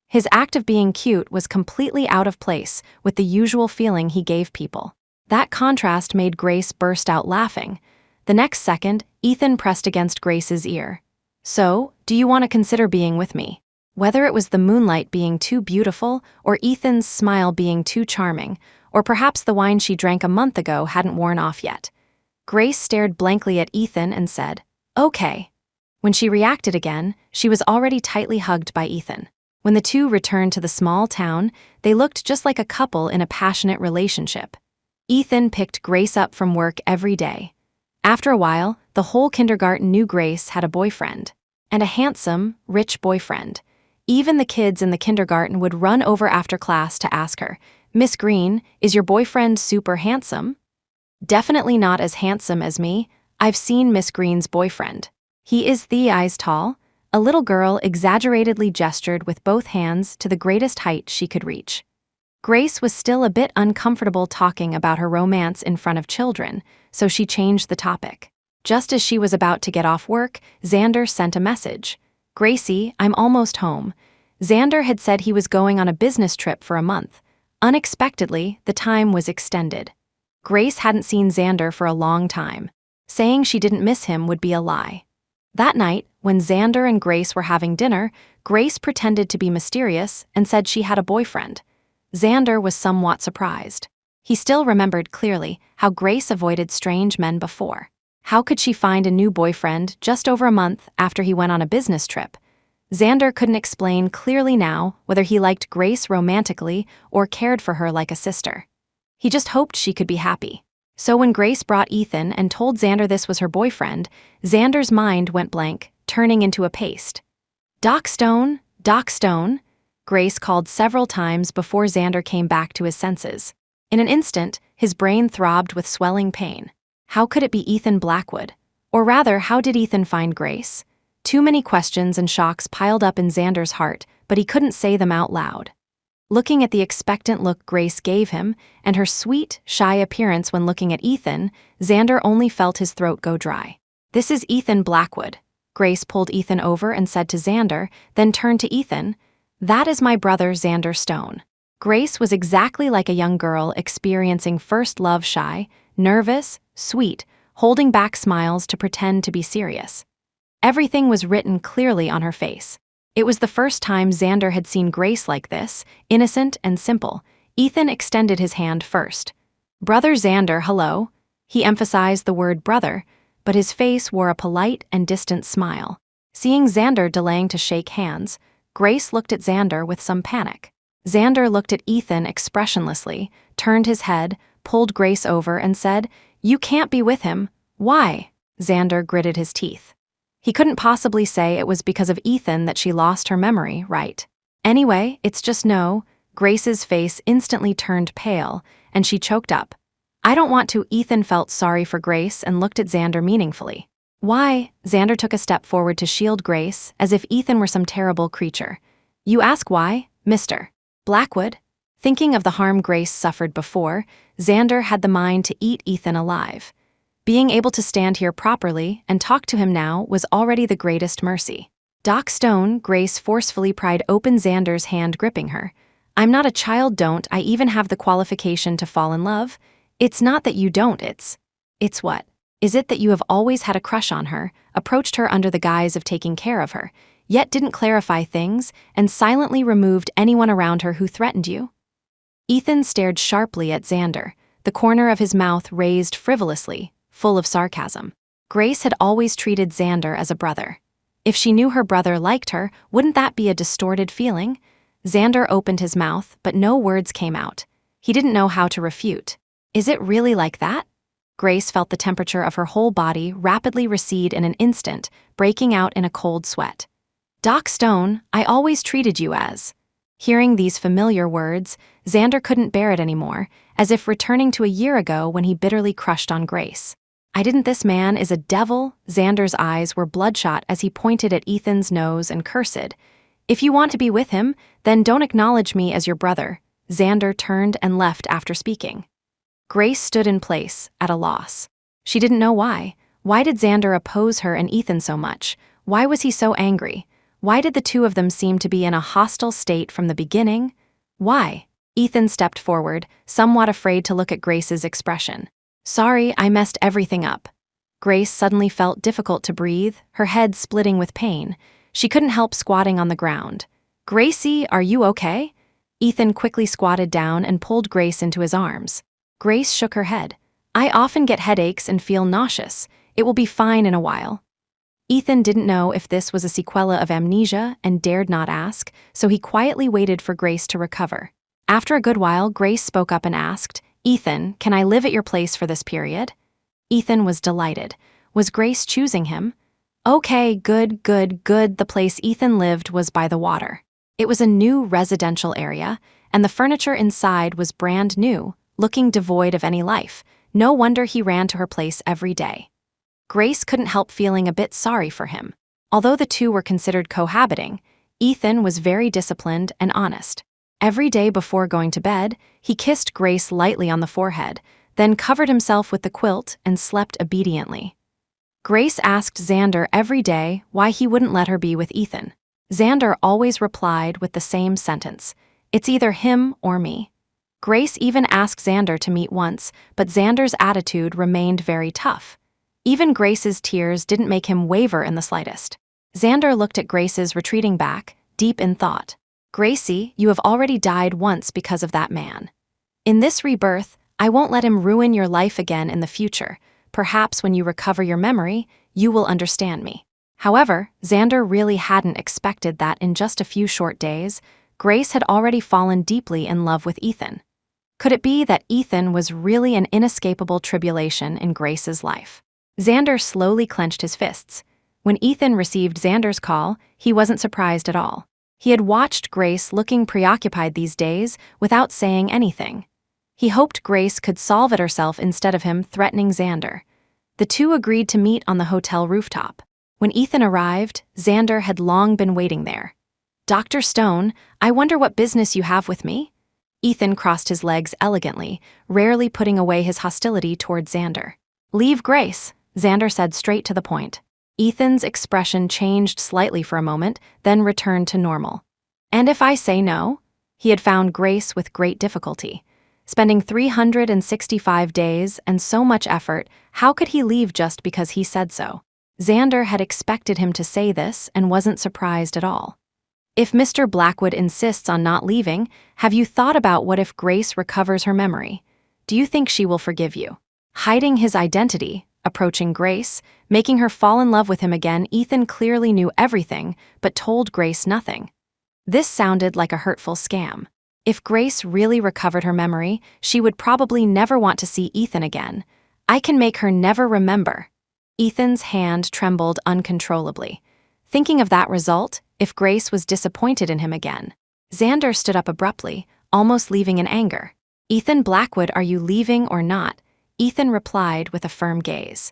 His act of being cute was completely out of place with the usual feeling he gave people. That contrast made Grace burst out laughing. The next second, Ethan pressed against Grace's ear. "So, do you want to consider being with me?" Whether it was the moonlight being too beautiful, or Ethan's smile being too charming, or perhaps the wine she drank a month ago hadn't worn off yet. Grace stared blankly at Ethan and said, "Okay." When she reacted again, she was already tightly hugged by Ethan. When the two returned to the small town, they looked just like a couple in a passionate relationship. Ethan picked Grace up from work every day. After a while, the whole kindergarten knew Grace had a boyfriend. And a handsome, rich boyfriend. Even the kids in the kindergarten would run over after class to ask her, "Miss Green, is your boyfriend super handsome?" "Definitely not as handsome as me. I've seen Miss Green's boyfriend. He is thigh-eyes tall." A little girl exaggeratedly gestured with both hands to the greatest height she could reach. Grace was still a bit uncomfortable talking about her romance in front of children, so she changed the topic. Just as she was about to get off work, Xander sent a message. "Gracie, I'm almost home." Xander had said he was going on a business trip for a month. Unexpectedly, the time was extended. Grace hadn't seen Xander for a long time. Saying she didn't miss him would be a lie. That night, when Xander and Grace were having dinner, Grace pretended to be mysterious and said she had a boyfriend. Xander was somewhat surprised. He still remembered clearly how Grace avoided strange men before. How could she find a new boyfriend just over a month after he went on a business trip? Xander couldn't explain clearly now whether he liked Grace romantically or cared for her like a sister. He just hoped she could be happy. So when Grace brought Ethan and told Xander this was her boyfriend, Xander's mind went blank, turning into a paste. "Doc Stone, Doc Stone," Grace called several times before Xander came back to his senses. In an instant, his brain throbbed with swelling pain. How could it be Ethan Blackwood? Or rather, how did Ethan find Grace? Too many questions and shocks piled up in Xander's heart, but he couldn't say them out loud. Looking at the expectant look Grace gave him, and her sweet, shy appearance when looking at Ethan, Xander only felt his throat go dry. "This is Ethan Blackwood." Grace pulled Ethan over and said to Xander, then turned to Ethan, "That is my brother Xander Stone." Grace was exactly like a young girl experiencing first love, shy, nervous, sweet, holding back smiles to pretend to be serious. Everything was written clearly on her face. It was the first time Xander had seen Grace like this, innocent and simple. Ethan extended his hand first. "Brother Xander, hello." He emphasized the word brother, but his face wore a polite and distant smile. Seeing Xander delaying to shake hands, Grace looked at Xander with some panic. Xander looked at Ethan expressionlessly, turned his head, pulled Grace over and said, "You can't be with him." "Why?" Xander gritted his teeth. He couldn't possibly say it was because of Ethan that she lost her memory, right? "Anyway, it's just no." Grace's face instantly turned pale, and she choked up. "I don't want to." Ethan felt sorry for Grace and looked at Xander meaningfully. "Why?" Xander took a step forward to shield Grace, as if Ethan were some terrible creature. "You ask why, Mr. Blackwood?" Thinking of the harm Grace suffered before, Xander had the mind to eat Ethan alive. Being able to stand here properly and talk to him now was already the greatest mercy. "Doc Stone," Grace forcefully pried open Xander's hand gripping her. "I'm not a child, don't I even have the qualification to fall in love? It's not that you don't, it's what? Is it that you have always had a crush on her, approached her under the guise of taking care of her, yet didn't clarify things, and silently removed anyone around her who threatened you?" Ethan stared sharply at Xander, the corner of his mouth raised frivolously, full of sarcasm. Grace had always treated Xander as a brother. If she knew her brother liked her, wouldn't that be a distorted feeling? Xander opened his mouth, but no words came out. He didn't know how to refute. "Is it really like that?" Grace felt the temperature of her whole body rapidly recede in an instant, breaking out in a cold sweat. "Doc Stone, I always treated you as..." Hearing these familiar words, Xander couldn't bear it anymore, as if returning to a year ago when he bitterly crushed on Grace. "I didn't. This man is a devil." Xander's eyes were bloodshot as he pointed at Ethan's nose and cursed. "If you want to be with him, then don't acknowledge me as your brother." Xander turned and left after speaking. Grace stood in place, at a loss. She didn't know why. Why did Xander oppose her and Ethan so much? Why was he so angry? Why did the two of them seem to be in a hostile state from the beginning? Why? Ethan stepped forward, somewhat afraid to look at Grace's expression. "Sorry, I messed everything up." Grace suddenly felt difficult to breathe, her head splitting with pain. She couldn't help squatting on the ground. Gracie, are you okay? Ethan quickly squatted down and pulled Grace into his arms. Grace shook her head. I often get headaches and feel nauseous. It will be fine in a while. Ethan didn't know if this was a sequela of amnesia and dared not ask, so he quietly waited for Grace to recover. After a good while, Grace spoke up and asked, Ethan, can I live at your place for this period? Ethan was delighted. Was Grace choosing him? Okay, good. The place Ethan lived was by the water. It was a new residential area, and the furniture inside was brand new, looking devoid of any life. No wonder he ran to her place every day. Grace couldn't help feeling a bit sorry for him. Although the two were considered cohabiting, Ethan was very disciplined and honest. Every day before going to bed, he kissed Grace lightly on the forehead, then covered himself with the quilt and slept obediently. Grace asked Xander every day why he wouldn't let her be with Ethan. Xander always replied with the same sentence, it's either him or me. Grace even asked Xander to meet once, but Xander's attitude remained very tough. Even Grace's tears didn't make him waver in the slightest. Xander looked at Grace's retreating back, deep in thought. Gracie, you have already died once because of that man. In this rebirth, I won't let him ruin your life again in the future. Perhaps when you recover your memory, you will understand me. However, Xander really hadn't expected that in just a few short days, Grace had already fallen deeply in love with Ethan. Could it be that Ethan was really an inescapable tribulation in Grace's life? Xander slowly clenched his fists. When Ethan received Xander's call, he wasn't surprised at all. He had watched Grace looking preoccupied these days without saying anything. He hoped Grace could solve it herself instead of him threatening Xander. The two agreed to meet on the hotel rooftop. When Ethan arrived, Xander had long been waiting there. Dr. Stone, I wonder what business you have with me? Ethan crossed his legs elegantly, rarely putting away his hostility toward Xander. Leave Grace, Xander said straight to the point. Ethan's expression changed slightly for a moment, then returned to normal. And if I say no? He had found Grace with great difficulty. Spending 365 days and so much effort, how could he leave just because he said so? Xander had expected him to say this and wasn't surprised at all. If Mr. Blackwood insists on not leaving, have you thought about what if Grace recovers her memory? Do you think she will forgive you? Hiding his identity, approaching Grace, making her fall in love with him again, Ethan clearly knew everything, but told Grace nothing. This sounded like a hurtful scam. If Grace really recovered her memory, she would probably never want to see Ethan again. I can make her never remember. Ethan's hand trembled uncontrollably. Thinking of that result, if Grace was disappointed in him again. Xander stood up abruptly, almost leaving in anger. Ethan Blackwood, are you leaving or not? Ethan replied with a firm gaze.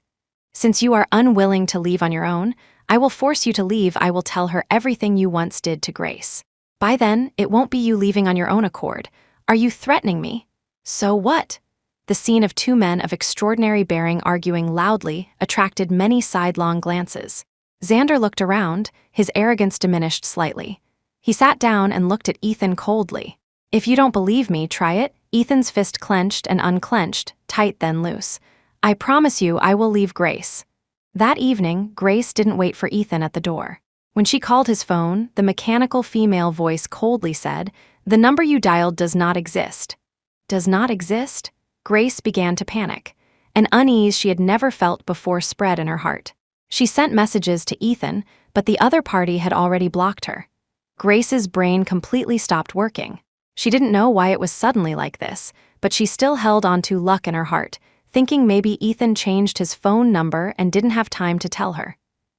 Since you are unwilling to leave on your own, I will force you to leave. I will tell her everything you once did to Grace. By then, it won't be you leaving on your own accord. Are you threatening me? So what? The scene of two men of extraordinary bearing arguing loudly attracted many sidelong glances. Xander looked around, his arrogance diminished slightly. He sat down and looked at Ethan coldly. If you don't believe me, try it. Ethan's fist clenched and unclenched, tight then loose. I promise you I will leave Grace. That evening, Grace didn't wait for Ethan at the door. When she called his phone, the mechanical female voice coldly said, "The number you dialed does not exist." Does not exist? Grace began to panic. An unease she had never felt before spread in her heart. She sent messages to Ethan, but the other party had already blocked her. Grace's brain completely stopped working. She didn't know why it was suddenly like this, but she still held on to luck in her heart, thinking maybe Ethan changed his phone number and didn't have time to tell her.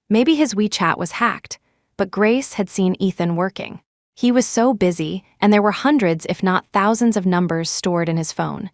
Maybe his WeChat was hacked, but Grace had seen Ethan working. He was so busy, and there were hundreds if not thousands of numbers stored in his phone.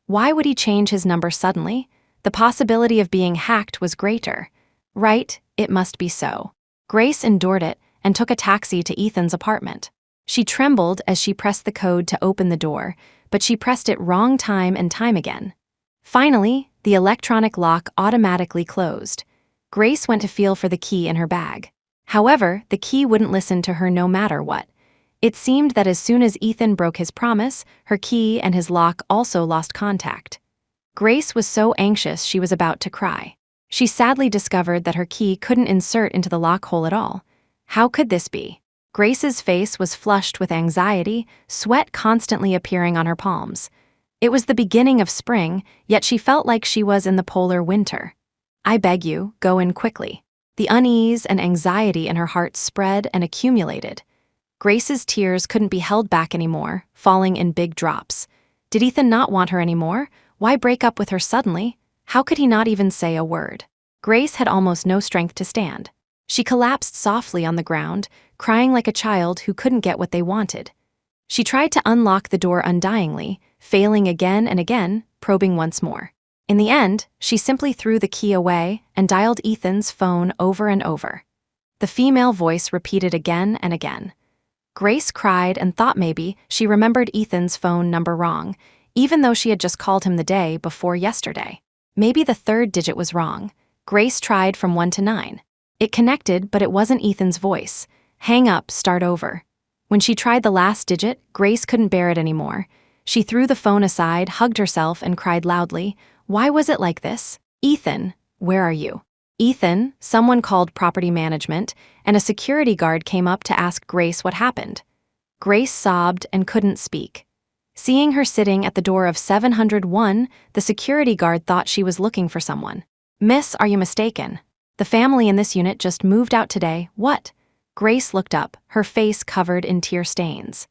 Why would he change his number suddenly? The possibility of being hacked was greater. Right, it must be so. Grace endured it and took a taxi to Ethan's apartment. She trembled as she pressed the code to open the door, but she pressed it wrong time and time again. Finally, the electronic lock automatically closed. Grace went to feel for the key in her bag. However, the key wouldn't listen to her no matter what. It seemed that as soon as Ethan broke his promise, her key and his lock also lost contact. Grace was so anxious she was about to cry. She sadly discovered that her key couldn't insert into the lock hole at all. How could this be? Grace's face was flushed with anxiety, sweat constantly appearing on her palms. It was the beginning of spring, yet she felt like she was in the polar winter. "I beg you, go in quickly." The unease and anxiety in her heart spread and accumulated. Grace's tears couldn't be held back anymore, falling in big drops. Did Ethan not want her anymore? Why break up with her suddenly? How could he not even say a word? Grace had almost no strength to stand. She collapsed softly on the ground, crying like a child who couldn't get what they wanted. She tried to unlock the door undyingly, failing again and again, probing once more. In the end, she simply threw the key away and dialed Ethan's phone over and over. The female voice repeated again and again. Grace cried and thought maybe she remembered Ethan's phone number wrong, even though she had just called him the day before yesterday. Maybe the third digit was wrong. Grace tried from 1 to 9. It connected, but it wasn't Ethan's voice. Hang up, start over. When she tried the last digit, Grace couldn't bear it anymore. She threw the phone aside, hugged herself, and cried loudly. Why was it like this? Ethan, where are you? Ethan, someone called property management, and a security guard came up to ask Grace what happened. Grace sobbed and couldn't speak. Seeing her sitting at the door of 701, the security guard thought she was looking for someone. "Miss, are you mistaken? The family in this unit just moved out today." "What?" Grace looked up, her face covered in tear stains.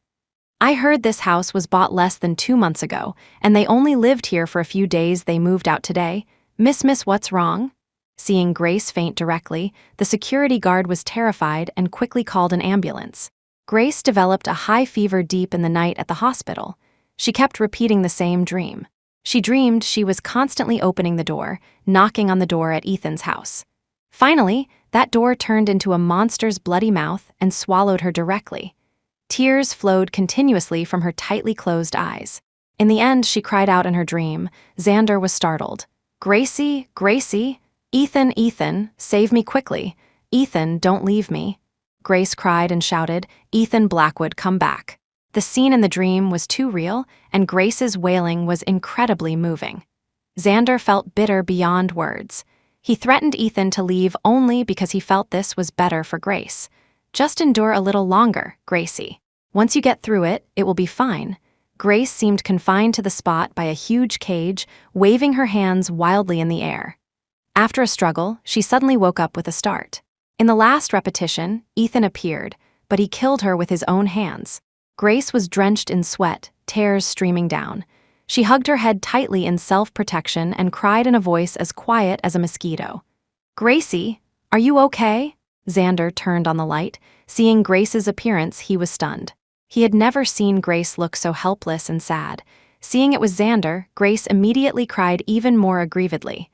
"I heard this house was bought less than 2 months ago, and they only lived here for a few days. They moved out today. Miss, what's wrong?" Seeing Grace faint directly, the security guard was terrified and quickly called an ambulance. Grace developed a high fever deep in the night at the hospital. She kept repeating the same dream. She dreamed she was constantly opening the door, knocking on the door at Ethan's house. Finally, that door turned into a monster's bloody mouth and swallowed her directly. Tears flowed continuously from her tightly closed eyes. In the end, she cried out in her dream. Xander was startled. "Gracie, Gracie! Ethan, save me quickly. Ethan, don't leave me." Grace cried and shouted, "Ethan Blackwood, come back." The scene in the dream was too real, and Grace's wailing was incredibly moving. Xander felt bitter beyond words. He threatened Ethan to leave only because he felt this was better for Grace. "Just endure a little longer, Gracie. Once you get through it, it will be fine." Grace seemed confined to the spot by a huge cage, waving her hands wildly in the air. After a struggle, she suddenly woke up with a start. In the last repetition, Ethan appeared, but he killed her with his own hands. Grace was drenched in sweat, tears streaming down. She hugged her head tightly in self-protection and cried in a voice as quiet as a mosquito. "Gracie, are you okay?" Xander turned on the light. Seeing Grace's appearance, he was stunned. He had never seen Grace look so helpless and sad. Seeing it was Xander, Grace immediately cried even more aggrievedly.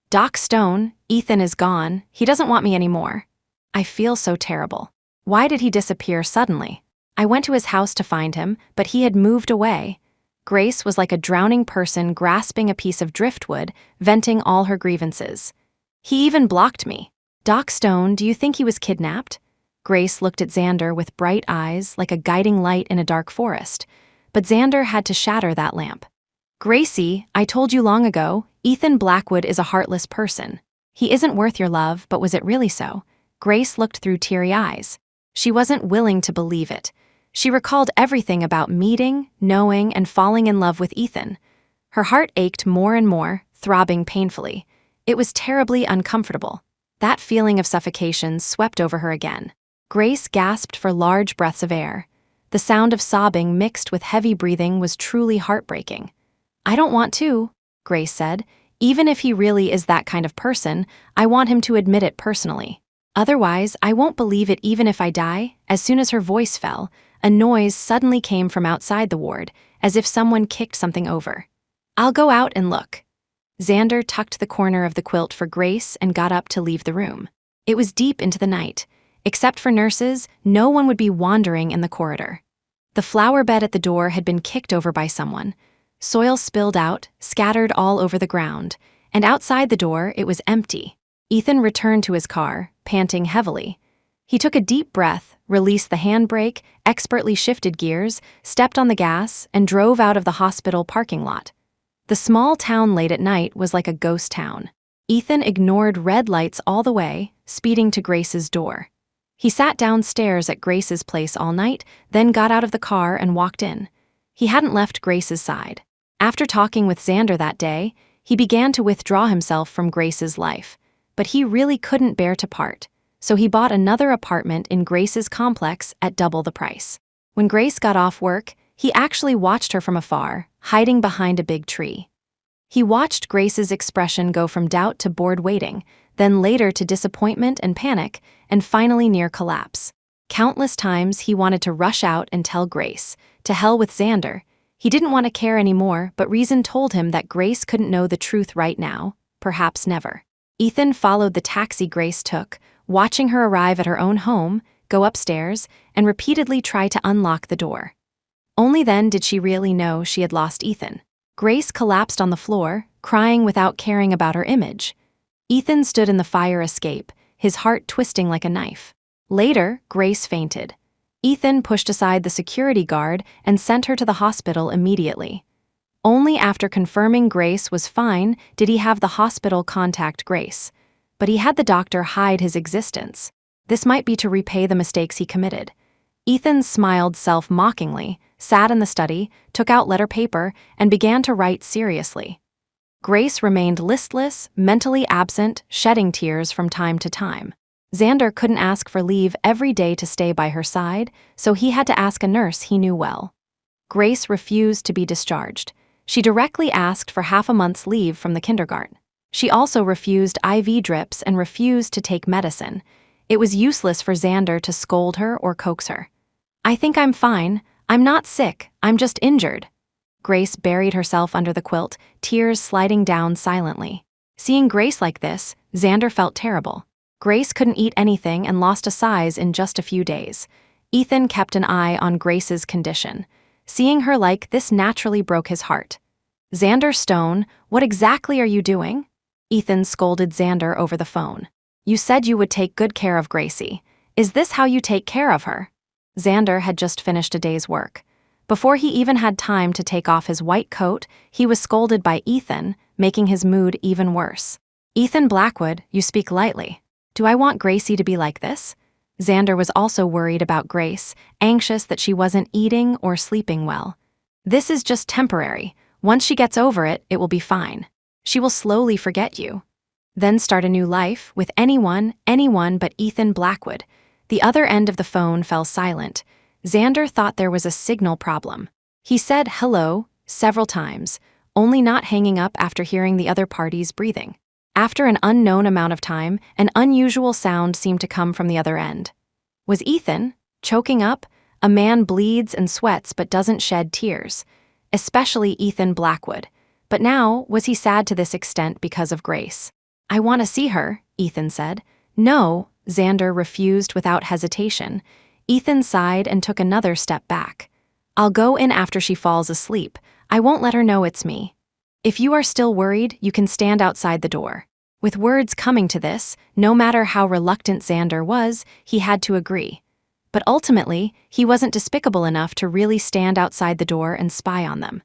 "Doc Stone, Ethan is gone. He doesn't want me anymore. I feel so terrible. Why did he disappear suddenly? I went to his house to find him, but he had moved away." Grace was like a drowning person grasping a piece of driftwood, venting all her grievances. "He even blocked me. Doc Stone, do you think he was kidnapped?" Grace looked at Xander with bright eyes like a guiding light in a dark forest. But Xander had to shatter that lamp. "Gracie, I told you long ago, Ethan Blackwood is a heartless person. He isn't worth your love, but was it really so?" Grace looked through teary eyes. She wasn't willing to believe it. She recalled everything about meeting, knowing, and falling in love with Ethan. Her heart ached more and more, throbbing painfully. It was terribly uncomfortable. That feeling of suffocation swept over her again. Grace gasped for large breaths of air. The sound of sobbing mixed with heavy breathing was truly heartbreaking. "I don't want to," Grace said. "Even if he really is that kind of person, I want him to admit it personally. Otherwise, I won't believe it even if I die." As soon as her voice fell, a noise suddenly came from outside the ward, as if someone kicked something over. "I'll go out and look." Xander tucked the corner of the quilt for Grace and got up to leave the room. It was deep into the night. Except for nurses, no one would be wandering in the corridor. The flower bed at the door had been kicked over by someone. Soil spilled out, scattered all over the ground, and outside the door it was empty. Ethan returned to his car, panting heavily. He took a deep breath, released the handbrake, expertly shifted gears, stepped on the gas, and drove out of the hospital parking lot. The small town late at night was like a ghost town. Ethan ignored red lights all the way, speeding to Grace's door. He sat downstairs at Grace's place all night, then got out of the car and walked in. He hadn't left Grace's side. After talking with Xander that day, he began to withdraw himself from Grace's life. But he really couldn't bear to part, so he bought another apartment in Grace's complex at double the price. When Grace got off work, he actually watched her from afar, hiding behind a big tree. He watched Grace's expression go from doubt to bored waiting, then later to disappointment and panic, and finally near collapse. Countless times he wanted to rush out and tell Grace, to hell with Xander. He didn't want to care anymore, but reason told him that Grace couldn't know the truth right now, perhaps never. Ethan followed the taxi Grace took, watching her arrive at her own home, go upstairs, and repeatedly try to unlock the door. Only then did she really know she had lost Ethan. Grace collapsed on the floor, crying without caring about her image. Ethan stood in the fire escape, his heart twisting like a knife. Later, Grace fainted. Ethan pushed aside the security guard and sent her to the hospital immediately. Only after confirming Grace was fine did he have the hospital contact Grace. But he had the doctor hide his existence. This might be to repay the mistakes he committed. Ethan smiled self-mockingly, sat in the study, took out letter paper, and began to write seriously. Grace remained listless, mentally absent, shedding tears from time to time. Xander couldn't ask for leave every day to stay by her side, so he had to ask a nurse he knew well. Grace refused to be discharged. She directly asked for half a month's leave from the kindergarten. She also refused IV drips and refused to take medicine. It was useless for Xander to scold her or coax her. "I think I'm fine. I'm not sick. I'm just injured." Grace buried herself under the quilt, tears sliding down silently. Seeing Grace like this, Xander felt terrible. Grace couldn't eat anything and lost a size in just a few days. Ethan kept an eye on Grace's condition. Seeing her like this naturally broke his heart. "Xander Stone, what exactly are you doing?" Ethan scolded Xander over the phone. "You said you would take good care of Gracie. Is this how you take care of her?" Xander had just finished a day's work. Before he even had time to take off his white coat, he was scolded by Ethan, making his mood even worse. "Ethan Blackwood, you speak lightly. Do I want Gracie to be like this?" Xander was also worried about Grace, anxious that she wasn't eating or sleeping well. "This is just temporary. Once she gets over it, it will be fine. She will slowly forget you. Then start a new life with anyone but Ethan Blackwood." The other end of the phone fell silent. Xander thought there was a signal problem. He said hello several times, only not hanging up after hearing the other party's breathing. After an unknown amount of time, an unusual sound seemed to come from the other end. Was Ethan choking up? A man bleeds and sweats but doesn't shed tears. Especially Ethan Blackwood. But now, was he sad to this extent because of Grace? "I want to see her," Ethan said. "No," Xander refused without hesitation. Ethan sighed and took another step back. "I'll go in after she falls asleep. I won't let her know it's me. If you are still worried, you can stand outside the door." With words coming to this, no matter how reluctant Xander was, he had to agree. But ultimately, he wasn't despicable enough to really stand outside the door and spy on them.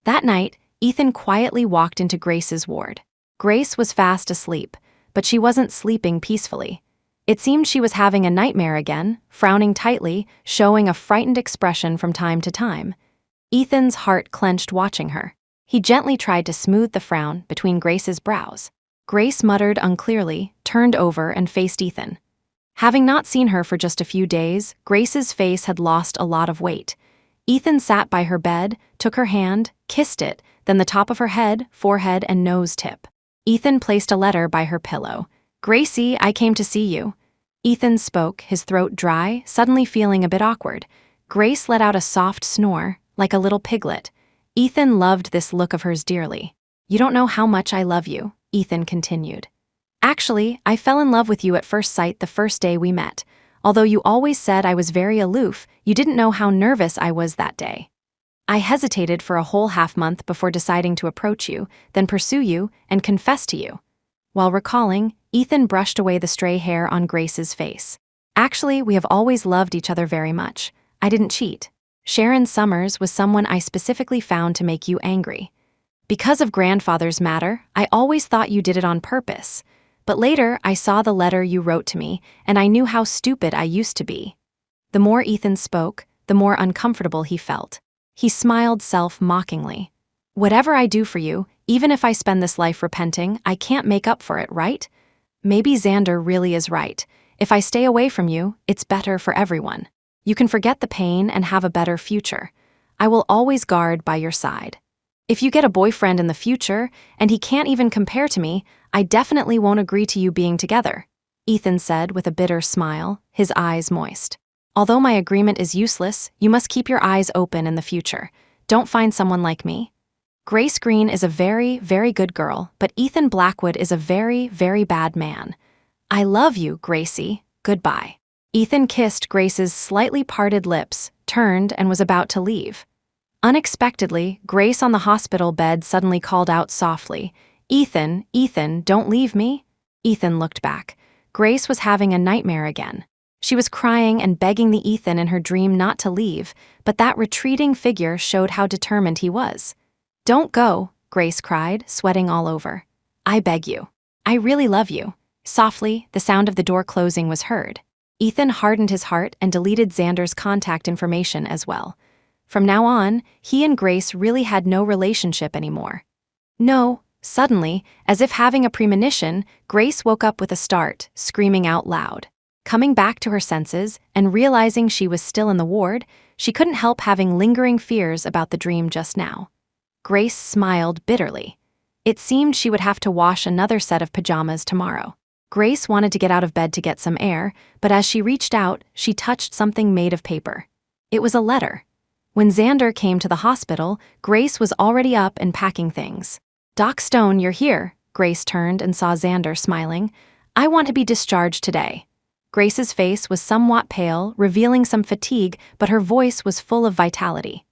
That night, Ethan quietly walked into Grace's ward. Grace was fast asleep, but she wasn't sleeping peacefully. It seemed she was having a nightmare again, frowning tightly, showing a frightened expression from time to time. Ethan's heart clenched watching her. He gently tried to smooth the frown between Grace's brows. Grace muttered unclearly, turned over, and faced Ethan. Having not seen her for just a few days, Grace's face had lost a lot of weight. Ethan sat by her bed, took her hand, kissed it, then the top of her head, forehead, and nose tip. Ethan placed a letter by her pillow. "Gracie, I came to see you." Ethan spoke, his throat dry, suddenly feeling a bit awkward. Grace let out a soft snore, like a little piglet. Ethan loved this look of hers dearly. "You don't know how much I love you," Ethan continued. "Actually, I fell in love with you at first sight the first day we met. Although you always said I was very aloof, you didn't know how nervous I was that day. I hesitated for a whole half-month before deciding to approach you, then pursue you, and confess to you." While recalling, Ethan brushed away the stray hair on Grace's face. "Actually, we have always loved each other very much. I didn't cheat. Sharon Summers was someone I specifically found to make you angry. Because of grandfather's matter, I always thought you did it on purpose. But later, I saw the letter you wrote to me, and I knew how stupid I used to be." The more Ethan spoke, the more uncomfortable he felt. He smiled self-mockingly. "Whatever I do for you, even if I spend this life repenting, I can't make up for it, right? Maybe Xander really is right. If I stay away from you, it's better for everyone. You can forget the pain and have a better future. I will always guard by your side. If you get a boyfriend in the future, and he can't even compare to me, I definitely won't agree to you being together," Ethan said with a bitter smile, his eyes moist. "Although my agreement is useless, you must keep your eyes open in the future. Don't find someone like me." Grace Green is a very, very good girl, but Ethan Blackwood is a very, very bad man. "I love you, Gracie. Goodbye." Ethan kissed Grace's slightly parted lips, turned, and was about to leave. Unexpectedly, Grace on the hospital bed suddenly called out softly, "Ethan, Ethan, don't leave me." Ethan looked back. Grace was having a nightmare again. She was crying and begging the Ethan in her dream not to leave, but that retreating figure showed how determined he was. "Don't go," Grace cried, sweating all over. "I beg you. I really love you." Softly, the sound of the door closing was heard. Ethan hardened his heart and deleted Xander's contact information as well. From now on, he and Grace really had no relationship anymore. No, suddenly, as if having a premonition, Grace woke up with a start, screaming out loud. Coming back to her senses and realizing she was still in the ward, she couldn't help having lingering fears about the dream just now. Grace smiled bitterly. It seemed she would have to wash another set of pajamas tomorrow. Grace wanted to get out of bed to get some air, but as she reached out, she touched something made of paper. It was a letter. When Xander came to the hospital, Grace was already up and packing things. "Doc Stone, you're here." Grace turned and saw Xander smiling. "I want to be discharged today." Grace's face was somewhat pale, revealing some fatigue, but her voice was full of vitality.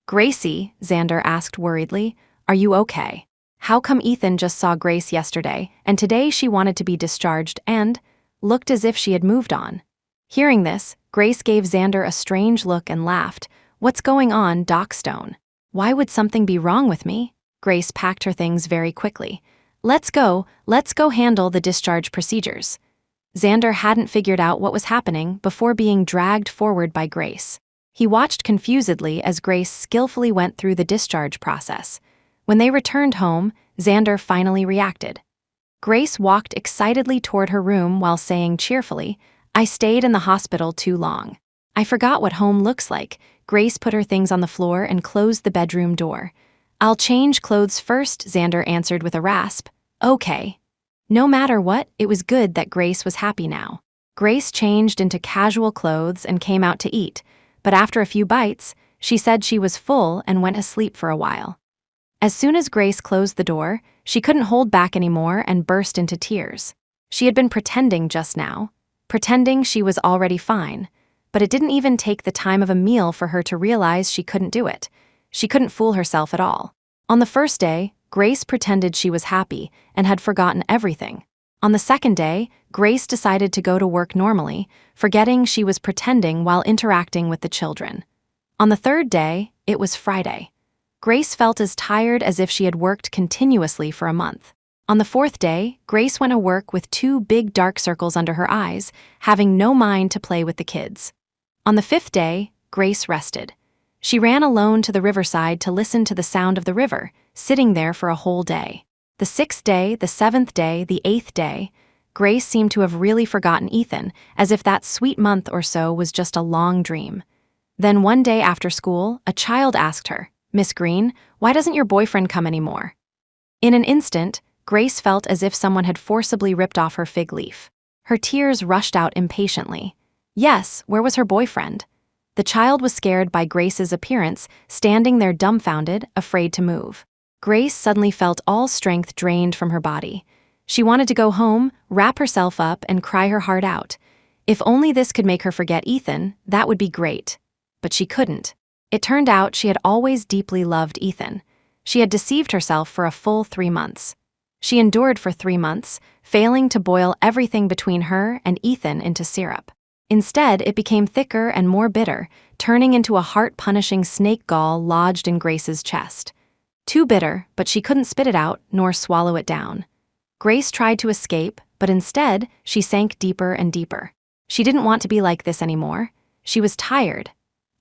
"Gracie," Xander asked worriedly, "are you okay? How come Ethan just saw Grace yesterday, and today she wanted to be discharged and looked as if she had moved on?" Hearing this, Grace gave Xander a strange look and laughed. "What's going on, Doc Stone? Why would something be wrong with me?" Grace packed her things very quickly. Let's go handle the discharge procedures." Xander hadn't figured out what was happening before being dragged forward by Grace. He watched confusedly as Grace skillfully went through the discharge process. When they returned home, Xander finally reacted. Grace walked excitedly toward her room while saying cheerfully, "I stayed in the hospital too long. I forgot what home looks like." Grace put her things on the floor and closed the bedroom door. "I'll change clothes first," Xander answered with a rasp. "Okay." No matter what, it was good that Grace was happy now. Grace changed into casual clothes and came out to eat, but after a few bites, she said she was full and went asleep for a while. As soon as Grace closed the door, she couldn't hold back anymore and burst into tears. She had been pretending just now, pretending she was already fine, but it didn't even take the time of a meal for her to realize she couldn't do it. She couldn't fool herself at all. On the first day, Grace pretended she was happy and had forgotten everything. On the second day, Grace decided to go to work normally, forgetting she was pretending while interacting with the children. On the third day, it was Friday. Grace felt as tired as if she had worked continuously for a month. On the fourth day, Grace went to work with 2 big dark circles under her eyes, having no mind to play with the kids. On the fifth day, Grace rested. She ran alone to the riverside to listen to the sound of the river, sitting there for a whole day. The 6th day, the 7th day, the 8th day, Grace seemed to have really forgotten Ethan, as if that sweet month or so was just a long dream. Then one day after school, a child asked her, "Miss Green, why doesn't your boyfriend come anymore?" In an instant, Grace felt as if someone had forcibly ripped off her fig leaf. Her tears rushed out impatiently. Yes, where was her boyfriend? The child was scared by Grace's appearance, standing there dumbfounded, afraid to move. Grace suddenly felt all strength drained from her body. She wanted to go home, wrap herself up, and cry her heart out. If only this could make her forget Ethan, that would be great. But she couldn't. It turned out she had always deeply loved Ethan. She had deceived herself for a full 3 months. She endured for 3 months, failing to boil everything between her and Ethan into syrup. Instead, it became thicker and more bitter, turning into a heart-punishing snake gall lodged in Grace's chest. Too bitter, but she couldn't spit it out nor swallow it down. Grace tried to escape, but instead, she sank deeper and deeper. She didn't want to be like this anymore. She was tired.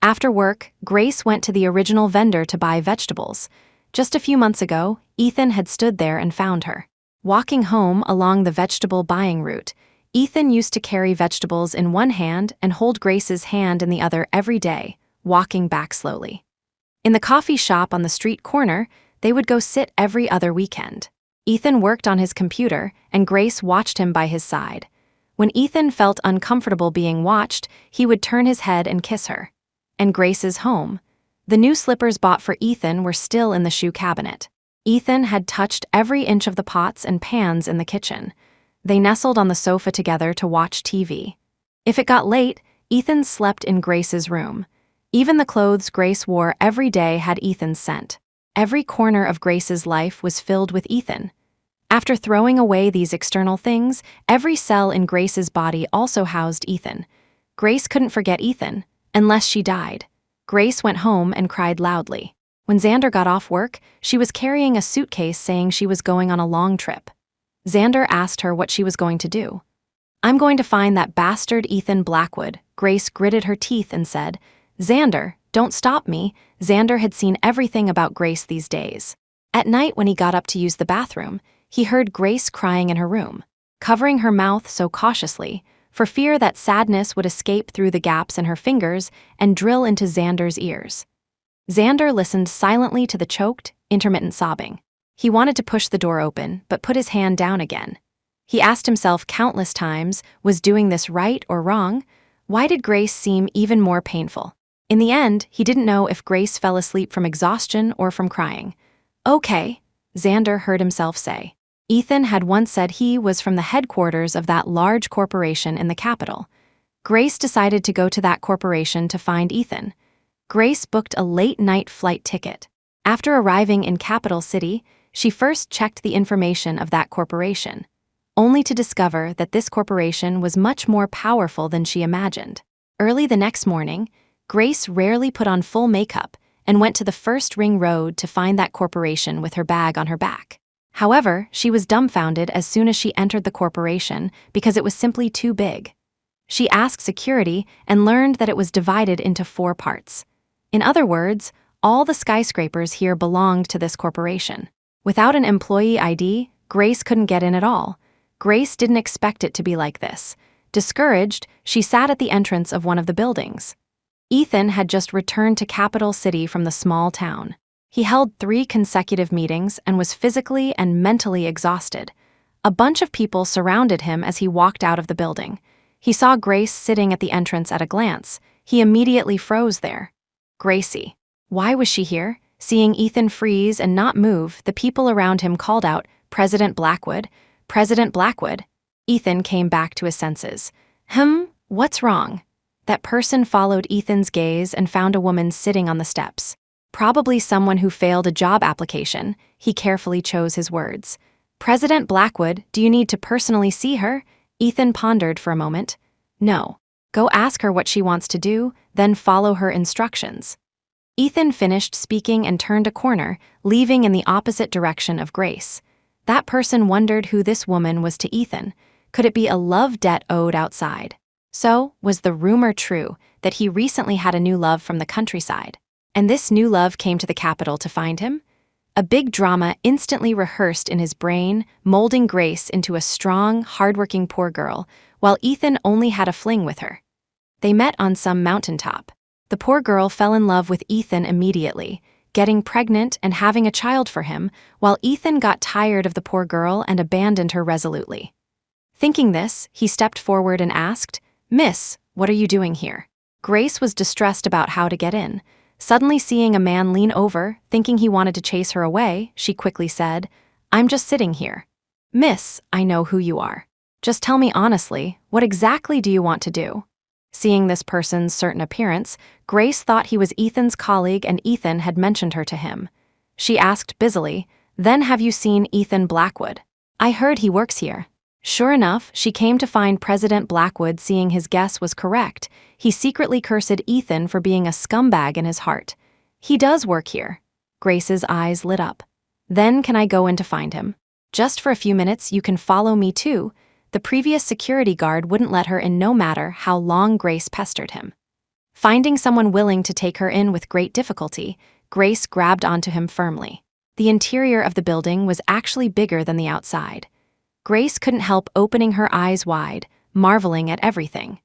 After work, Grace went to the original vendor to buy vegetables. Just a few months ago, Ethan had stood there and found her. Walking home along the vegetable buying route, Ethan used to carry vegetables in one hand and hold Grace's hand in the other every day, walking back slowly. In the coffee shop on the street corner, they would go sit every other weekend. Ethan worked on his computer, and Grace watched him by his side. When Ethan felt uncomfortable being watched, he would turn his head and kiss her. And Grace's home. The new slippers bought for Ethan were still in the shoe cabinet. Ethan had touched every inch of the pots and pans in the kitchen. They nestled on the sofa together to watch TV. If it got late, Ethan slept in Grace's room. Even the clothes Grace wore every day had Ethan's scent. Every corner of Grace's life was filled with Ethan. After throwing away these external things, every cell in Grace's body also housed Ethan. Grace couldn't forget Ethan, unless she died. Grace went home and cried loudly. When Xander got off work, she was carrying a suitcase saying she was going on a long trip. Xander asked her what she was going to do. "I'm going to find that bastard Ethan Blackwood." Grace gritted her teeth and said, "Xander, don't stop me." Xander had seen everything about Grace these days. At night when he got up to use the bathroom, he heard Grace crying in her room, covering her mouth so cautiously, for fear that sadness would escape through the gaps in her fingers and drill into Xander's ears. Xander listened silently to the choked, intermittent sobbing. He wanted to push the door open, but put his hand down again. He asked himself countless times, was doing this right or wrong? Why did Grace seem even more painful? In the end, he didn't know if Grace fell asleep from exhaustion or from crying. "Okay," Xander heard himself say. Ethan had once said he was from the headquarters of that large corporation in the capital. Grace decided to go to that corporation to find Ethan. Grace booked a late-night flight ticket. After arriving in Capital City, she first checked the information of that corporation, only to discover that this corporation was much more powerful than she imagined. Early the next morning, Grace rarely put on full makeup and went to the first ring road to find that corporation with her bag on her back. However, she was dumbfounded as soon as she entered the corporation because it was simply too big. She asked security and learned that it was divided into 4 parts. In other words, all the skyscrapers here belonged to this corporation. Without an employee ID, Grace couldn't get in at all. Grace didn't expect it to be like this. Discouraged, she sat at the entrance of one of the buildings. Ethan had just returned to Capital City from the small town. He held 3 consecutive meetings and was physically and mentally exhausted. A bunch of people surrounded him as he walked out of the building. He saw Grace sitting at the entrance at a glance. He immediately froze there. Gracie. Why was she here? Seeing Ethan freeze and not move, the people around him called out, "President Blackwood, President Blackwood." Ethan came back to his senses. What's wrong? That person followed Ethan's gaze and found a woman sitting on the steps. Probably someone who failed a job application. He carefully chose his words. "President Blackwood, do you need to personally see her?" Ethan pondered for a moment. "No. Go ask her what she wants to do, then follow her instructions." Ethan finished speaking and turned a corner, leaving in the opposite direction of Grace. That person wondered who this woman was to Ethan. Could it be a love debt owed outside? So, was the rumor true that he recently had a new love from the countryside? And this new love came to the capital to find him? A big drama instantly rehearsed in his brain, molding Grace into a strong, hardworking poor girl, while Ethan only had a fling with her. They met on some mountaintop. The poor girl fell in love with Ethan immediately, getting pregnant and having a child for him, while Ethan got tired of the poor girl and abandoned her resolutely. Thinking this, he stepped forward and asked, "Miss, what are you doing here?" Grace was distressed about how to get in. Suddenly seeing a man lean over, thinking he wanted to chase her away, she quickly said, "I'm just sitting here." "Miss, I know who you are. Just tell me honestly, what exactly do you want to do?" Seeing this person's certain appearance, Grace thought he was Ethan's colleague and Ethan had mentioned her to him. She asked busily, "Then have you seen Ethan Blackwood?" "I heard he works here." Sure enough, she came to find President Blackwood. Seeing his guess was correct, he secretly cursed Ethan for being a scumbag in his heart. "He does work here." Grace's eyes lit up. "Then can I go in to find him? Just for a few minutes, you can follow me too." the previous security guard wouldn't let her in no matter how long Grace pestered him. Finding someone willing to take her in with great difficulty, Grace grabbed onto him firmly. The interior of the building was actually bigger than the outside. Grace couldn't help opening her eyes wide, marveling at everything.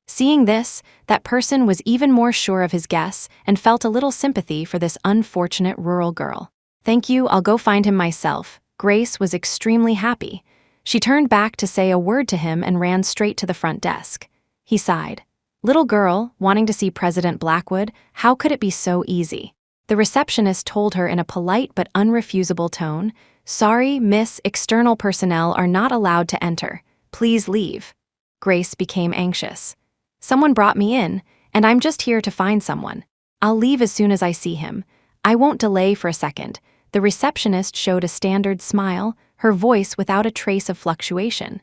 Seeing this, that person was even more sure of his guess and felt a little sympathy for this unfortunate rural girl. "Thank you, I'll go find him myself." Grace was extremely happy. She turned back to say a word to him and ran straight to the front desk. He sighed. "Little girl, wanting to see President Blackwood, how could it be so easy?" The receptionist told her in a polite but unrefusable tone, "Sorry, miss, external personnel are not allowed to enter. Please leave." Grace became anxious. "Someone brought me in, and I'm just here to find someone. I'll leave as soon as I see him. I won't delay for a second." The receptionist showed a standard smile, her voice without a trace of fluctuation.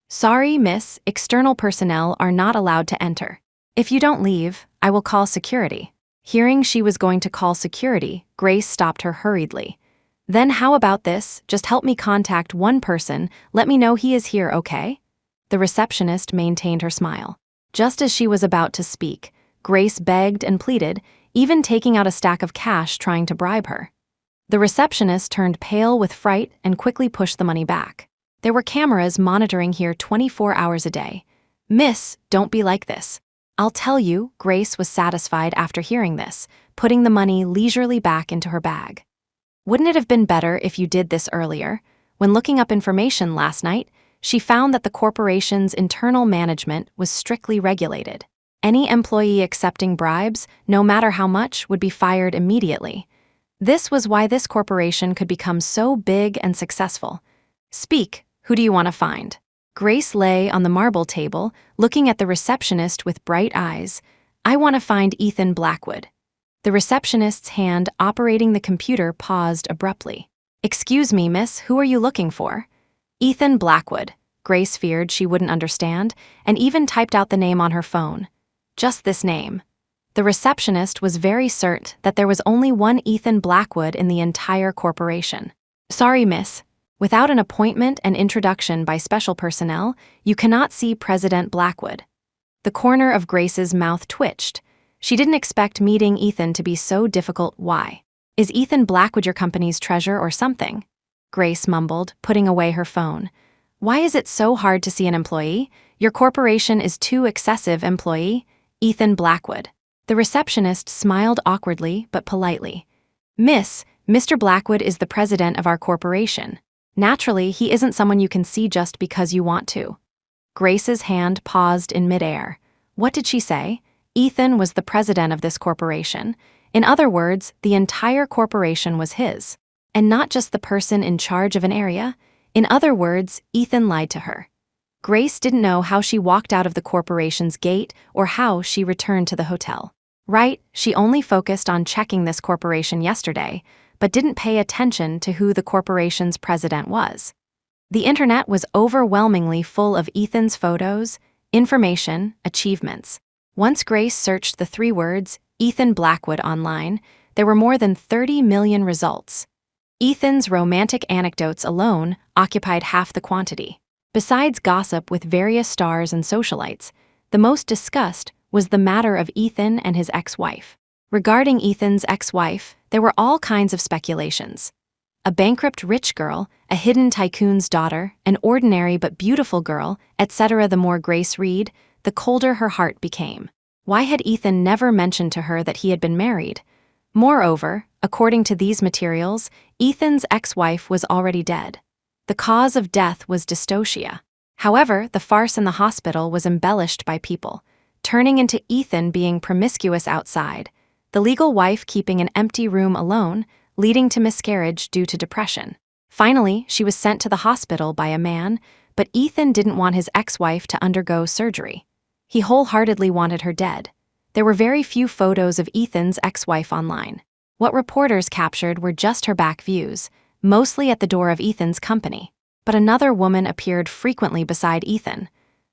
"Sorry, miss, external personnel are not allowed to enter. If you don't leave, I will call security." Hearing she was going to call security, Grace stopped her hurriedly. "Then how about this? Just help me contact one person, let me know he is here, okay?" The receptionist maintained her smile. Just as she was about to speak, Grace begged and pleaded, even taking out a stack of cash trying to bribe her. The receptionist turned pale with fright and quickly pushed the money back. There were cameras monitoring here 24 hours a day. "Miss, don't be like this." "I'll tell you," Grace was satisfied after hearing this, putting the money leisurely back into her bag. "Wouldn't it have been better if you did this earlier?" When looking up information last night, she found that the corporation's internal management was strictly regulated. Any employee accepting bribes, no matter how much, would be fired immediately. This was why this corporation could become so big and successful. "Speak, who do you want to find?" Grace lay on the marble table, looking at the receptionist with bright eyes. "I want to find Ethan Blackwood." The receptionist's hand operating the computer paused abruptly. "Excuse me, miss, who are you looking for?" "Ethan Blackwood." Grace feared she wouldn't understand, and even typed out the name on her phone. Just this name. The receptionist was very certain that there was only one Ethan Blackwood in the entire corporation. "Sorry, miss. Without an appointment and introduction by special personnel, you cannot see President Blackwood." The corner of Grace's mouth twitched. She didn't expect meeting Ethan to be so difficult. "Why? Is Ethan Blackwood your company's treasure or something?" Grace mumbled, putting away her phone. "Why is it so hard to see an employee? Your corporation is too excessive, employee. Ethan Blackwood." The receptionist smiled awkwardly but politely. "Miss, Mr. Blackwood is the president of our corporation. Naturally, he isn't someone you can see just because you want to." Grace's hand paused in midair. What did she say? Ethan was the president of this corporation. In other words, the entire corporation was his. And not just the person in charge of an area. In other words, Ethan lied to her. Grace didn't know how she walked out of the corporation's gate or how she returned to the hotel. Right, she only focused on checking this corporation yesterday, but didn't pay attention to who the corporation's president was. The internet was overwhelmingly full of Ethan's photos, information, achievements. Once Grace searched the 3 words, Ethan Blackwood, online, there were more than 30 million results. Ethan's romantic anecdotes alone occupied half the quantity. Besides gossip with various stars and socialites, the most discussed was the matter of Ethan and his ex-wife. Regarding Ethan's ex-wife, there were all kinds of speculations. A bankrupt rich girl, a hidden tycoon's daughter, an ordinary but beautiful girl, etc. The more Grace read, the colder her heart became. Why had Ethan never mentioned to her that he had been married? Moreover, according to these materials, Ethan's ex-wife was already dead. The cause of death was dystocia. However, the farce in the hospital was embellished by people, turning into Ethan being promiscuous outside, the legal wife keeping an empty room alone, leading to miscarriage due to depression. Finally, she was sent to the hospital by a man, but Ethan didn't want his ex-wife to undergo surgery. He wholeheartedly wanted her dead. There were very few photos of Ethan's ex-wife online. What reporters captured were just her back views, mostly at the door of Ethan's company. But another woman appeared frequently beside Ethan.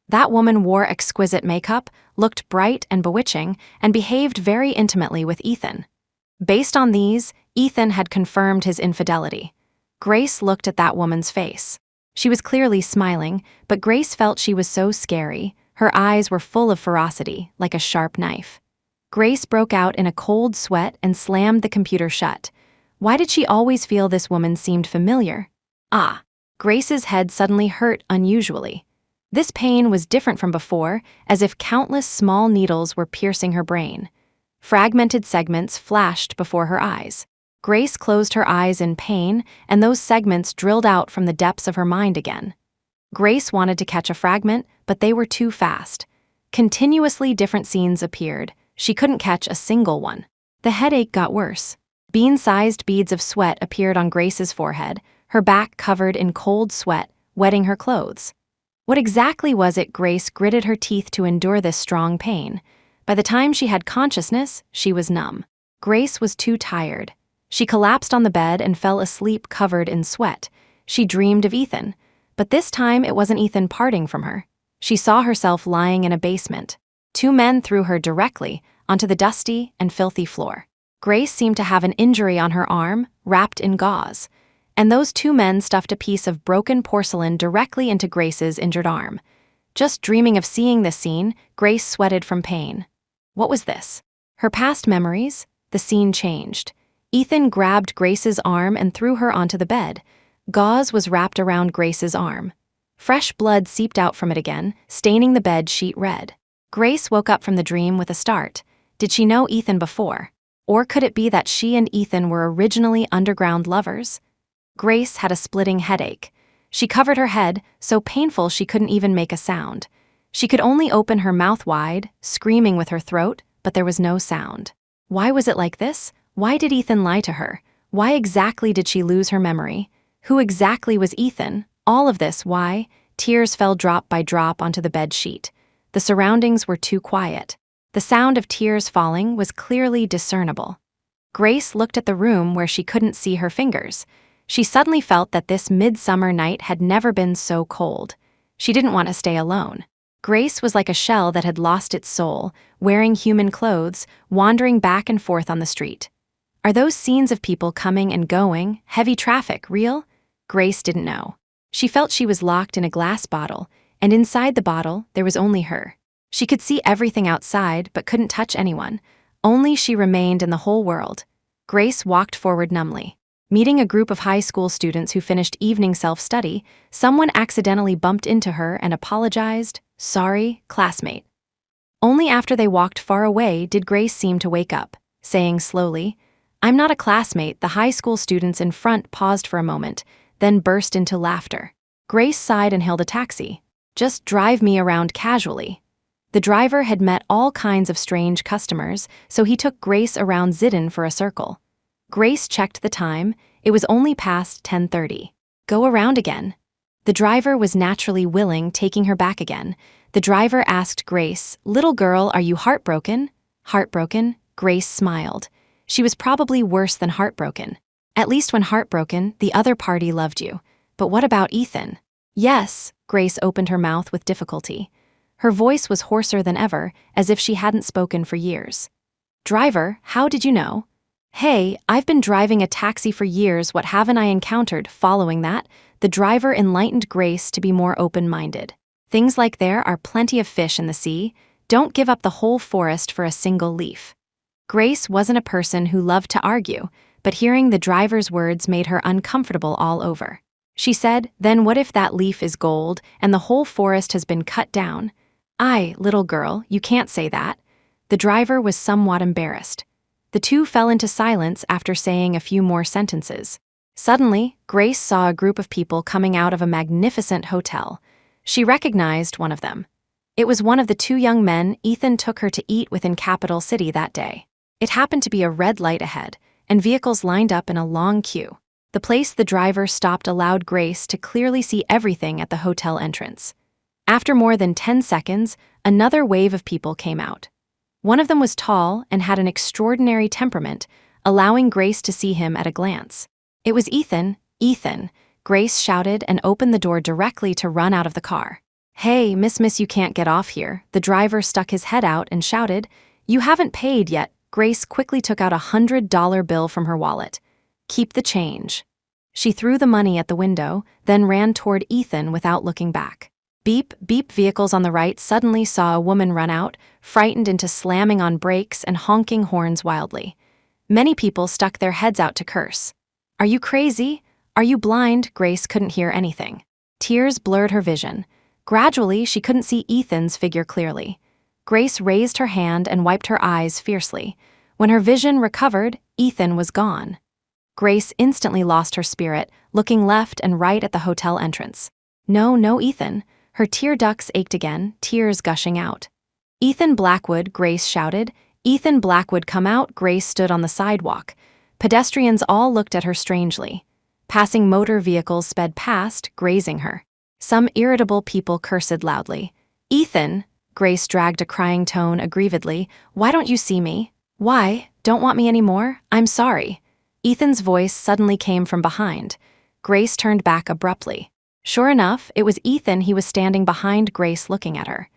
That woman wore exquisite makeup, looked bright and bewitching, and behaved very intimately with Ethan. Based on these, Ethan had confirmed his infidelity. Grace looked at that woman's face. She was clearly smiling, but Grace felt she was so scary. Her eyes were full of ferocity, like a sharp knife. Grace broke out in a cold sweat and slammed the computer shut. Why did she always feel this woman seemed familiar? Ah, Grace's head suddenly hurt unusually. This pain was different from before, as if countless small needles were piercing her brain. Fragmented segments flashed before her eyes. Grace closed her eyes in pain, and those segments drilled out from the depths of her mind again. Grace wanted to catch a fragment, but they were too fast. Continuously different scenes appeared. She couldn't catch a single one. The headache got worse. Bean-sized beads of sweat appeared on Grace's forehead, her back covered in cold sweat, wetting her clothes. What exactly was it? Grace gritted her teeth to endure this strong pain. By the time she had consciousness, she was numb. Grace was too tired. She collapsed on the bed and fell asleep covered in sweat. She dreamed of Ethan, but this time it wasn't Ethan parting from her. She saw herself lying in a basement. Two men threw her directly onto the dusty and filthy floor. Grace seemed to have an injury on her arm, wrapped in gauze, and those two men stuffed a piece of broken porcelain directly into Grace's injured arm. Just dreaming of seeing this scene, Grace sweated from pain. What was this? Her past memories? The scene changed. Ethan grabbed Grace's arm and threw her onto the bed. Gauze was wrapped around Grace's arm. Fresh blood seeped out from it again, staining the bed sheet red. Grace woke up from the dream with a start. Did she know Ethan before? Or could it be that she and Ethan were originally underground lovers? Grace had a splitting headache. She covered her head, so painful she couldn't even make a sound. She could only open her mouth wide, screaming with her throat, but there was no sound. Why was it like this? Why did Ethan lie to her? Why exactly did she lose her memory? Who exactly was Ethan? All of this, why? Tears fell drop by drop onto the bed sheet. The surroundings were too quiet. The sound of tears falling was clearly discernible. Grace looked at the room where she couldn't see her fingers. She suddenly felt that this midsummer night had never been so cold. She didn't want to stay alone. Grace was like a shell that had lost its soul, wearing human clothes, wandering back and forth on the street. Are those scenes of people coming and going, heavy traffic, real? Grace didn't know. She felt she was locked in a glass bottle, and inside the bottle, there was only her. She could see everything outside, but couldn't touch anyone. Only she remained in the whole world. Grace walked forward numbly. Meeting a group of high school students who finished evening self-study, someone accidentally bumped into her and apologized, "Sorry, classmate." Only after they walked far away did Grace seem to wake up, saying slowly, "I'm not a classmate." The high school students in front paused for a moment, then burst into laughter. Grace sighed and hailed a taxi. "Just drive me around casually." The driver had met all kinds of strange customers, so he took Grace around Zidane for a circle. Grace checked the time. It was only past 10:30. "Go around again." The driver was naturally willing, taking her back again. The driver asked Grace, "Little girl, are you heartbroken?" "Heartbroken?" Grace smiled. She was probably worse than heartbroken. At least when heartbroken, the other party loved you. But what about Ethan? "Yes," Grace opened her mouth with difficulty. Her voice was hoarser than ever, as if she hadn't spoken for years. "Driver, how did you know?" "Hey, I've been driving a taxi for years. What haven't I encountered?" Following that, the driver enlightened Grace to be more open-minded. "Things like there are plenty of fish in the sea. Don't give up the whole forest for a single leaf." Grace wasn't a person who loved to argue, but hearing the driver's words made her uncomfortable all over. She said, "Then what if that leaf is gold and the whole forest has been cut down?" "Aye, little girl, you can't say that." The driver was somewhat embarrassed. The two fell into silence after saying a few more sentences. Suddenly, Grace saw a group of people coming out of a magnificent hotel. She recognized one of them. It was one of the two young men Ethan took her to eat with in Capital City that day. It happened to be a red light ahead, and vehicles lined up in a long queue. The place the driver stopped allowed Grace to clearly see everything at the hotel entrance. After more than 10 seconds, another wave of people came out. One of them was tall and had an extraordinary temperament, allowing Grace to see him at a glance. It was Ethan. "Ethan," Grace shouted and opened the door directly to run out of the car. "Hey, miss, you can't get off here." The driver stuck his head out and shouted, "You haven't paid yet." Grace quickly took out a $100 bill from her wallet. "Keep the change." She threw the money at the window, then ran toward Ethan without looking back. Beep, beep. Vehicles on the right suddenly saw a woman run out, frightened into slamming on brakes and honking horns wildly. Many people stuck their heads out to curse. "Are you crazy? Are you blind?" Grace couldn't hear anything. Tears blurred her vision. Gradually, she couldn't see Ethan's figure clearly. Grace raised her hand and wiped her eyes fiercely. When her vision recovered, Ethan was gone. Grace instantly lost her spirit, looking left and right at the hotel entrance. No, Ethan. Her tear ducts ached again, tears gushing out. "Ethan Blackwood," Grace shouted. "Ethan Blackwood, come out." Grace stood on the sidewalk. Pedestrians all looked at her strangely. Passing motor vehicles sped past, grazing her. Some irritable people cursed loudly. "Ethan," Grace dragged a crying tone aggrievedly, "why don't you see me? Why? Don't want me anymore? I'm sorry." Ethan's voice suddenly came from behind. Grace turned back abruptly. Sure enough, it was Ethan. He was standing behind Grace looking at her.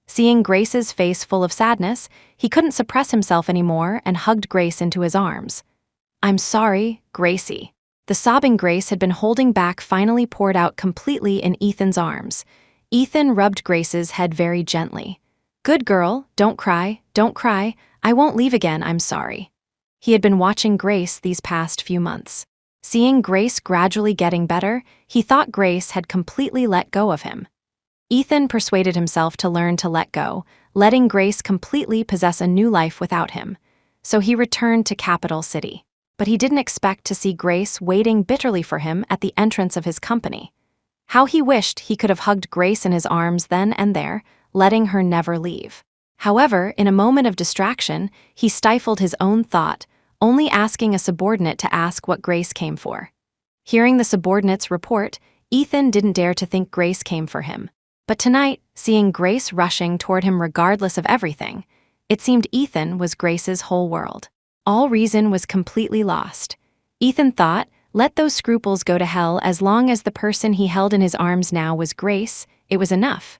Seeing Grace's face full of sadness, he couldn't suppress himself anymore and hugged Grace into his arms. "I'm sorry, Gracie." The sobbing Grace had been holding back finally poured out completely in Ethan's arms. Ethan rubbed Grace's head very gently. "Good girl, don't cry, don't cry. I won't leave again, I'm sorry." He had been watching Grace these past few months. Seeing Grace gradually getting better, he thought Grace had completely let go of him. Ethan persuaded himself to learn to let go, letting Grace completely possess a new life without him. So he returned to Capital City. But he didn't expect to see Grace waiting bitterly for him at the entrance of his company. How he wished he could have hugged Grace in his arms then and there, letting her never leave. However, in a moment of distraction, he stifled his own thought, only asking a subordinate to ask what Grace came for. Hearing the subordinate's report, Ethan didn't dare to think Grace came for him. But tonight, seeing Grace rushing toward him regardless of everything, it seemed Ethan was Grace's whole world. All reason was completely lost. Ethan thought, let those scruples go to hell. As long as the person he held in his arms now was Grace, it was enough.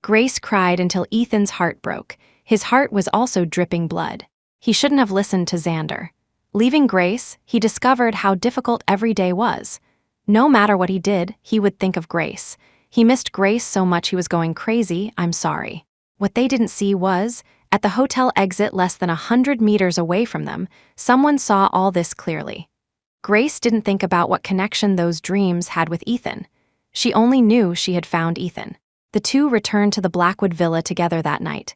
Grace cried until Ethan's heart broke. His heart was also dripping blood. He shouldn't have listened to Xander. Leaving Grace, he discovered how difficult every day was. No matter what he did, he would think of Grace. He missed Grace so much he was going crazy. "I'm sorry." What they didn't see was, at the hotel exit less than 100 meters away from them, someone saw all this clearly. Grace didn't think about what connection those dreams had with Ethan. She only knew she had found Ethan. The two returned to the Blackwood villa together that night.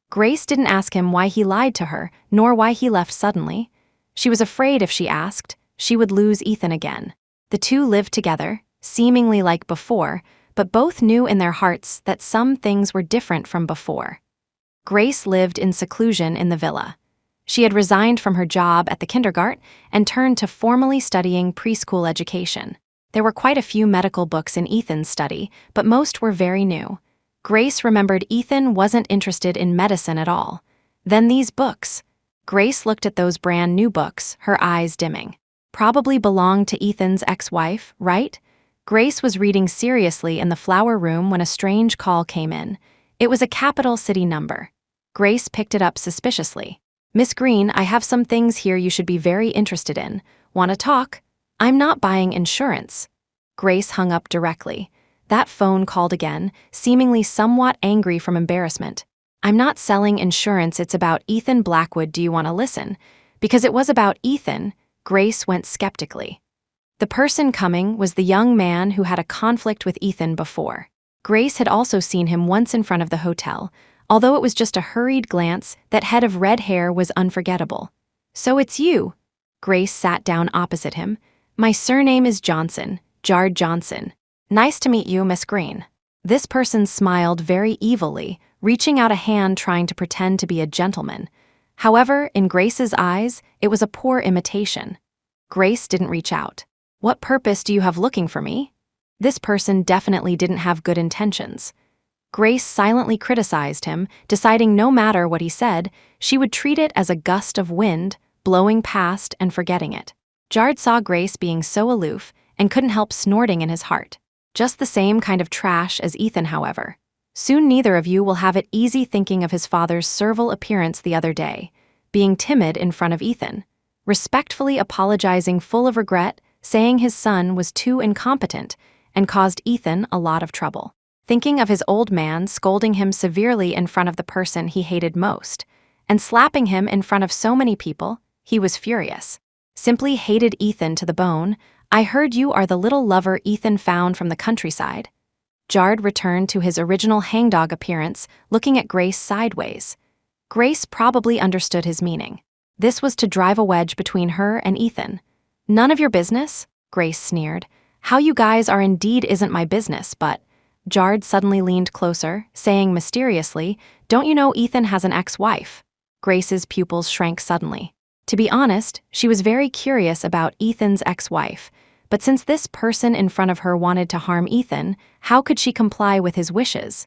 Grace didn't ask him why he lied to her, nor why he left suddenly. She was afraid if she asked, she would lose Ethan again. The two lived together, seemingly like before, but both knew in their hearts that some things were different from before. Grace lived in seclusion in the villa. She had resigned from her job at the kindergarten and turned to formally studying preschool education. There were quite a few medical books in Ethan's study, but most were very new. Grace remembered Ethan wasn't interested in medicine at all. Then these books. Grace looked at those brand new books, her eyes dimming. Probably belonged to Ethan's ex-wife, right? Grace was reading seriously in the flower room when a strange call came in. It was a Capital City number. Grace picked it up suspiciously. "Miss Green, I have some things here you should be very interested in. Want to talk? I'm not buying insurance." Grace hung up directly. That phone called again, seemingly somewhat angry from embarrassment. "I'm not selling insurance, it's about Ethan Blackwood. Do you want to listen?" Because it was about Ethan, Grace went skeptically. The person coming was the young man who had a conflict with Ethan before. Grace had also seen him once in front of the hotel. Although it was just a hurried glance, that head of red hair was unforgettable. "So it's you." Grace sat down opposite him. "My surname is Johnson, Jard Johnson. Nice to meet you, Miss Green." This person smiled very evilly, reaching out a hand trying to pretend to be a gentleman. However, in Grace's eyes, it was a poor imitation. Grace didn't reach out. "What purpose do you have looking for me?" This person definitely didn't have good intentions. Grace silently criticized him, deciding no matter what he said, she would treat it as a gust of wind, blowing past and forgetting it. Jard saw Grace being so aloof and couldn't help snorting in his heart. Just the same kind of trash as Ethan, however. Soon neither of you will have it easy thinking of his father's servile appearance the other day, being timid in front of Ethan, respectfully apologizing full of regret, saying his son was too incompetent and caused Ethan a lot of trouble. Thinking of his old man scolding him severely in front of the person he hated most, and slapping him in front of so many people, he was furious. Simply hated Ethan to the bone. I heard you are the little lover Ethan found from the countryside. Jard returned to his original hangdog appearance, looking at Grace sideways. Grace probably understood his meaning. This was to drive a wedge between her and Ethan. None of your business? Grace sneered. How you guys are indeed isn't my business, but… Jard suddenly leaned closer, saying mysteriously, don't you know Ethan has an ex-wife? Grace's pupils shrank suddenly. To be honest, she was very curious about Ethan's ex-wife, but since this person in front of her wanted to harm Ethan, how could she comply with his wishes?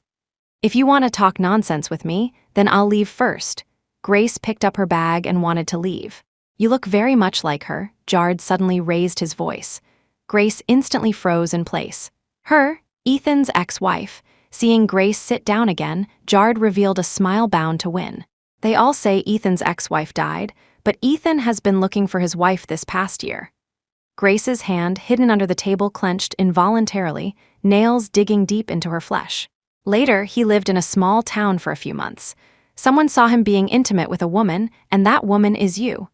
If you want to talk nonsense with me, then I'll leave first. Grace picked up her bag and wanted to leave. You look very much like her. Jard suddenly raised his voice. Grace instantly froze in place. Her? Ethan's ex-wife. Seeing Grace sit down again, Jard revealed a smile bound to win. They all say Ethan's ex-wife died, but Ethan has been looking for his wife this past year. Grace's hand, hidden under the table, clenched involuntarily, nails digging deep into her flesh. Later, he lived in a small town for a few months. Someone saw him being intimate with a woman, and that woman is you.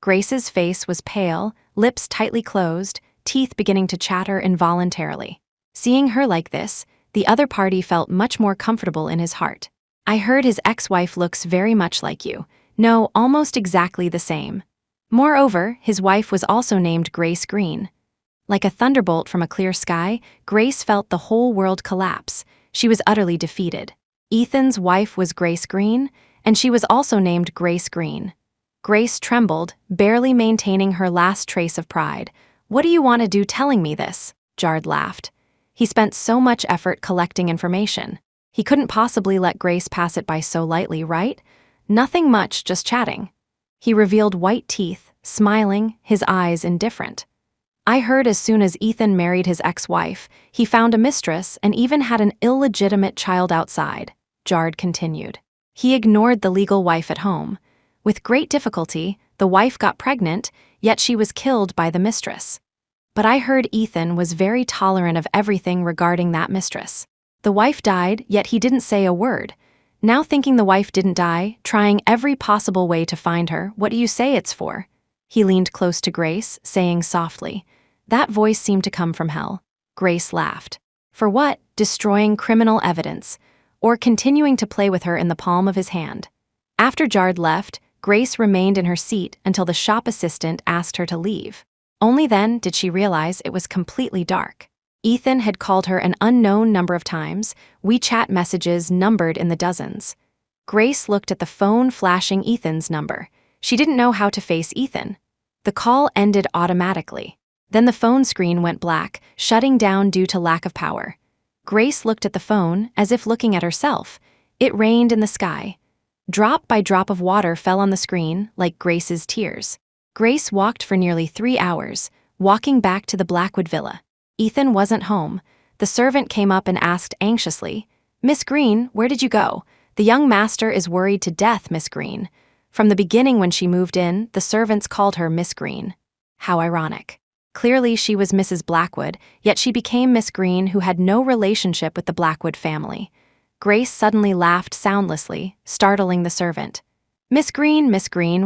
Grace's face was pale, lips tightly closed, teeth beginning to chatter involuntarily. Seeing her like this, the other party felt much more comfortable in his heart. I heard his ex-wife looks very much like you. No, almost exactly the same. Moreover, his wife was also named Grace Green. Like a thunderbolt from a clear sky, Grace felt the whole world collapse. She was utterly defeated. Ethan's wife was Grace Green, and she was also named Grace Green. Grace trembled, barely maintaining her last trace of pride. What do you want to do telling me this? Jard laughed. He spent so much effort collecting information. He couldn't possibly let Grace pass it by so lightly, right? Nothing much, just chatting. He revealed white teeth, smiling, his eyes indifferent. I heard as soon as Ethan married his ex-wife, he found a mistress and even had an illegitimate child outside, Jard continued. He ignored the legal wife at home. With great difficulty, the wife got pregnant, yet she was killed by the mistress. But I heard Ethan was very tolerant of everything regarding that mistress. The wife died, yet he didn't say a word. Now thinking the wife didn't die, trying every possible way to find her, what do you say it's for? He leaned close to Grace, saying softly. That voice seemed to come from hell. Grace laughed. For what? Destroying criminal evidence, or continuing to play with her in the palm of his hand. After Jard left, Grace remained in her seat until the shop assistant asked her to leave. Only then did she realize it was completely dark. Ethan had called her an unknown number of times, WeChat messages numbered in the dozens. Grace looked at the phone flashing Ethan's number. She didn't know how to face Ethan. The call ended automatically. Then the phone screen went black, shutting down due to lack of power. Grace looked at the phone as if looking at herself. It rained in the sky. Drop by drop of water fell on the screen, like Grace's tears. Grace walked for nearly 3 hours, walking back to the Blackwood villa. Ethan wasn't home. The servant came up and asked anxiously, Miss Green, where did you go? The young master is worried to death, Miss Green. From the beginning when she moved in, the servants called her Miss Green. How ironic. Clearly she was Mrs. Blackwood, yet she became Miss Green who had no relationship with the Blackwood family. Grace suddenly laughed soundlessly, startling the servant. Miss Green,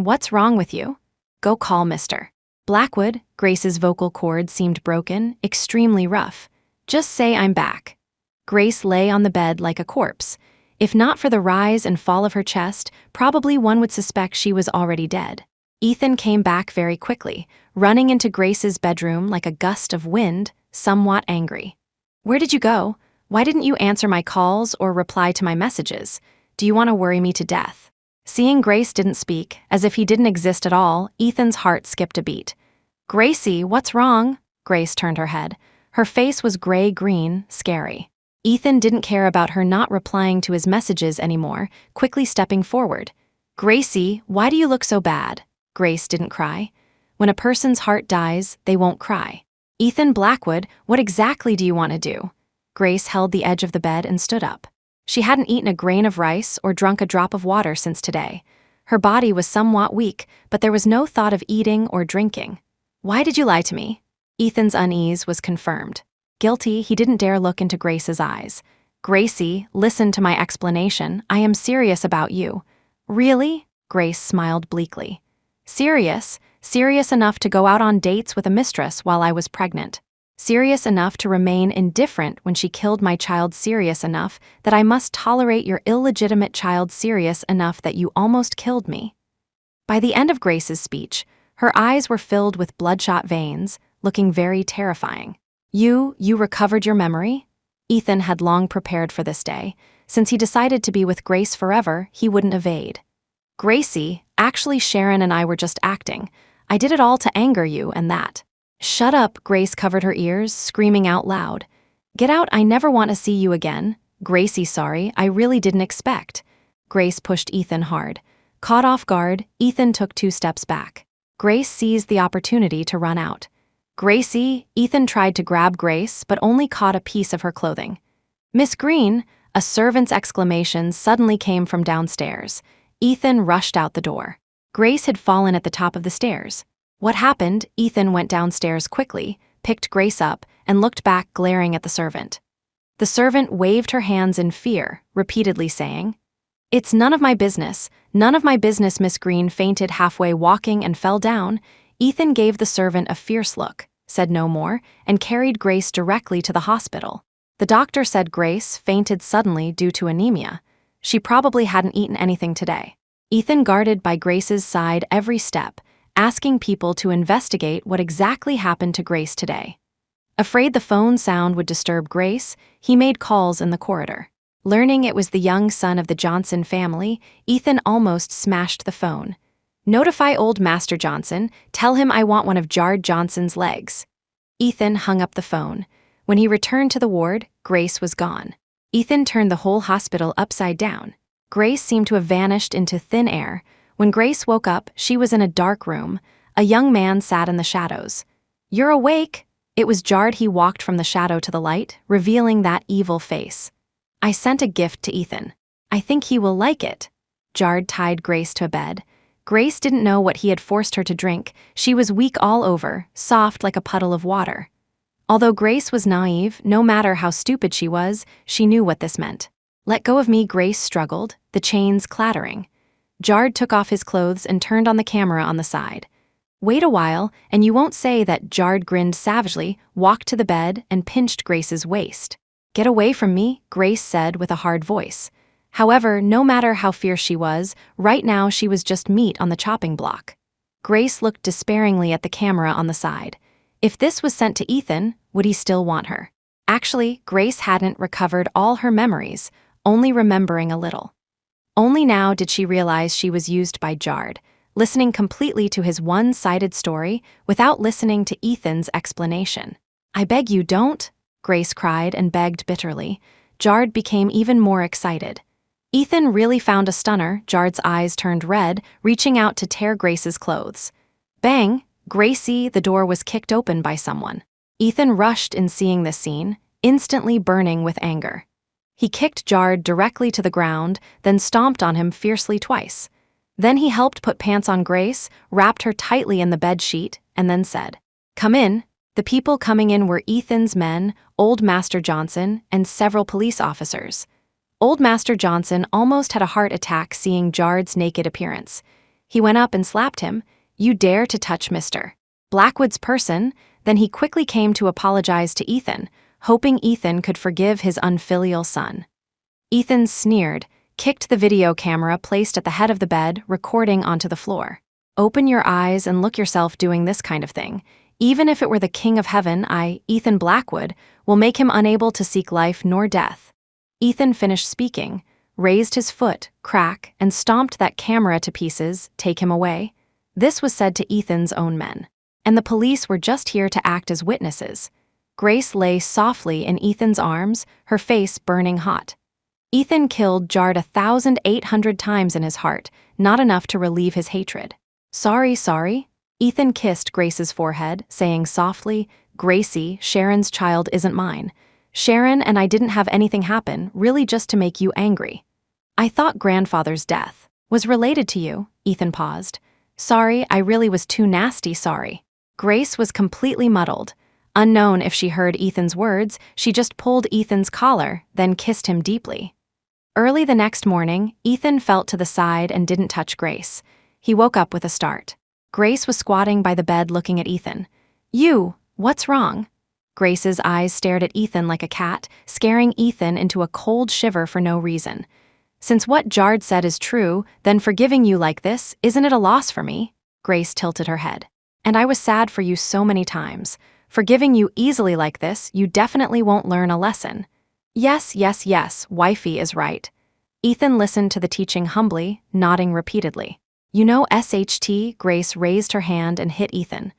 what's wrong with you? Go call Mr. Blackwood. Grace's vocal cord seemed broken, extremely rough. Just say I'm back. Grace lay on the bed like a corpse. If not for the rise and fall of her chest, probably one would suspect she was already dead. Ethan came back very quickly, running into Grace's bedroom like a gust of wind, somewhat angry. Where did you go? Why didn't you answer my calls or reply to my messages? Do you want to worry me to death? Seeing Grace didn't speak, as if he didn't exist at all, Ethan's heart skipped a beat. Gracie, what's wrong? Grace turned her head. Her face was gray-green, scary. Ethan didn't care about her not replying to his messages anymore, quickly stepping forward. Gracie, why do you look so bad? Grace didn't cry. When a person's heart dies, they won't cry. Ethan Blackwood, what exactly do you want to do? Grace held the edge of the bed and stood up. She hadn't eaten a grain of rice or drunk a drop of water since today. Her body was somewhat weak, but there was no thought of eating or drinking. Why did you lie to me? Ethan's unease was confirmed. Guilty, he didn't dare look into Grace's eyes. Gracie, listen to my explanation. I am serious about you. Really? Grace smiled bleakly. Serious? Serious enough to go out on dates with a mistress while I was pregnant. Serious enough to remain indifferent when she killed my child. Serious enough that I must tolerate your illegitimate child. Serious enough that you almost killed me. By the end of Grace's speech, her eyes were filled with bloodshot veins, looking very terrifying. You recovered your memory? Ethan had long prepared for this day. Since he decided to be with Grace forever, he wouldn't evade. Gracie, actually Sharon and I were just acting. I did it all to anger you and that. Shut up, Grace covered her ears, screaming out loud. Get out, I never want to see you again. Gracie, sorry, I really didn't expect. Grace pushed Ethan hard. Caught off guard, Ethan took 2 steps back. Grace seized the opportunity to run out. Gracie, Ethan tried to grab Grace, but only caught a piece of her clothing. Miss Green, a servant's exclamation suddenly came from downstairs. Ethan rushed out the door. Grace had fallen at the top of the stairs. What happened? Ethan went downstairs quickly, picked Grace up, and looked back, glaring at the servant. The servant waved her hands in fear, repeatedly saying, It's none of my business. None of my business. Miss Green fainted halfway walking and fell down. Ethan gave the servant a fierce look, said no more, and carried Grace directly to the hospital. The doctor said Grace fainted suddenly due to anemia. She probably hadn't eaten anything today. Ethan guarded by Grace's side every step, asking people to investigate what exactly happened to Grace today. Afraid the phone sound would disturb Grace, he made calls in the corridor. Learning it was the young son of the Johnson family, Ethan almost smashed the phone. Notify old Master Johnson, tell him I want one of Jard Johnson's legs. Ethan hung up the phone. When he returned to the ward, Grace was gone. Ethan turned the whole hospital upside down. Grace seemed to have vanished into thin air. When Grace woke up, she was in a dark room. A young man sat in the shadows. You're awake? It was Jard. He walked from the shadow to the light, revealing that evil face. I sent a gift to Ethan. I think he will like it. Jard tied Grace to a bed. Grace didn't know what he had forced her to drink. She was weak all over, soft like a puddle of water. Although Grace was naive, no matter how stupid she was, she knew what this meant. Let go of me, Grace struggled, the chains clattering. Jard took off his clothes and turned on the camera on the side. Wait a while, and you won't say that. Jard grinned savagely, walked to the bed, and pinched Grace's waist. Get away from me, Grace said with a hard voice. However, no matter how fierce she was, right now she was just meat on the chopping block. Grace looked despairingly at the camera on the side. If this was sent to Ethan, would he still want her? Actually, Grace hadn't recovered all her memories, only remembering a little. Only now did she realize she was used by Jard, listening completely to his one-sided story without listening to Ethan's explanation. I beg you don't, Grace cried and begged bitterly. Jard became even more excited. Ethan really found a stunner. Jard's eyes turned red, reaching out to tear Grace's clothes. Bang! Gracie, the door was kicked open by someone. Ethan rushed in seeing this scene, instantly burning with anger. He kicked Jard directly to the ground, then stomped on him fiercely twice. Then he helped put pants on Grace, wrapped her tightly in the bed sheet, and then said, Come in. The people coming in were Ethan's men, old Master Johnson, and several police officers. Old Master Johnson almost had a heart attack seeing Jard's naked appearance. He went up and slapped him. You dare to touch Mr. Blackwood's person? Then he quickly came to apologize to Ethan, hoping Ethan could forgive his unfilial son. Ethan sneered, kicked the video camera placed at the head of the bed, recording onto the floor. Open your eyes and look yourself doing this kind of thing. Even if it were the King of Heaven, Ethan Blackwood, will make him unable to seek life nor death. Ethan finished speaking, raised his foot, crack, and stomped that camera to pieces. Take him away. This was said to Ethan's own men. And the police were just here to act as witnesses. Grace lay softly in Ethan's arms, her face burning hot. Ethan killed Jard 1,800 times in his heart, not enough to relieve his hatred. Sorry. Ethan kissed Grace's forehead, saying softly, Gracie, Sharon's child isn't mine. Sharon and I didn't have anything happen, really just to make you angry. I thought grandfather's death was related to you. Ethan paused. Sorry, I really was too nasty, sorry. Grace was completely muddled. Unknown if she heard Ethan's words, she just pulled Ethan's collar, then kissed him deeply. Early the next morning, Ethan felt to the side and didn't touch Grace. He woke up with a start. Grace was squatting by the bed looking at Ethan. "You, what's wrong?" Grace's eyes stared at Ethan like a cat, scaring Ethan into a cold shiver for no reason. "Since what Jard said is true, then forgiving you like this, isn't it a loss for me?" Grace tilted her head. "And I was sad for you so many times. Forgiving you easily like this, you definitely won't learn a lesson." Yes, yes, yes, wifey is right. Ethan listened to the teaching humbly, nodding repeatedly. "You know SHT, Grace raised her hand and hit Ethan.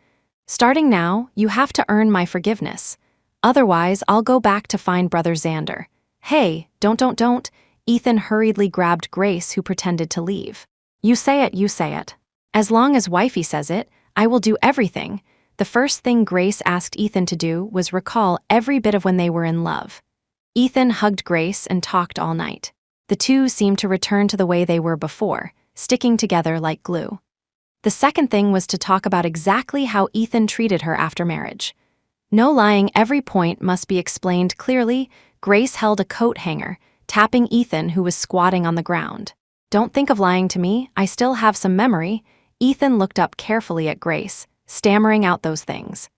"Starting now, you have to earn my forgiveness. Otherwise, I'll go back to find Brother Xander." "Hey, don't. Ethan hurriedly grabbed Grace, who pretended to leave. You say it. "As long as wifey says it, I will do everything." The first thing Grace asked Ethan to do was recall every bit of when they were in love. Ethan hugged Grace and talked all night. The two seemed to return to the way they were before, sticking together like glue. The second thing was to talk about exactly how Ethan treated her after marriage. No lying, every point must be explained clearly. Grace held a coat hanger, tapping Ethan, who was squatting on the ground. "Don't think of lying to me, I still have some memory." Ethan looked up carefully at Grace, stammering out those things.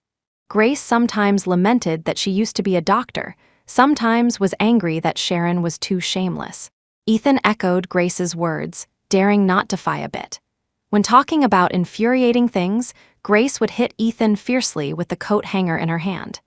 Grace sometimes lamented that she used to be a doctor, sometimes was angry that Sharon was too shameless. Ethan echoed Grace's words, daring not defy a bit. When talking about infuriating things, Grace would hit Ethan fiercely with the coat hanger in her hand.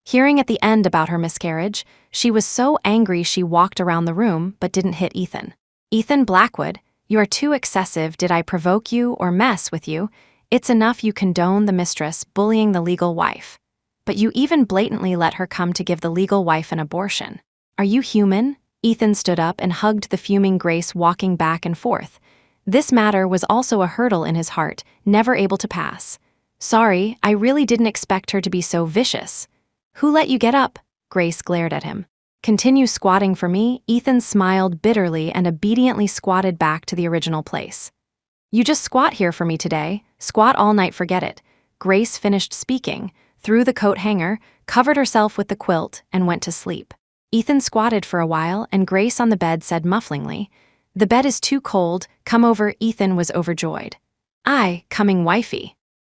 Hearing at the end about her miscarriage, she was so angry she walked around the room but didn't hit Ethan. "Ethan Blackwood, you are too excessive. Did I provoke you or mess with you? It's enough you condone the mistress bullying the legal wife. But you even blatantly let her come to give the legal wife an abortion. Are you human?" Ethan stood up and hugged the fuming Grace, walking back and forth. This matter was also a hurdle in his heart, never able to pass. "Sorry, I really didn't expect her to be so vicious." "Who let you get up?" Grace glared at him. "Continue squatting for me." Ethan smiled bitterly and obediently squatted back to the original place. "You just squat here for me today. Squat all night, forget it." Grace finished speaking, threw the coat hanger, covered herself with the quilt, and went to sleep. Ethan squatted for a while, and Grace on the bed said mufflingly, "The bed is too cold, come over." Ethan was overjoyed. "Aye, coming wifey."